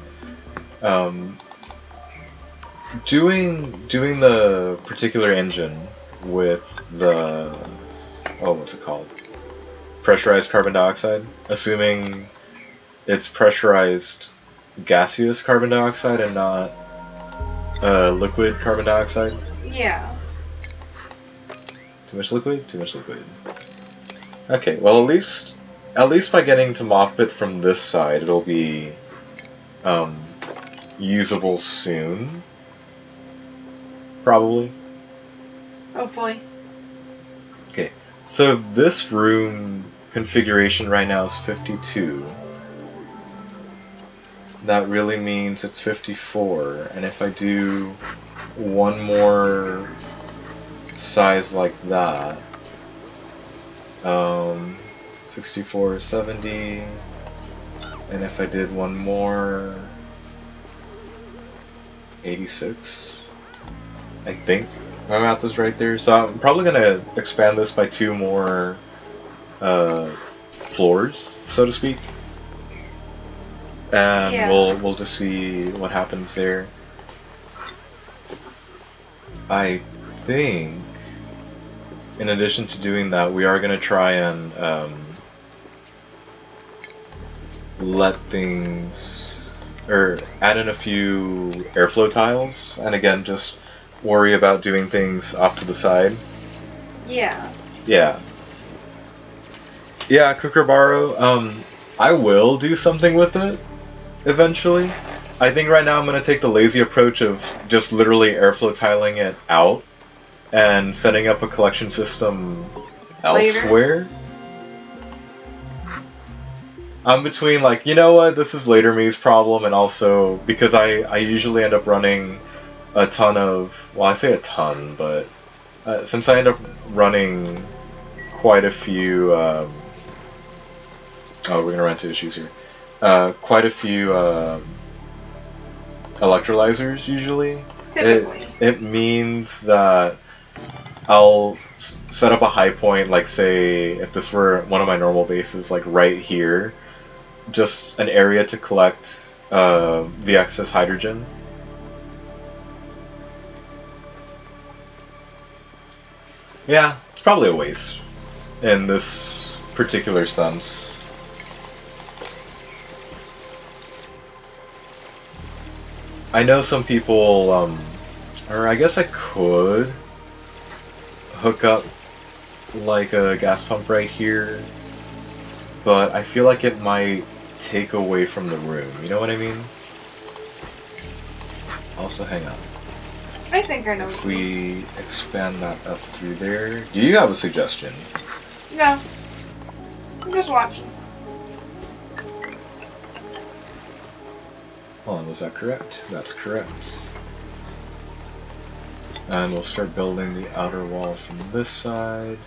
Doing the particular engine with the what's it called? Pressurized carbon dioxide, assuming it's pressurized gaseous carbon dioxide and not liquid carbon dioxide. Yeah. Too much liquid? Too much liquid. Okay, well at least by getting to Mockpit from this side, it'll be usable soon. Probably. Hopefully. Okay. So this room configuration right now is 52. That really means it's 54, and if I do one more size like that, 64, 70, and if I did one more, 86, I think my math is right there. So I'm probably gonna expand this by 2 more floors, so to speak, and Yeah. we'll just see what happens there. I think, in addition to doing that, we are gonna try and let things, or add in a few airflow tiles, and again, just worry about doing things off to the side. Yeah. Yeah. Yeah, Kookaburra, I will do something with it eventually. I think right now I'm going to take the lazy approach of just literally airflow tiling it out and setting up a collection system elsewhere. Later. I'm between, like, you know what, this is later me's problem, and also because I usually end up running a ton of, well, I say a ton, but since I end up running quite a few, oh, we're going to run into issues here. Quite a few electrolyzers usually. Typically. It means that I'll set up a high point, like say if this were one of my normal bases, like right here, just an area to collect the excess hydrogen. Yeah, it's probably a waste in this particular sense. I know some people, or I guess I could hook up like a gas pump right here, but I feel like it might take away from the room, you know what I mean? Also, hang on. I think I know. If we expand that up through there, do you have a suggestion? No. I'm just watching. Hold on, was that correct? That's correct. And we'll start building the outer wall from this side.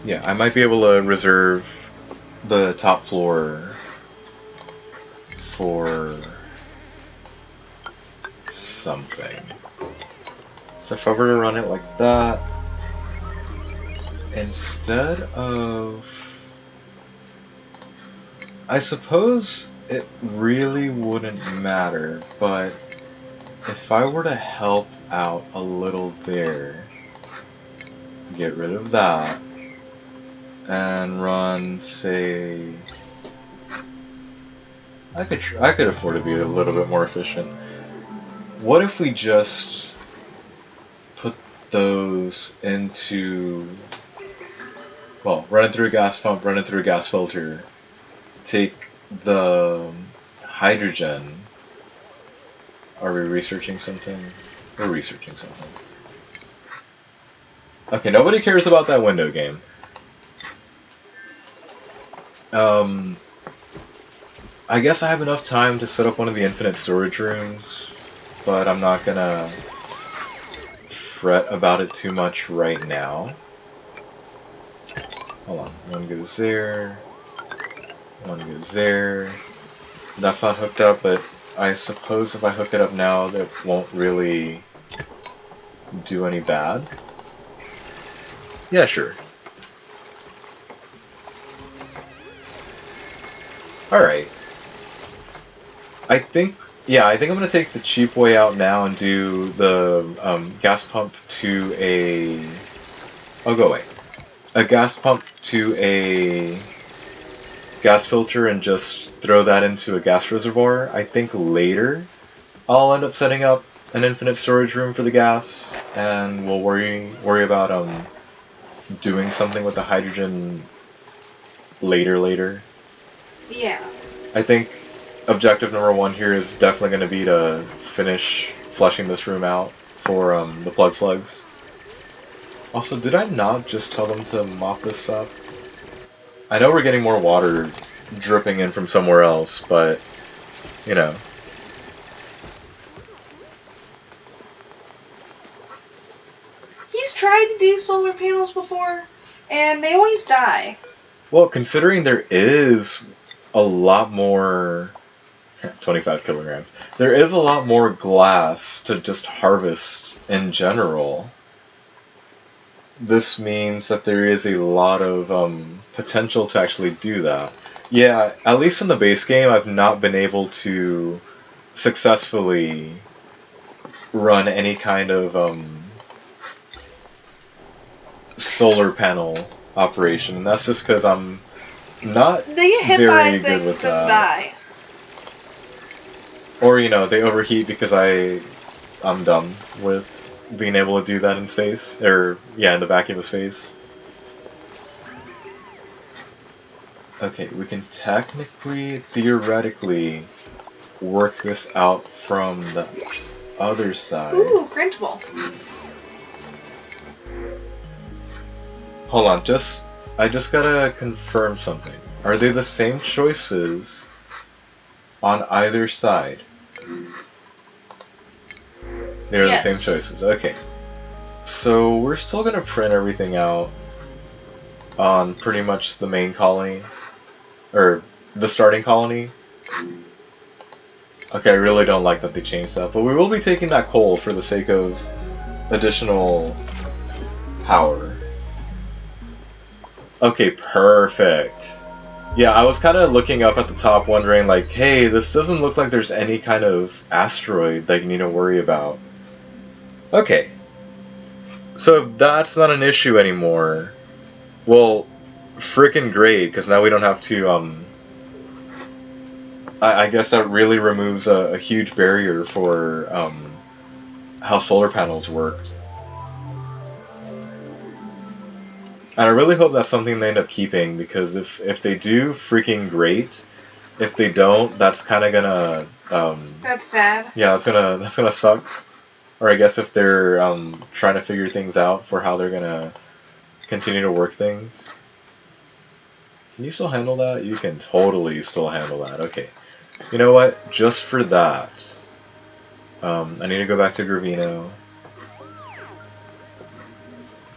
Yeah, I might be able to reserve the top floor for something. So if I were to run it like that, instead of... I suppose it really wouldn't matter, but if I were to help out a little there, get rid of that, and run, say... I could afford to be a little bit more efficient. What if we just put those into, well, run it through a gas pump, run it through a gas filter, take the hydrogen. Are we researching something? We're researching something. Okay, nobody cares about that window game. I guess I have enough time to set up one of the infinite storage rooms, but I'm not gonna fret about it too much right now. Hold on, one goes there, one goes there. That's not hooked up, but I suppose if I hook it up now, that won't really do any bad. Yeah, sure. Alright. I think I'm gonna take the cheap way out now and do the gas pump to a... Oh, go away. A gas pump to a gas filter and just throw that into a gas reservoir. I think later I'll end up setting up an infinite storage room for the gas, and we'll worry about doing something with the hydrogen later. Yeah. I think objective number 1 here is definitely going to be to finish fleshing this room out, for the plug slugs. Also, did I not just tell them to mop this up? I know we're getting more water dripping in from somewhere else, but, you know. He's tried to do solar panels before, and they always die. Well, considering there is a lot more... 25 kilograms. There is a lot more glass to just harvest in general. This means that there is a lot of potential to actually do that. Yeah, at least in the base game, I've not been able to successfully run any kind of solar panel operation. And that's just because I'm not They get hit very by good with things and that. die. Or, you know, they overheat because I'm dumb with being able to do that in space. Or, yeah, in the vacuum of space. Okay, we can technically, theoretically, work this out from the other side. Ooh, printable. Hold on, I just gotta confirm something. Are they the same choices on either side? They're Yes. the same choices, okay. So we're still gonna print everything out on pretty much the main colony, or the starting colony. Okay, I really don't like that they changed that, but we will be taking that coal for the sake of additional power. Okay, perfect. Yeah, I was kind of looking up at the top wondering like, hey, this doesn't look like there's any kind of asteroid that you need to worry about. Okay. So that's not an issue anymore. Well, frickin' great, because now we don't have to, I guess that really removes a huge barrier for, how solar panels worked. And I really hope that's something they end up keeping, because if they do, freaking great. If they don't, that's kind of gonna, That's sad. yeah, that's gonna suck. Or I guess if they're trying to figure things out for how they're gonna continue to work things. Can you still handle that? You can totally still handle that. Okay. You know what? Just for that, I need to go back to Gravino.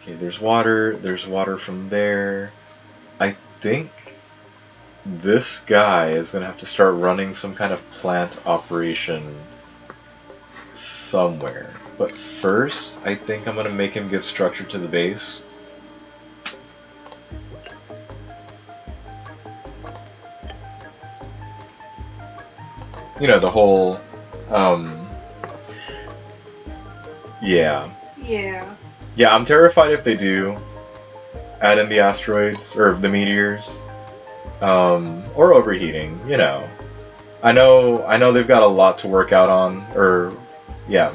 Okay, there's water. There's water from there. I think this guy is gonna have to start running some kind of plant operation somewhere. But first, I think I'm gonna make him give structure to the base. You know, the whole, yeah. Yeah. Yeah, I'm terrified if they do add in the asteroids, or the meteors, or overheating, you know. I know they've got a lot to work out on, or, yeah,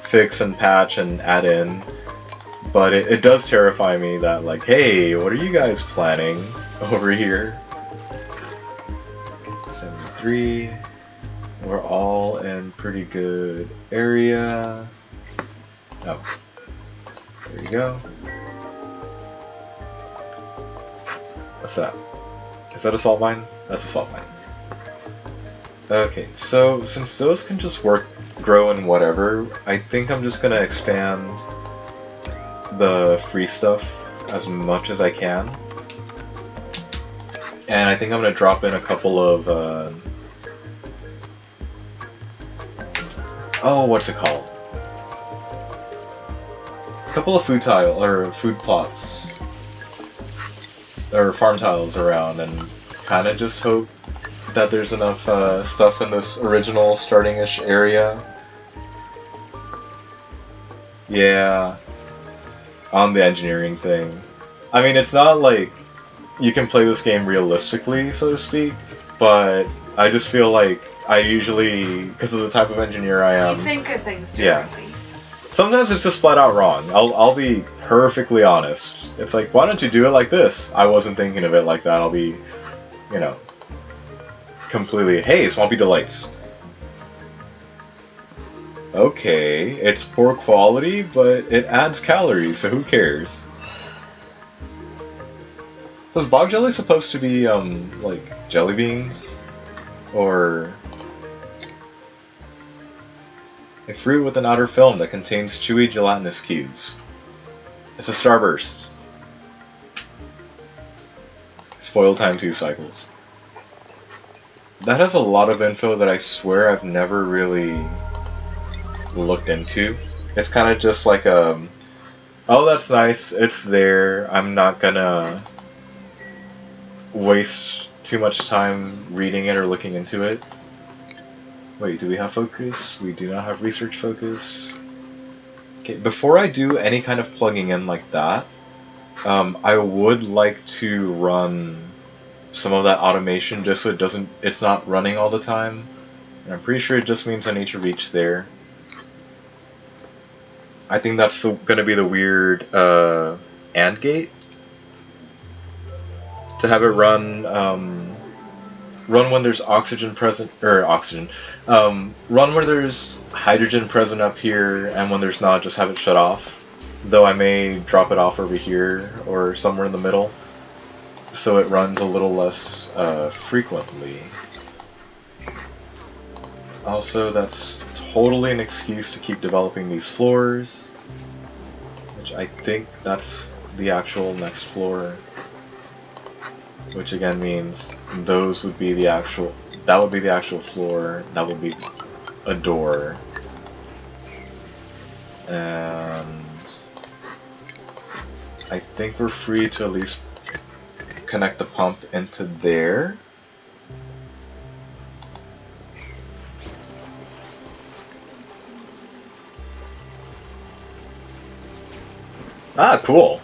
fix and patch and add in, but it does terrify me that, like, hey, what are you guys planning over here? 73, we're all in pretty good area. Oh, there you go. What's that? Is that a salt mine? That's a salt mine. Okay, so since those can just grow in whatever, I think I'm just gonna expand the free stuff as much as I can. And I think I'm gonna drop in a couple of, oh, what's it called? A couple of food plots, or farm tiles around, and kind of just hope that there's enough stuff in this original starting-ish area. Yeah, on the engineering thing. I mean, it's not like you can play this game realistically, so to speak, but I just feel like I usually, because of the type of engineer I am... You think of things yeah. differently. Sometimes it's just flat out wrong. I'll be perfectly honest. It's like, why don't you do it like this? I wasn't thinking of it like that. I'll be, you know, completely, hey, Swampy Delights. Okay, it's poor quality, but it adds calories, so who cares? Was bog jelly supposed to be, like, jelly beans? Or a fruit with an outer film that contains chewy gelatinous cubes? It's a starburst. Spoil time 2 cycles. That has a lot of info that I swear I've never really looked into. It's kind of just like oh, that's nice, it's there, I'm not gonna waste too much time reading it or looking into it. Wait, do we have focus? We do not have research focus. Okay, before I do any kind of plugging in like that, I would like to run some of that automation just so it's not running all the time. And I'm pretty sure it just means I need to reach there. I think that's going to be the weird AND gate. To have it run when there's oxygen present, or oxygen. Run where there's hydrogen present up here, and when there's not, just have it shut off. Though I may drop it off over here, or somewhere in the middle, so it runs a little less frequently. Also, that's totally an excuse to keep developing these floors, which I think that's the actual next floor. Which again means those would be the actual, that would be the actual floor, that would be a door. And I think we're free to at least connect the pump into there. Ah, cool.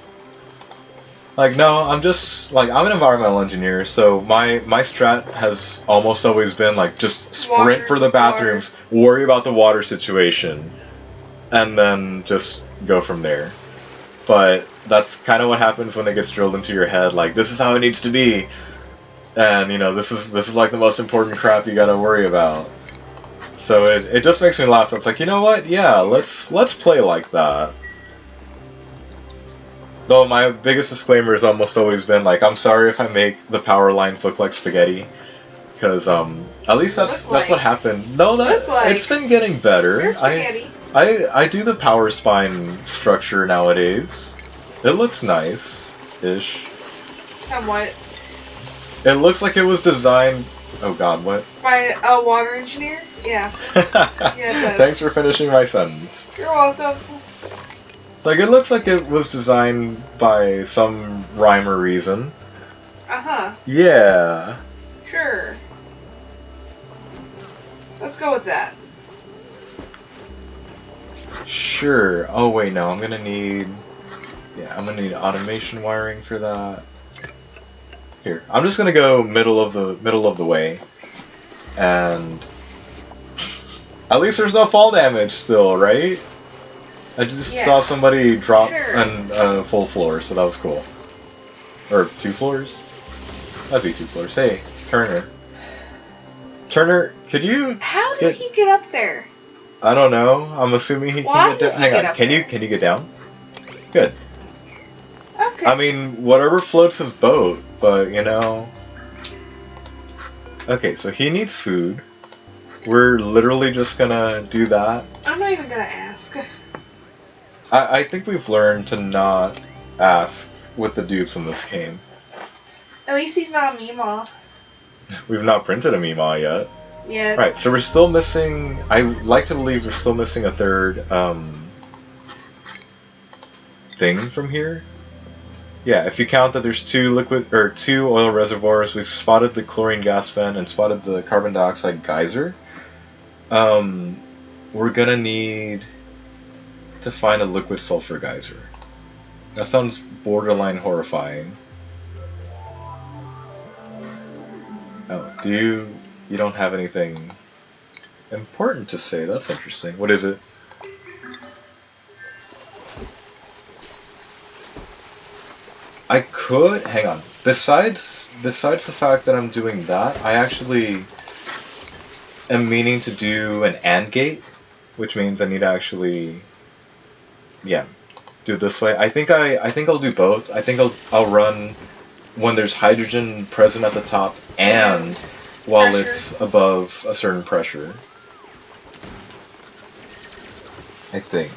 Like, no, I'm just, like, I'm an environmental engineer, so my strat has almost always been, like, just sprint for the bathrooms, worry about the water situation, and then just go from there. But that's kind of what happens when it gets drilled into your head, like, this is how it needs to be, and, you know, this is like, the most important crap you gotta worry about. So it just makes me laugh. It's like, you know what, yeah, let's play like that. Though my biggest disclaimer has almost always been like, I'm sorry if I make the power lines look like spaghetti, because at least that's what happened. No, it's been getting better. I do the power spine structure nowadays. It looks nice-ish. Somewhat. It looks like it was designed. Oh God, what? By a water engineer? Yeah. Yeah, it does. Thanks for finishing my sentence. You're welcome. Like, it looks like it was designed by some rhyme or reason. Uh-huh. Yeah. Sure. Let's go with that. Sure. Oh wait, no, I'm gonna need automation wiring for that. Here, I'm just gonna go middle of the way. And at least there's no fall damage still, right? I just saw somebody drop a full floor, so that was cool. Or 2 floors? That'd be 2 floors. Hey, Turner. Turner, could you... How did he get up there? I don't know. I'm assuming he can get down. Hang on, can you get down? Good. Okay. I mean, whatever floats his boat, but, you know... Okay, so he needs food. We're literally just gonna do that. I'm not even gonna ask. I think we've learned to not ask with the dupes in this game. At least he's not a Meemaw. We've not printed a Meemaw yet. Yeah. Right, so we're still missing... I like to believe we're still missing a third thing from here. Yeah, if you count that there's 2 oil reservoirs, we've spotted the chlorine gas vent and spotted the carbon dioxide geyser. We're gonna need to find a liquid sulfur geyser. That sounds borderline horrifying. Oh, you don't have anything important to say. That's interesting. What is it? I could hang on. Besides the fact that I'm doing that, I actually am meaning to do an AND gate which means I need to actually, yeah, do it this way. I think I'll do both. I think I'll run when there's hydrogen present at the top and while pressure. It's above a certain pressure. I think.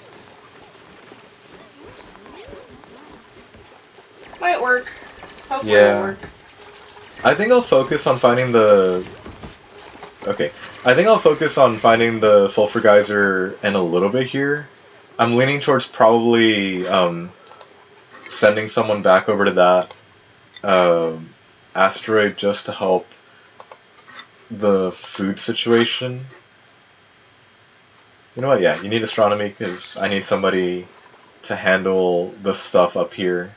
Might work. Hopefully Yeah. it'll work. I think I'll focus on finding the... Okay. I think I'll focus on finding the sulfur geyser in a little bit here. I'm leaning towards probably sending someone back over to that asteroid just to help the food situation. You know what? Yeah, you need astronomy because I need somebody to handle the stuff up here.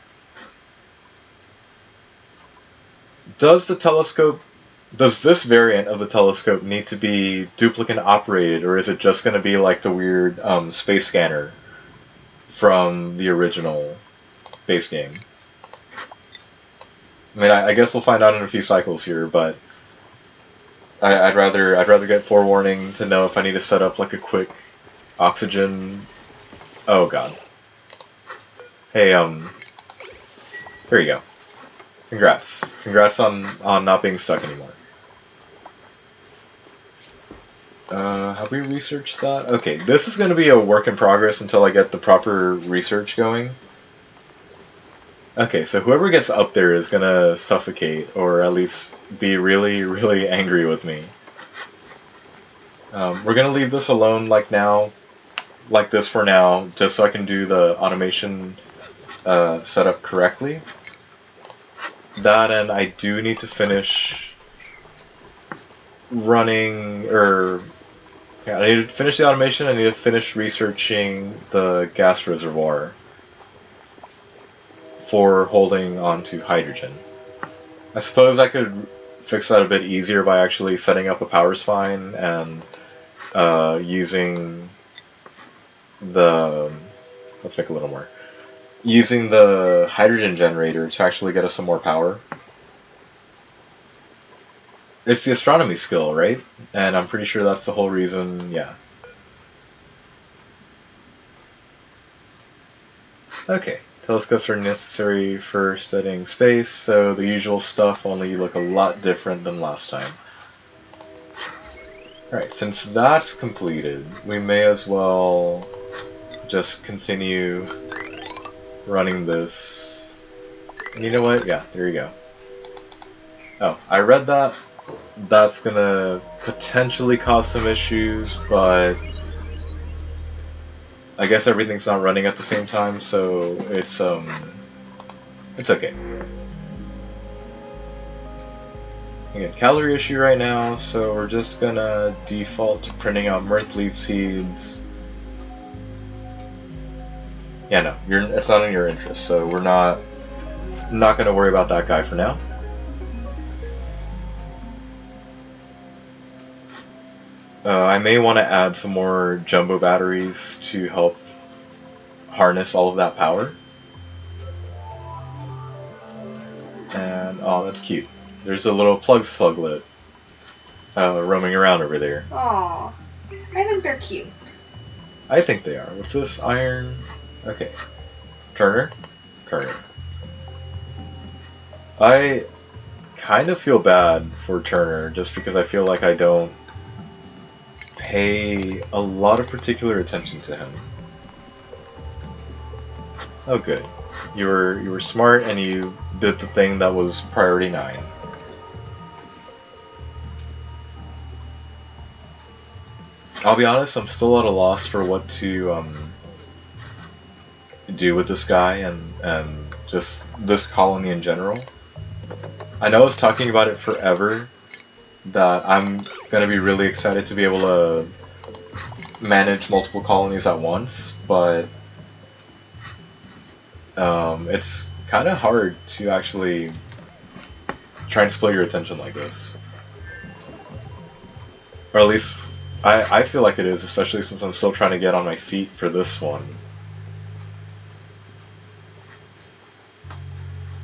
Does this variant of the telescope need to be duplicate operated, or is it just going to be like the weird space scanner from the original base game? I mean, I guess we'll find out in a few cycles here, but I'd rather get forewarning to know if I need to set up like a quick oxygen. Oh god. Hey, here you go. Congrats on not being stuck anymore. Have we researched that? Okay, this is going to be a work in progress until I get the proper research going. Okay, so whoever gets up there is going to suffocate, or at least be really, really angry with me. We're going to leave this alone like this for now, just so I can do the automation setup correctly. That, and I do need to finish running, I need to finish the automation, I need to finish researching the gas reservoir for holding onto hydrogen. I suppose I could fix that a bit easier by actually setting up a power spine and using the... let's make a little more. Using the hydrogen generator to actually get us some more power. It's the astronomy skill, right? And I'm pretty sure that's the whole reason, yeah. Okay, telescopes are necessary for studying space, so the usual stuff, only look a lot different than last time. Alright, since that's completed, we may as well just continue running this. And you know what? Yeah, there you go. Oh, I read that. That's gonna potentially cause some issues, but I guess everything's not running at the same time, so it's okay. Again, calorie issue right now, so we're just gonna default to printing out mirth leaf seeds. Yeah, no, it's not in your interest, so we're not gonna worry about that guy for now. I may want to add some more jumbo batteries to help harness all of that power. And, oh, that's cute. There's a little plug sluglet roaming around over there. Aww. I think they're cute. I think they are. What's this? Iron? Okay. Turner? Turner. I kind of feel bad for Turner, just because I feel like I don't pay a lot of particular attention to him. Oh good. You were smart and you did the thing that was priority 9. I'll be honest, I'm still at a loss for what to do with this guy and just this colony in general. I know I was talking about it forever, that I'm going to be really excited to be able to manage multiple colonies at once, but it's kind of hard to actually try and split your attention like this. Or at least, I feel like it is, especially since I'm still trying to get on my feet for this one.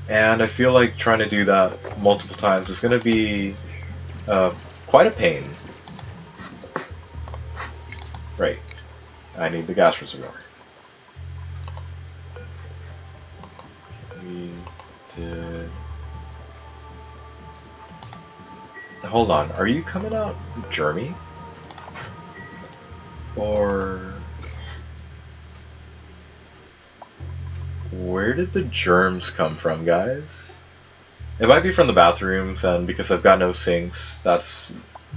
And I feel like trying to do that multiple times is going to be quite a pain. Right. I need the gas reservoir. We did... Hold on, are you coming out Jeremy? Or... Where did the germs come from, guys? It might be from the bathrooms, and because I've got no sinks, that's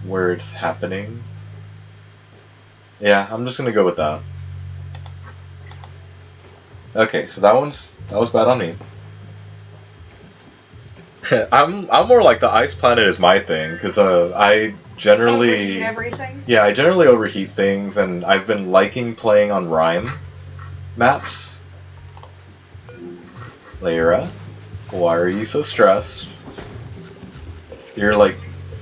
where it's happening. Yeah, I'm just gonna go with that. Okay, so that was bad on me. I'm more like the ice planet is my thing, because I generally overheat everything. Yeah, I generally overheat things, and I've been liking playing on Rime maps. Lyra, why are you so stressed? You're like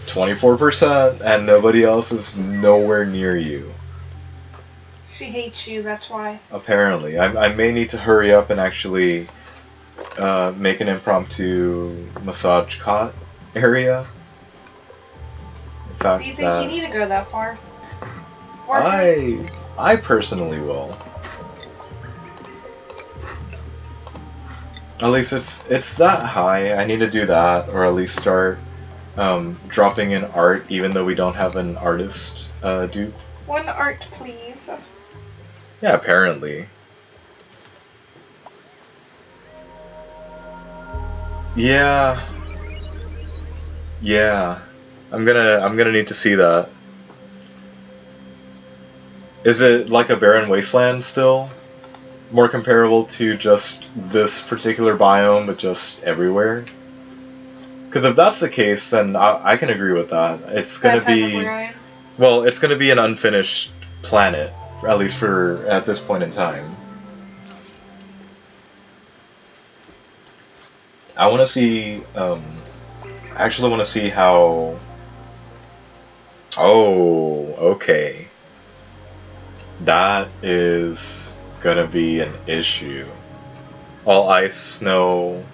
24%, and nobody else is nowhere near you. She hates you, that's why. Apparently. I may need to hurry up and actually make an impromptu massage cot area. In fact, do you think you need to go that far? I personally will. At least it's that high. I need to do that, or at least start dropping in art, even though we don't have an artist dupe. One art, please. Yeah, apparently. Yeah. Yeah. I'm gonna need to see that. Is it like a barren wasteland still? More comparable to just this particular biome, but just everywhere? Because if that's the case, then I can agree with that. It's gonna be... Well, it's gonna be an unfinished planet, at least for at this point in time. I want to see... I actually want to see how... Oh, okay. That is gonna be an issue. All ice, no...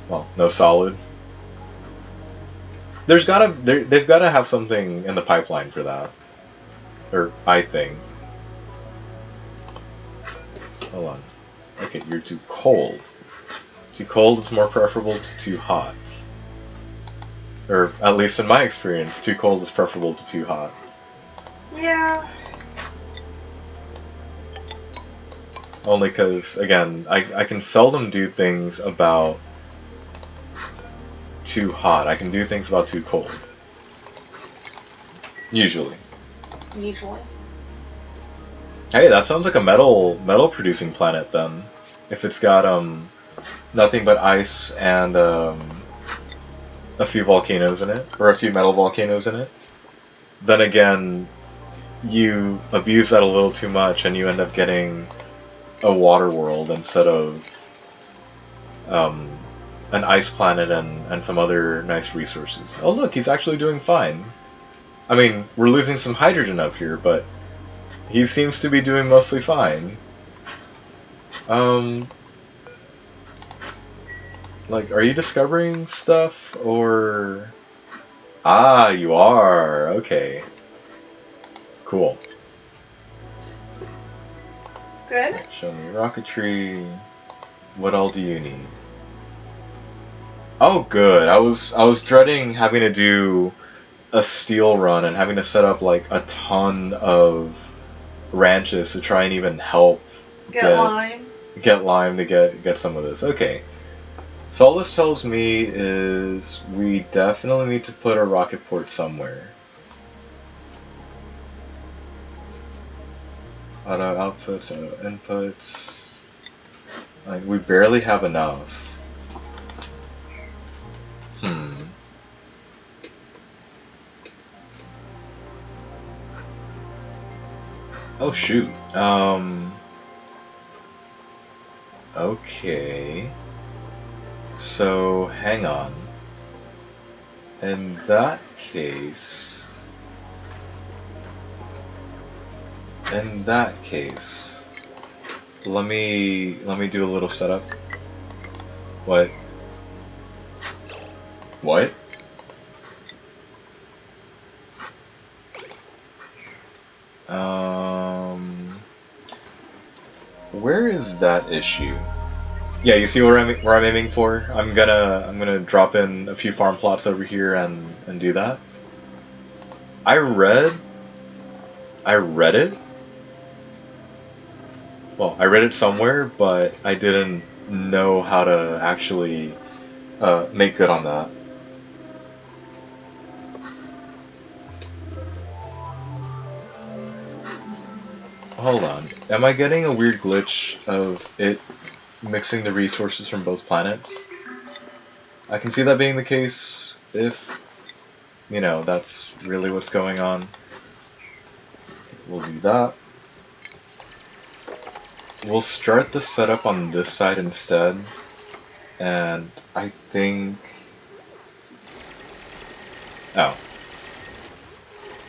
Well, no solid. They've gotta have something in the pipeline for that. Or, I think. Hold on. Okay, you're too cold. Too cold is more preferable to too hot. Or, at least in my experience, too cold is preferable to too hot. Yeah. Only because, again, I can seldom do things about too hot. I can do things about too cold. Usually. Usually. Hey, that sounds like a metal producing planet then. If it's got nothing but ice and a few volcanoes in it, or a few metal volcanoes in it. Then again, you abuse that a little too much and you end up getting a water world instead of an ice planet and some other nice resources. Oh look, he's actually doing fine. I mean, we're losing some hydrogen up here, but he seems to be doing mostly fine. Like, are you discovering stuff, or... Ah, you are! Okay. Cool. Good. Show me rocketry. What all do you need? Oh, good. I was dreading having to do a steel run and having to set up like a ton of ranches to try and even help get lime. Get lime to get some of this. Okay. So all this tells me is we definitely need to put a rocket port somewhere. Auto outputs, auto inputs. Like, we barely have enough. Oh shoot. Okay. So, hang on. In that case, let me do a little setup. What? What? is that issue? Yeah, you see where I'm aiming for? I'm gonna drop in a few farm plots over here and do that. I read it. Well, I read it somewhere, but I didn't know how to actually make good on that. Hold on. Am I getting a weird glitch of it mixing the resources from both planets? I can see that being the case if, you know, that's really what's going on. We'll do that. We'll start the setup on this side instead. And I think... Oh.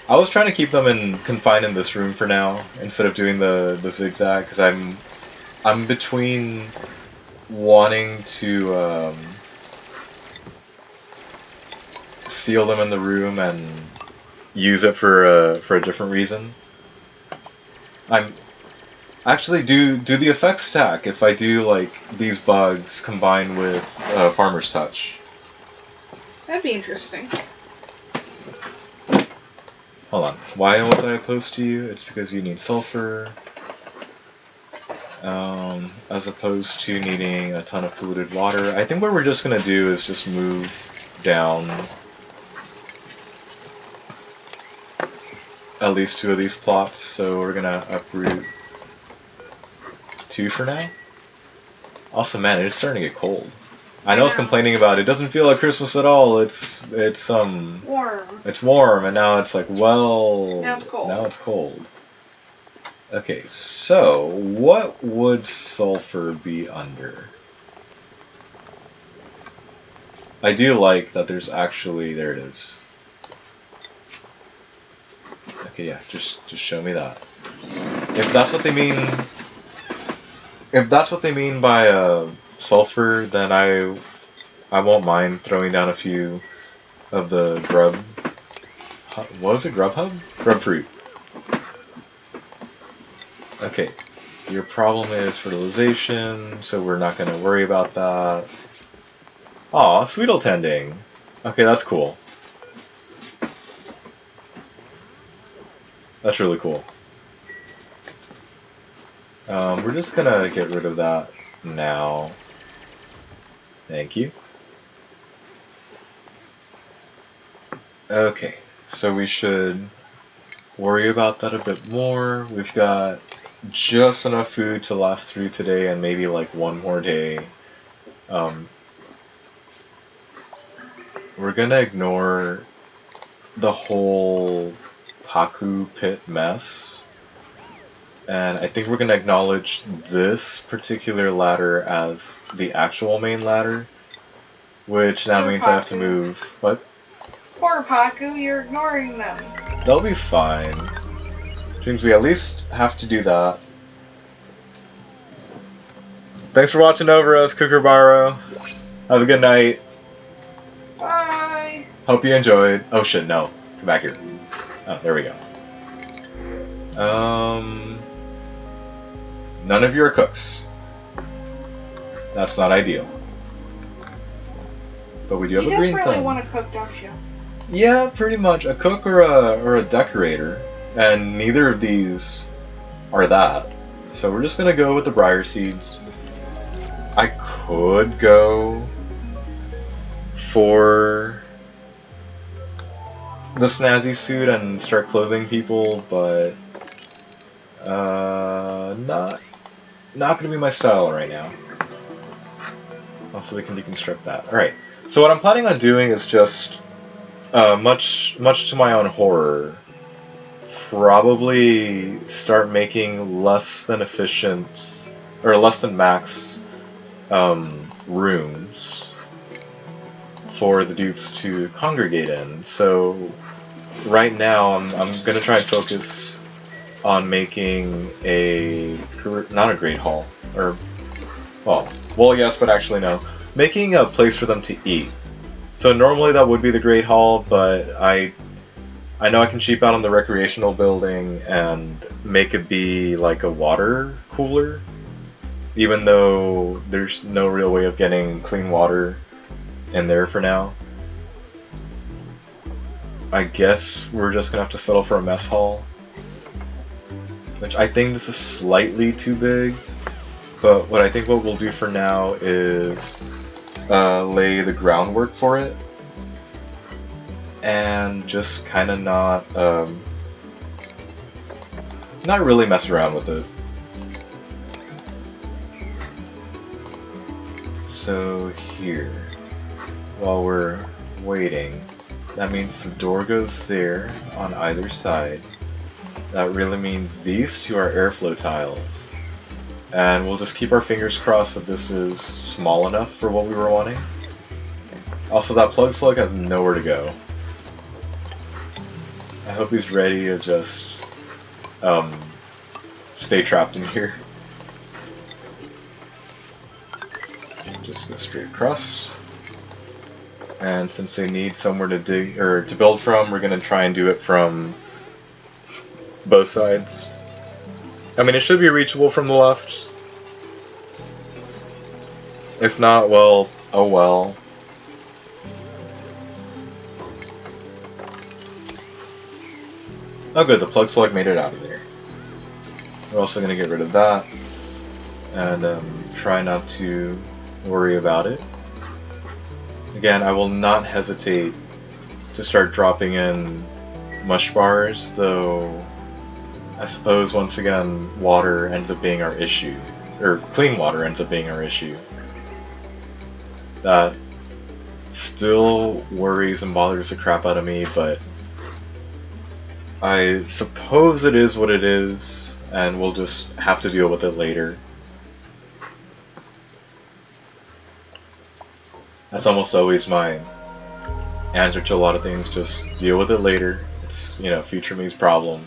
I was trying to keep them confined in this room for now, instead of doing the zigzag, because I'm between wanting to seal them in the room and use it for a different reason. I'm actually do the effects stack if I do like these bugs combined with Farmer's Touch. That'd be interesting. Hold on. Why was I opposed to you? It's because you need sulfur. As opposed to needing a ton of polluted water. I think what we're just gonna do is just move down at least 2 of these plots. So we're gonna uproot 2 for now. Also, man, it's starting to get cold. I know I was complaining about it. It doesn't feel like Christmas at all. It's warm. It's warm, and now it's like, well, now it's cold. Now it's cold. Okay, so what would sulfur be under? I do like that there's actually, there it is. Okay, yeah, just show me that. If that's what they mean by sulfur, then I won't mind throwing down a few of the grub. What is it? Grub hub? Grub fruit. Okay, your problem is fertilization, so we're not going to worry about that. Aw, sweetle tending. Okay, that's cool. That's really cool. We're just gonna get rid of that now. Thank you. Okay, so we should worry about that a bit more. We've got just enough food to last through today and maybe like one more day. We're gonna ignore the whole Paku pit mess. And I think we're going to acknowledge this particular ladder as the actual main ladder, which now means I have to move. What? Poor Paku, you're ignoring them. They'll be fine. Which means we at least have to do that. Thanks for watching over us, Kookaburra. Have a good night. Bye. Hope you enjoyed. Oh shit, no. Come back here. Oh, there we go. None of you are cooks. That's not ideal. But we do have a green thumb. You just really want to cook, don't you? Yeah, pretty much. A cook or a decorator. And neither of these are that. So we're just going to go with the briar seeds. I could go for the snazzy suit and start clothing people, but not gonna be my style right now. Also, we can deconstruct that. Alright, so what I'm planning on doing is just, much to my own horror, probably start making less than efficient, or less than max, rooms for the dupes to congregate in. So right now I'm gonna try and focus on making not a great hall, or well yes, but actually no, making a place for them to eat. So normally that would be the great hall, but I know I can cheap out on the recreational building and make it be like a water cooler, even though there's no real way of getting clean water in there for now. I guess we're just gonna have to settle for a mess hall, which I think this is slightly too big, but what we'll do for now is lay the groundwork for it and just kind of not really mess around with it. So here, while we're waiting, that means the door goes there on either side. That really means these two are airflow tiles. And we'll just keep our fingers crossed that this is small enough for what we were wanting. Also, that plug slug has nowhere to go. I hope he's ready to just stay trapped in here. Just go straight across. And since they need somewhere to dig or to build from, we're gonna try and do it from both sides. I mean, it should be reachable from the left. If not, well, oh well. Oh good, the plug slug made it out of there. We're also gonna get rid of that. And try not to worry about it. Again, I will not hesitate to start dropping in mush bars, though I suppose once again water ends up being our issue. Or clean water ends up being our issue. That still worries and bothers the crap out of me, but I suppose it is what it is, and we'll just have to deal with it later. That's almost always my answer to a lot of things, just deal with it later. It's, you know, future me's problem.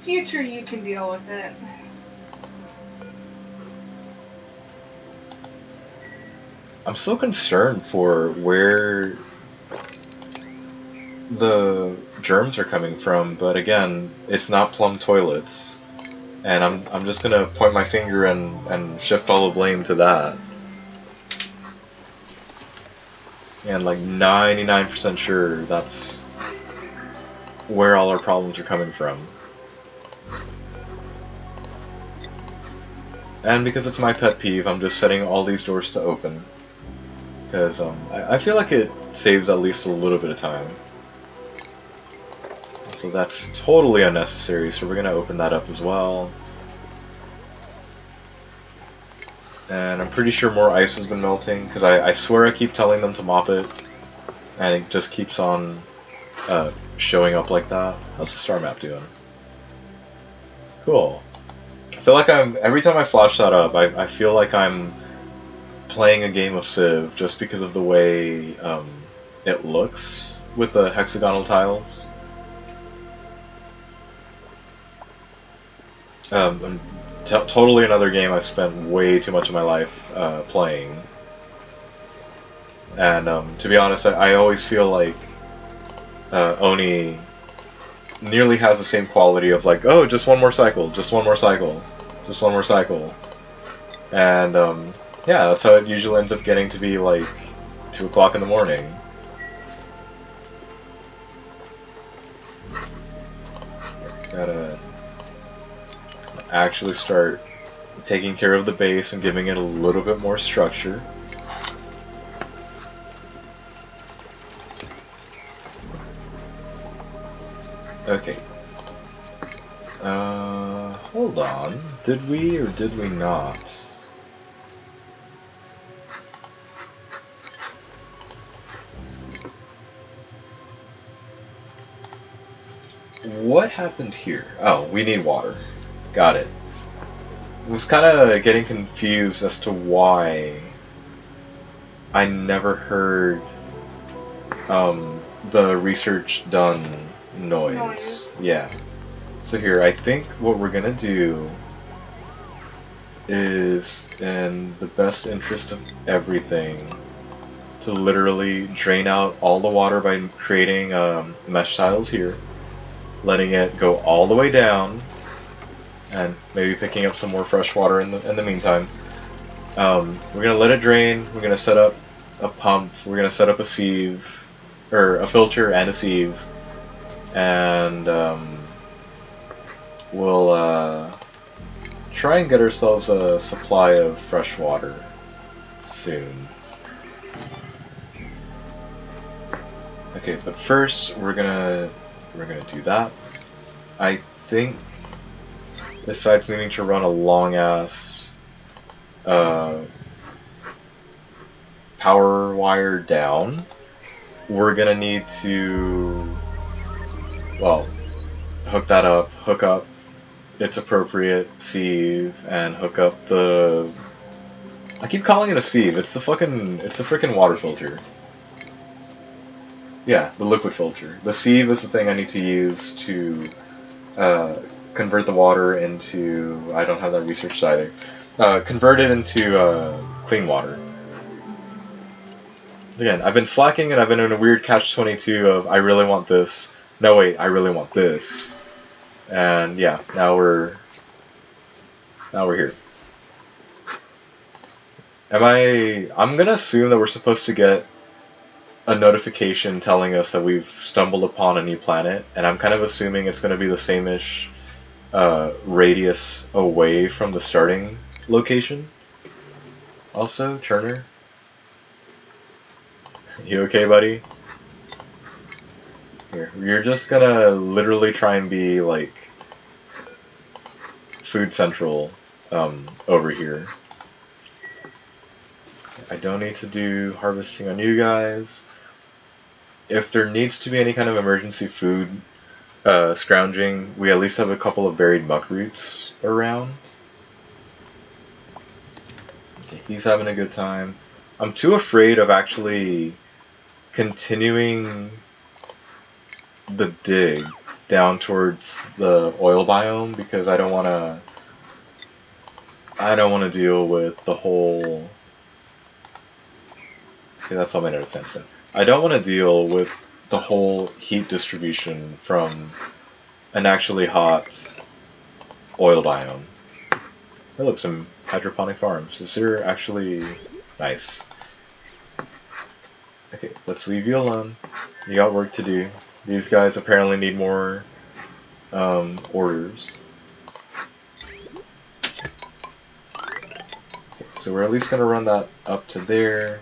Future, you can deal with it. I'm still concerned for where the germs are coming from, but again, it's not plum toilets. And I'm just gonna point my finger and shift all the blame to that. And like 99% sure that's where all our problems are coming from. And because it's my pet peeve, I'm just setting all these doors to open. Because I feel like it saves at least a little bit of time. So that's totally unnecessary, so we're going to open that up as well. And I'm pretty sure more ice has been melting, because I swear I keep telling them to mop it, and it just keeps on showing up like that. How's the star map doing? Cool. I feel like every time I flash that up, I feel like I'm playing a game of Civ, just because of the way it looks with the hexagonal tiles. Totally another game I've spent way too much of my life playing. And to be honest, I always feel like ONI nearly has the same quality of like, oh, just one more cycle, just one more cycle, just one more cycle. And yeah, that's how it usually ends up getting to be like 2 o'clock in the morning. Gotta actually start taking care of the base and giving it a little bit more structure. Okay. Hold on. Did we or did we not? What happened here? Oh, we need water. Got it. I was kind of getting confused as to why I never heard the research done noise. Yeah. So here, I think what we're gonna do is, in the best interest of everything, to literally drain out all the water by creating mesh tiles here, letting it go all the way down, and maybe picking up some more fresh water in the meantime. We're gonna let it drain. We're gonna set up a pump. We're gonna set up a sieve, or a filter and a sieve, and we'll try and get ourselves a supply of fresh water soon. Okay, but first we're gonna do that. I think besides needing to run a long ass power wire down, we're gonna need to, well, hook up its appropriate sieve, and hook up the, I keep calling it a sieve, it's the freaking water filter. Yeah, the liquid filter. The sieve is the thing I need to use to convert the water into, I don't have that researched either, convert it into clean water. Again, I've been slacking and I've been in a weird catch-22 of I really want this, no wait, I really want this. And yeah, now we're here. I'm gonna assume that we're supposed to get a notification telling us that we've stumbled upon a new planet, and I'm kind of assuming it's going to be the same-ish radius away from the starting location. Also, Turner, you okay, buddy? Here, you're just gonna literally try and be like Food Central over here. I don't need to do harvesting on you guys. If there needs to be any kind of emergency food scrounging, we at least have a couple of buried muck roots around. Okay, he's having a good time. I'm too afraid of actually continuing the dig down towards the oil biome because I don't want to deal with the whole. Okay, that's all my notice sense then. I don't want to deal with the whole heat distribution from an actually hot oil biome. Hey, look, some hydroponic farms. Is there actually... Nice. Okay, let's leave you alone. You got work to do. These guys apparently need more orders. Okay, so we're at least going to run that up to there.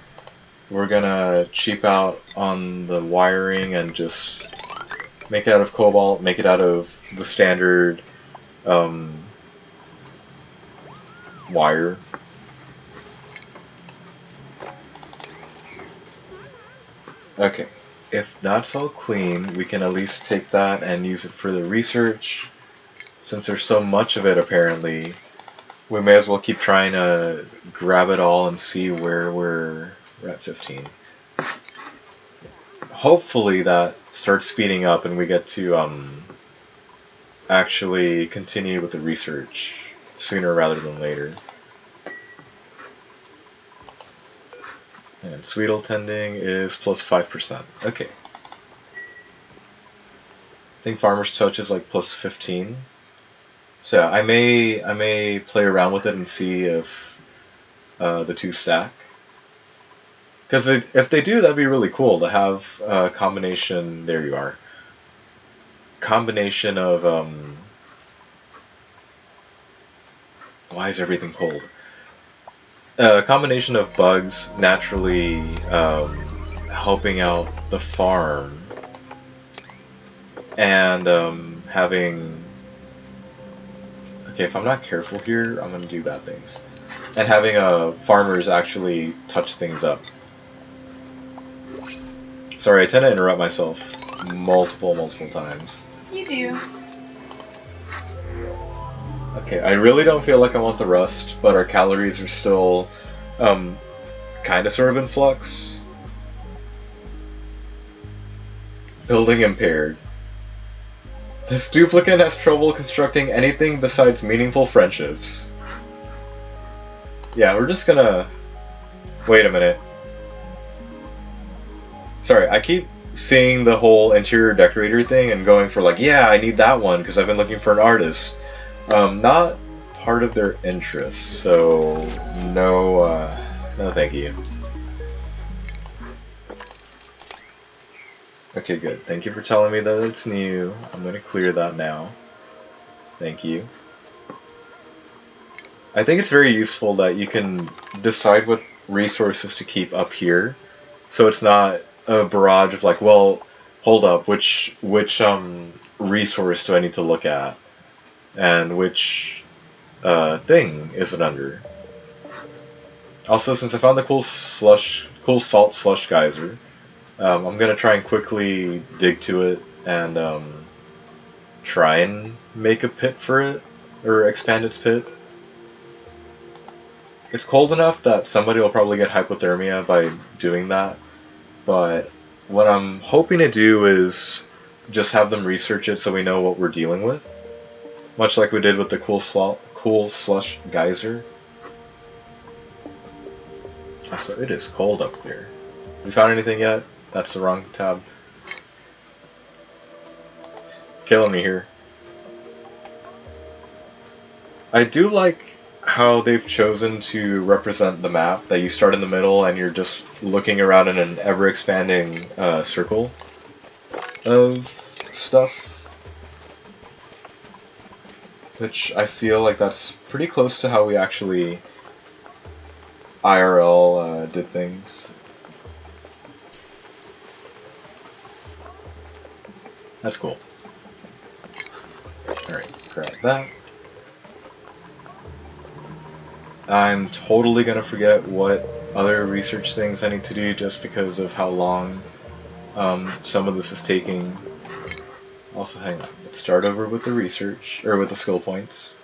We're gonna cheap out on the wiring and just make it out of cobalt, make it out of the standard wire. Okay, if that's all clean, we can at least take that and use it for the research. Since there's so much of it apparently, we may as well keep trying to grab it all and see where we're at 15. Hopefully that starts speeding up and we get to actually continue with the research sooner rather than later. And Sweetle tending is plus 5%. Okay. I think Farmer's Touch is like plus 15. So yeah, I may play around with it and see if the two stack. Because if they do, that'd be really cool to have a combination. There you are. Combination of why is everything cold? A combination of bugs naturally helping out the farm, and having. Okay, if I'm not careful here, I'm gonna do bad things. And having farmers actually touch things up. Sorry, I tend to interrupt myself multiple times. You do. Okay, I really don't feel like I want the rust, but our calories are still kind of sort of in flux. Building impaired. This duplicate has trouble constructing anything besides meaningful friendships. Yeah, we're just gonna... Wait a minute. Sorry, I keep seeing the whole interior decorator thing and going for like, yeah, I need that one because I've been looking for an artist. Not part of their interests, so no, no thank you. Okay, good. Thank you for telling me that it's new. I'm gonna clear that now. Thank you. I think it's very useful that you can decide what resources to keep up here, so it's not a barrage of like, well, hold up, which resource do I need to look at, and which thing is it under? Also, since I found the cool salt slush geyser, I'm gonna try and quickly dig to it and try and make a pit for it, or expand its pit. It's cold enough that somebody will probably get hypothermia by doing that, but what I'm hoping to do is just have them research it so we know what we're dealing with, much like we did with the cool slush geyser. Also, it is cold up there. We found anything yet? That's the wrong tab. Killing me here. I do like how they've chosen to represent the map, that you start in the middle and you're just looking around in an ever-expanding circle of stuff. Which I feel like that's pretty close to how we actually IRL did things. That's cool. Alright, grab that. I'm totally gonna forget what other research things I need to do just because of how long some of this is taking. Also, hang on. Let's start over with the research, or with the skill points.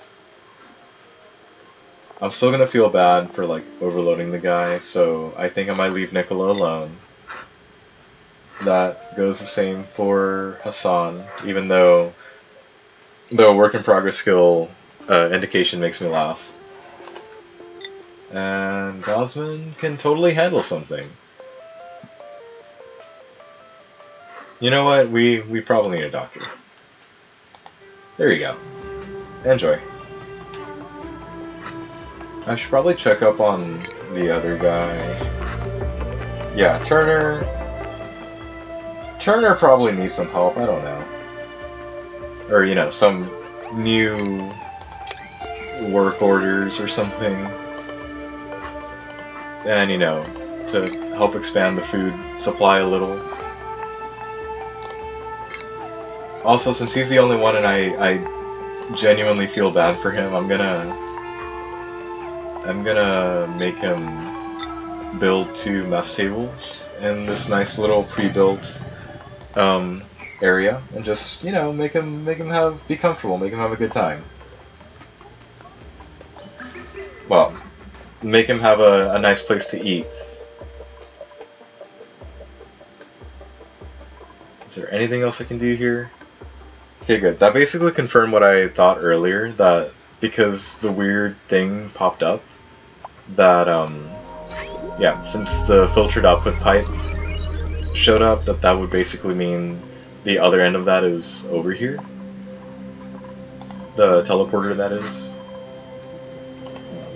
I'm still gonna feel bad for like overloading the guy, so I think I might leave Nicola alone. That goes the same for Hassan, even though the work in progress skill indication makes me laugh. And Gosman can totally handle something. You know what? We probably need a doctor. There you go. Enjoy. I should probably check up on the other guy. Yeah, Turner. Turner probably needs some help, I don't know. Or, you know, some new work orders or something. And, you know, to help expand the food supply a little. Also, since he's the only one and I genuinely feel bad for him, I'm gonna make him build 2 mess tables in this nice little pre-built area, and just, you know, make him be comfortable, make him have a good time. Well, make him have a nice place to eat. Is there anything else I can do here? Okay, good. That basically confirmed what I thought earlier, that because the weird thing popped up, that, yeah, since the filtered output pipe showed up, that would basically mean the other end of that is over here. The teleporter, that is.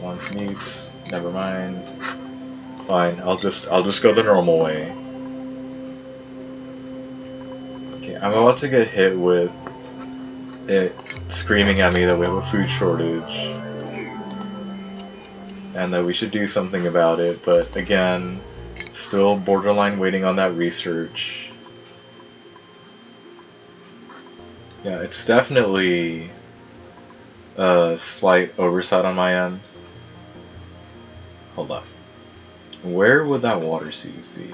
Launch meats. Never mind. Fine. I'll just go the normal way. Okay, I'm about to get hit with it screaming at me that we have a food shortage and that we should do something about it, but again, still borderline waiting on that research. Yeah, it's definitely a slight oversight on my end. Hold up. Where would that water sieve be?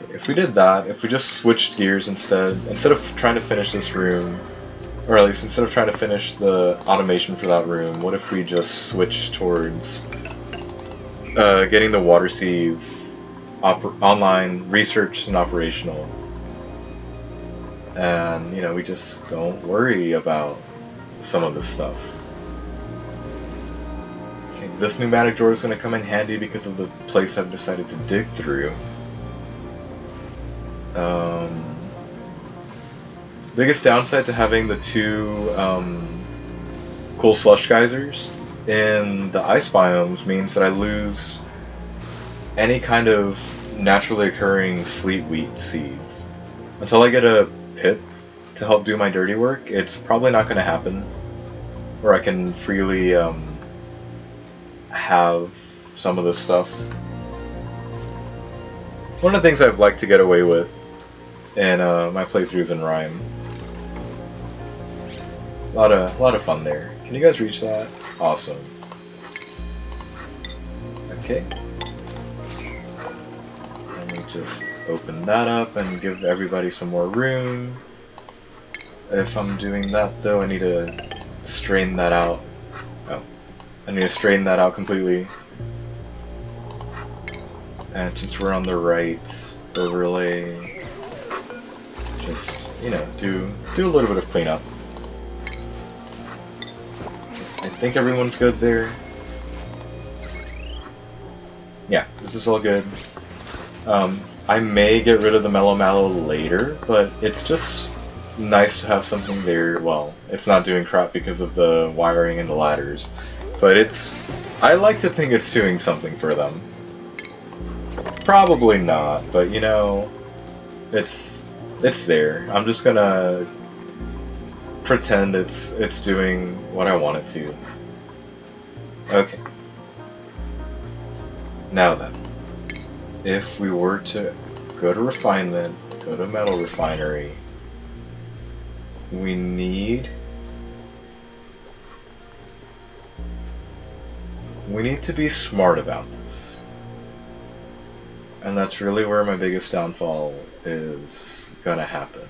Okay, if we did that, if we just switched gears instead of trying to finish this room, or at least instead of trying to finish the automation for that room, what if we just switched towards getting the water sieve online, researched and operational? And, you know, we just don't worry about some of this stuff. Okay, this pneumatic drawer is going to come in handy because of the place I've decided to dig through. biggest downside to having the two cool slush geysers in the ice biomes means that I lose any kind of naturally occurring sleet wheat seeds. Until I get a pip to help do my dirty work, it's probably not going to happen. Where I can freely have some of this stuff. One of the things I've liked to get away with in my playthroughs in Rhyme. A lot of fun there. Can you guys reach that? Awesome. Okay. Let me just open that up and give everybody some more room. If I'm doing that though, I need to strain that out. Oh. I need to straighten that out completely. And since we're on the right overlay, just, you know, do a little bit of cleanup. I think everyone's good there. Yeah, this is all good. I may get rid of the Mellow Mallow later, but it's just nice to have something there. Well, it's not doing crap because of the wiring and the ladders, but I like to think it's doing something for them. Probably not, but you know, it's there. I'm just gonna pretend it's doing what I want it to. Okay. Now then, if we were to go to refinement, go to metal refinery, we need to be smart about this. And that's really where my biggest downfall is gonna happen.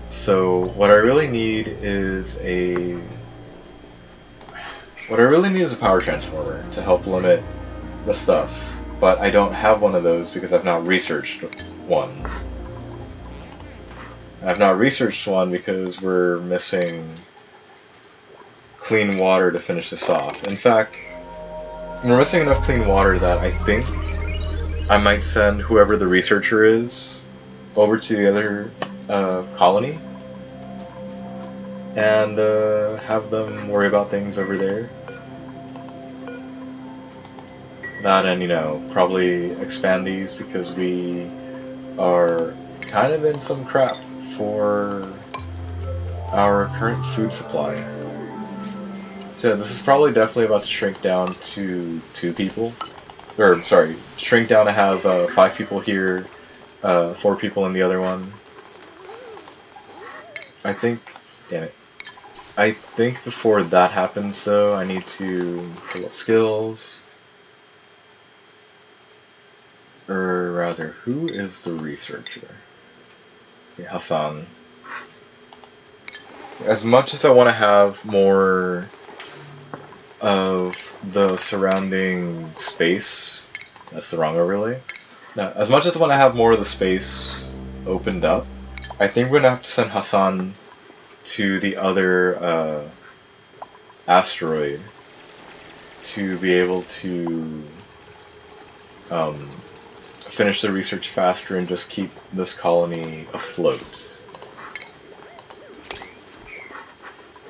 So what I really need is a power transformer to help limit the stuff, but I don't have one of those because I've not researched one. I've not researched one because we're missing clean water to finish this off. In fact, we're missing enough clean water that I think I might send whoever the researcher is over to the other colony and have them worry about things over there. That and, you know, probably expand these because we are kind of in some crap for our current food supply. So this is probably definitely about to shrink down to 2 people. Or, sorry, shrink down to have 5 people here, 4 people in the other one. I think, damn it. I think before that happens though, I need to pull up skills. Or rather, who is the researcher? Okay, Hassan. As much as I want to have more of the surrounding space, that's the wrong overlay. Now, as much as I want to have more of the space opened up, I think we're going to have to send Hassan to the other asteroid to be able to finish the research faster and just keep this colony afloat.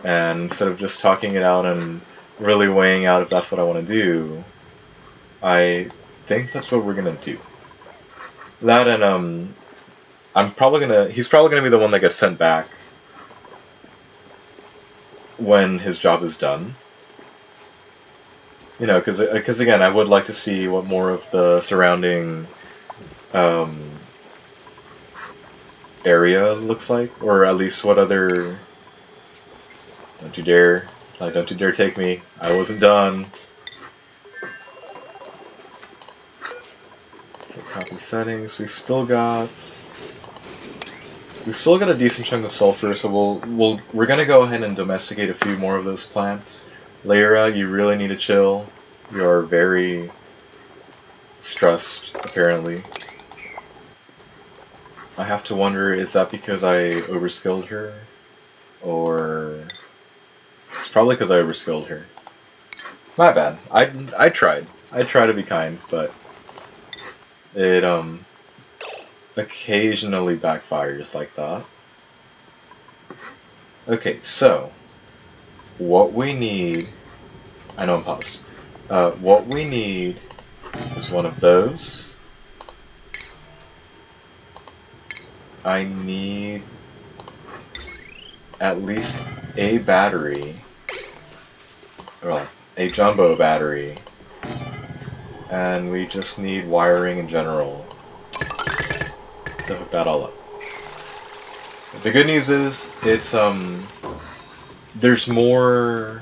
And instead of just talking it out and really weighing out if that's what I want to do, I think that's what we're gonna do. That and he's probably gonna be the one that gets sent back when his job is done. You know, because again, I would like to see what more of the surrounding area looks like, or at least what other. Don't you dare! Like, don't you dare take me! I wasn't done. Okay, copy settings. We've still got a decent chunk of sulfur, so we're gonna go ahead and domesticate a few more of those plants. Lyra, you really need to chill. You are very stressed, apparently. I have to wonder, is that because I overskilled her? Or... It's probably because I overskilled her. My bad. I tried. I try to be kind, but... It, occasionally backfires like that. Okay, so what we need. I know I'm paused. What we need is one of those. I need at least a battery, well, a jumbo battery, and we just need wiring in general to hook that all up. The good news is it's there's more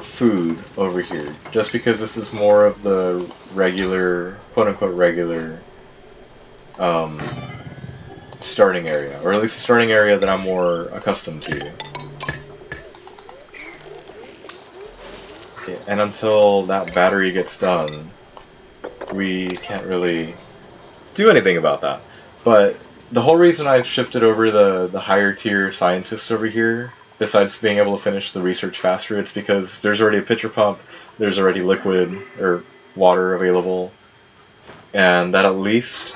food over here, just because this is more of the regular, quote-unquote regular, starting area, or at least the starting area that I'm more accustomed to. Okay, and until that battery gets done, we can't really do anything about that. But the whole reason I've shifted over the higher tier scientist over here, besides being able to finish the research faster, it's because there's already a pitcher pump, there's already liquid or water available, and that at least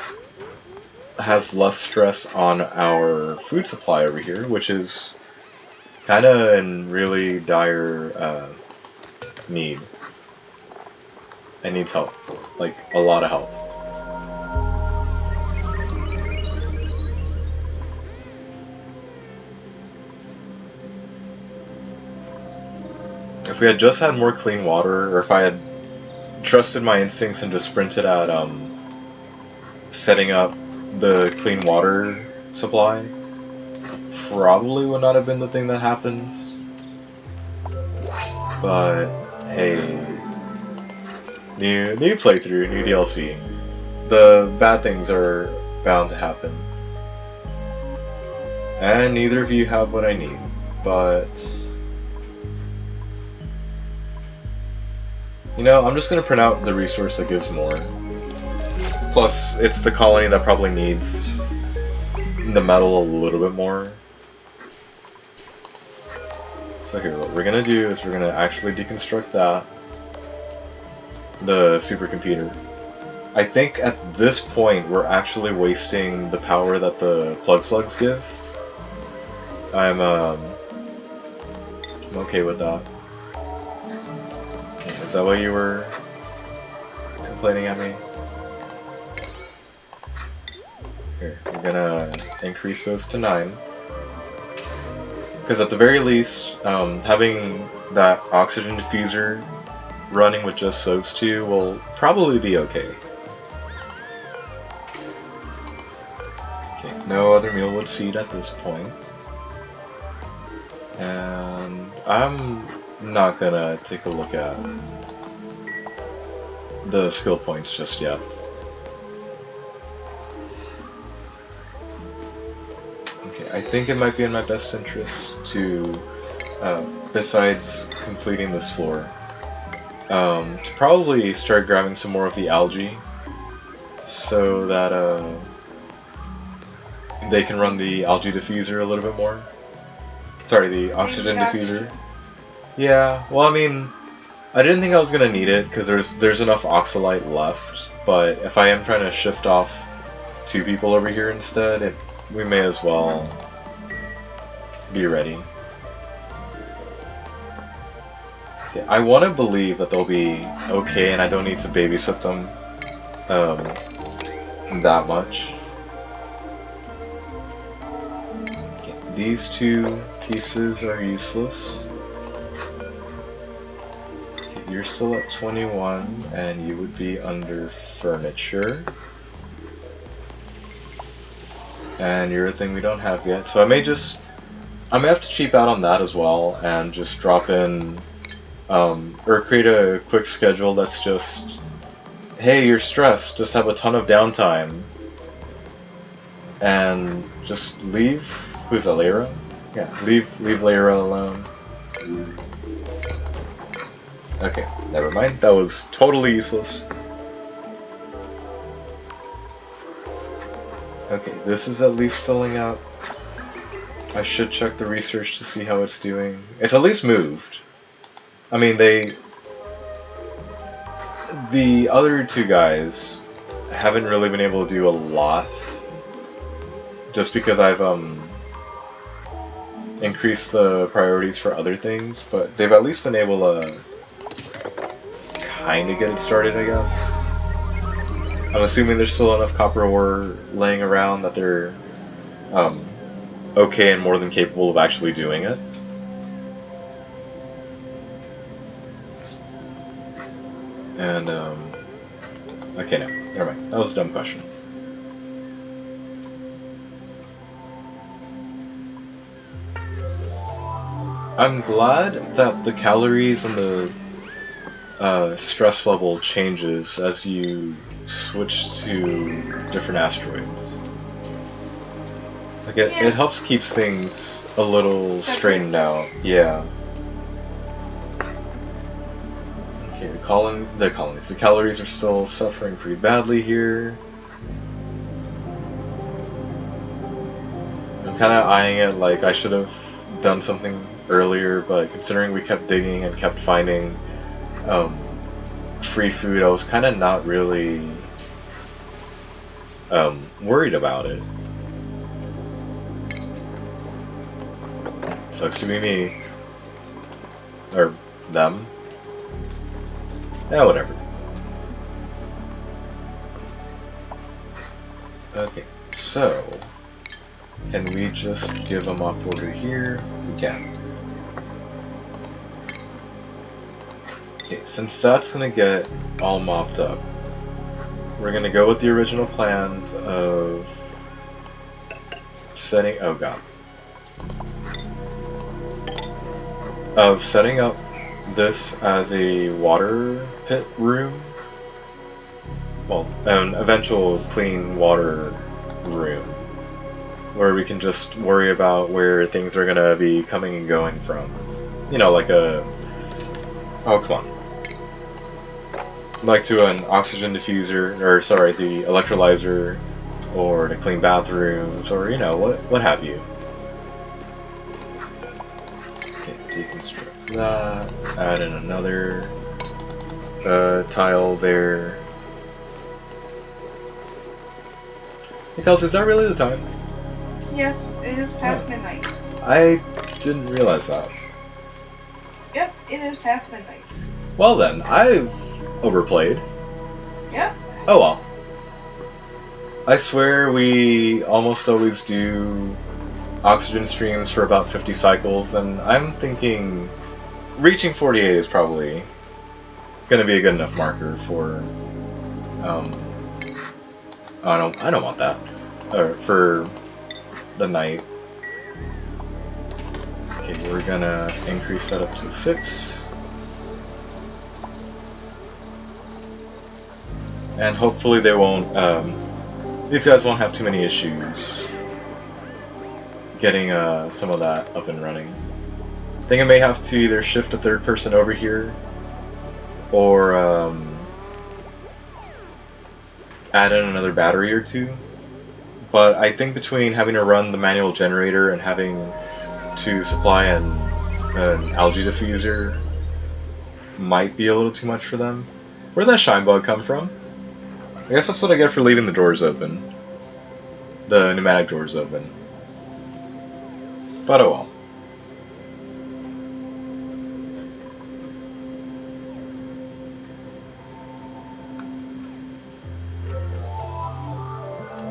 has less stress on our food supply over here, which is kind of in really dire need. It needs help, like a lot of help. If we had just had more clean water, or if I had trusted my instincts and just sprinted at setting up the clean water supply, probably would not have been the thing that happens. But hey, new playthrough, new DLC. The bad things are bound to happen. And neither of you have what I need, but you know, I'm just gonna print out the resource that gives more. Plus, it's the colony that probably needs the metal a little bit more. So here, what we're gonna do is we're gonna actually deconstruct that. The supercomputer. I think at this point we're actually wasting the power that the plug slugs give. I'm okay with that. Is that why you were complaining at me? Here, we're gonna increase those to 9. Because at the very least, having that oxygen diffuser running with just those two will probably be okay. Okay, no other mealwood seed at this point. And I'm not gonna take a look at the skill points just yet. Okay, I think it might be in my best interest to, besides completing this floor, to probably start grabbing some more of the algae so that they can run the algae diffuser a little bit more. Sorry, the oxygen diffuser. Yeah, well, I mean, I didn't think I was gonna need it because there's enough oxalite left. But if I am trying to shift off 2 people over here instead, we may as well be ready. Okay, I want to believe that they'll be okay, and I don't need to babysit them that much. Okay, these 2 pieces are useless. Okay, you're still at 21, and you would be under furniture. And you're a thing we don't have yet, so I may have to cheap out on that as well, and just drop in, or create a quick schedule that's just, hey, you're stressed, just have a ton of downtime, and just leave, who's that, Lyra? Yeah, leave Lyra alone. Okay, never mind, that was totally useless. Okay, this is at least filling up. I should check the research to see how it's doing. It's at least moved. I mean, the other 2 guys haven't really been able to do a lot. Just because I've increase the priorities for other things, but they've at least been able to kind of get it started, I guess. I'm assuming there's still enough copper ore laying around that they're okay and more than capable of actually doing it. And, okay, no, never mind. That was a dumb question. I'm glad that the calories and the stress level changes as you switch to different asteroids. Like it helps keeps things a little straightened out. Yeah. Okay, the calories are still suffering pretty badly here. I'm kind of eyeing it like I should have done something earlier, but considering we kept digging and kept finding free food, I was kind of not really worried about it. Sucks to be me. Or them. Yeah, whatever. Okay, so can we just give them up over here? We can. Okay, since that's gonna get all mopped up, we're gonna go with the original plans of setting. Oh god. Of setting up this as a water pit room. Well, an eventual clean water room, where we can just worry about where things are gonna be coming and going from. You know, like a... Oh, come on. Like to an oxygen diffuser, or sorry, the electrolyzer, or to clean bathrooms, or you know, what have you. Okay, deconstruct that, add in another tile there. Hey Kelsey, is that really the time? Yes, it is past midnight. I didn't realize that. Yep, it is past midnight. Well then, I've overplayed. Yep. Oh well. I swear we almost always do oxygen streams for about 50 cycles, and I'm thinking reaching 48 is probably gonna be a good enough marker for I don't want that. For the night. Okay, we're gonna increase that up to 6. And hopefully they won't, these guys won't have too many issues getting some of that up and running. I think I may have to either shift a third person over here, or add in another battery or two. But I think between having to run the manual generator and having to supply an algae diffuser might be a little too much for them. Where'd that shine bug come from? I guess that's what I get for leaving the doors open. The pneumatic doors open. But oh well.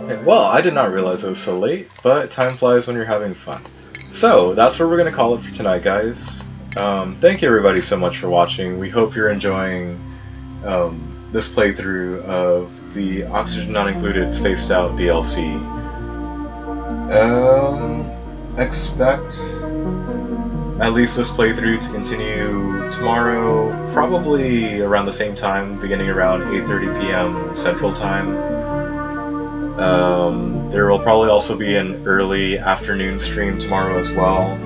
Okay, well, I did not realize it was so late, but time flies when you're having fun. So, that's where we're going to call it for tonight, guys. Thank you everybody so much for watching. We hope you're enjoying this playthrough of the Oxygen Not Included Spaced Out DLC. Expect at least this playthrough to continue tomorrow, probably around the same time, beginning around 8:30 p.m. Central Time. There will probably also be an early afternoon stream tomorrow as well.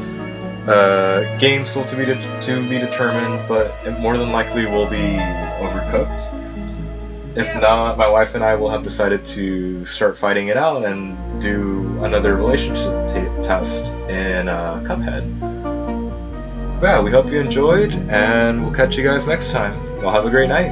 Game still to be determined, but it more than likely will be Overcooked. If not, my wife and I will have decided to start fighting it out and do another relationship test in Cuphead. But yeah, we hope you enjoyed, and we'll catch you guys next time. Y'all have a great night.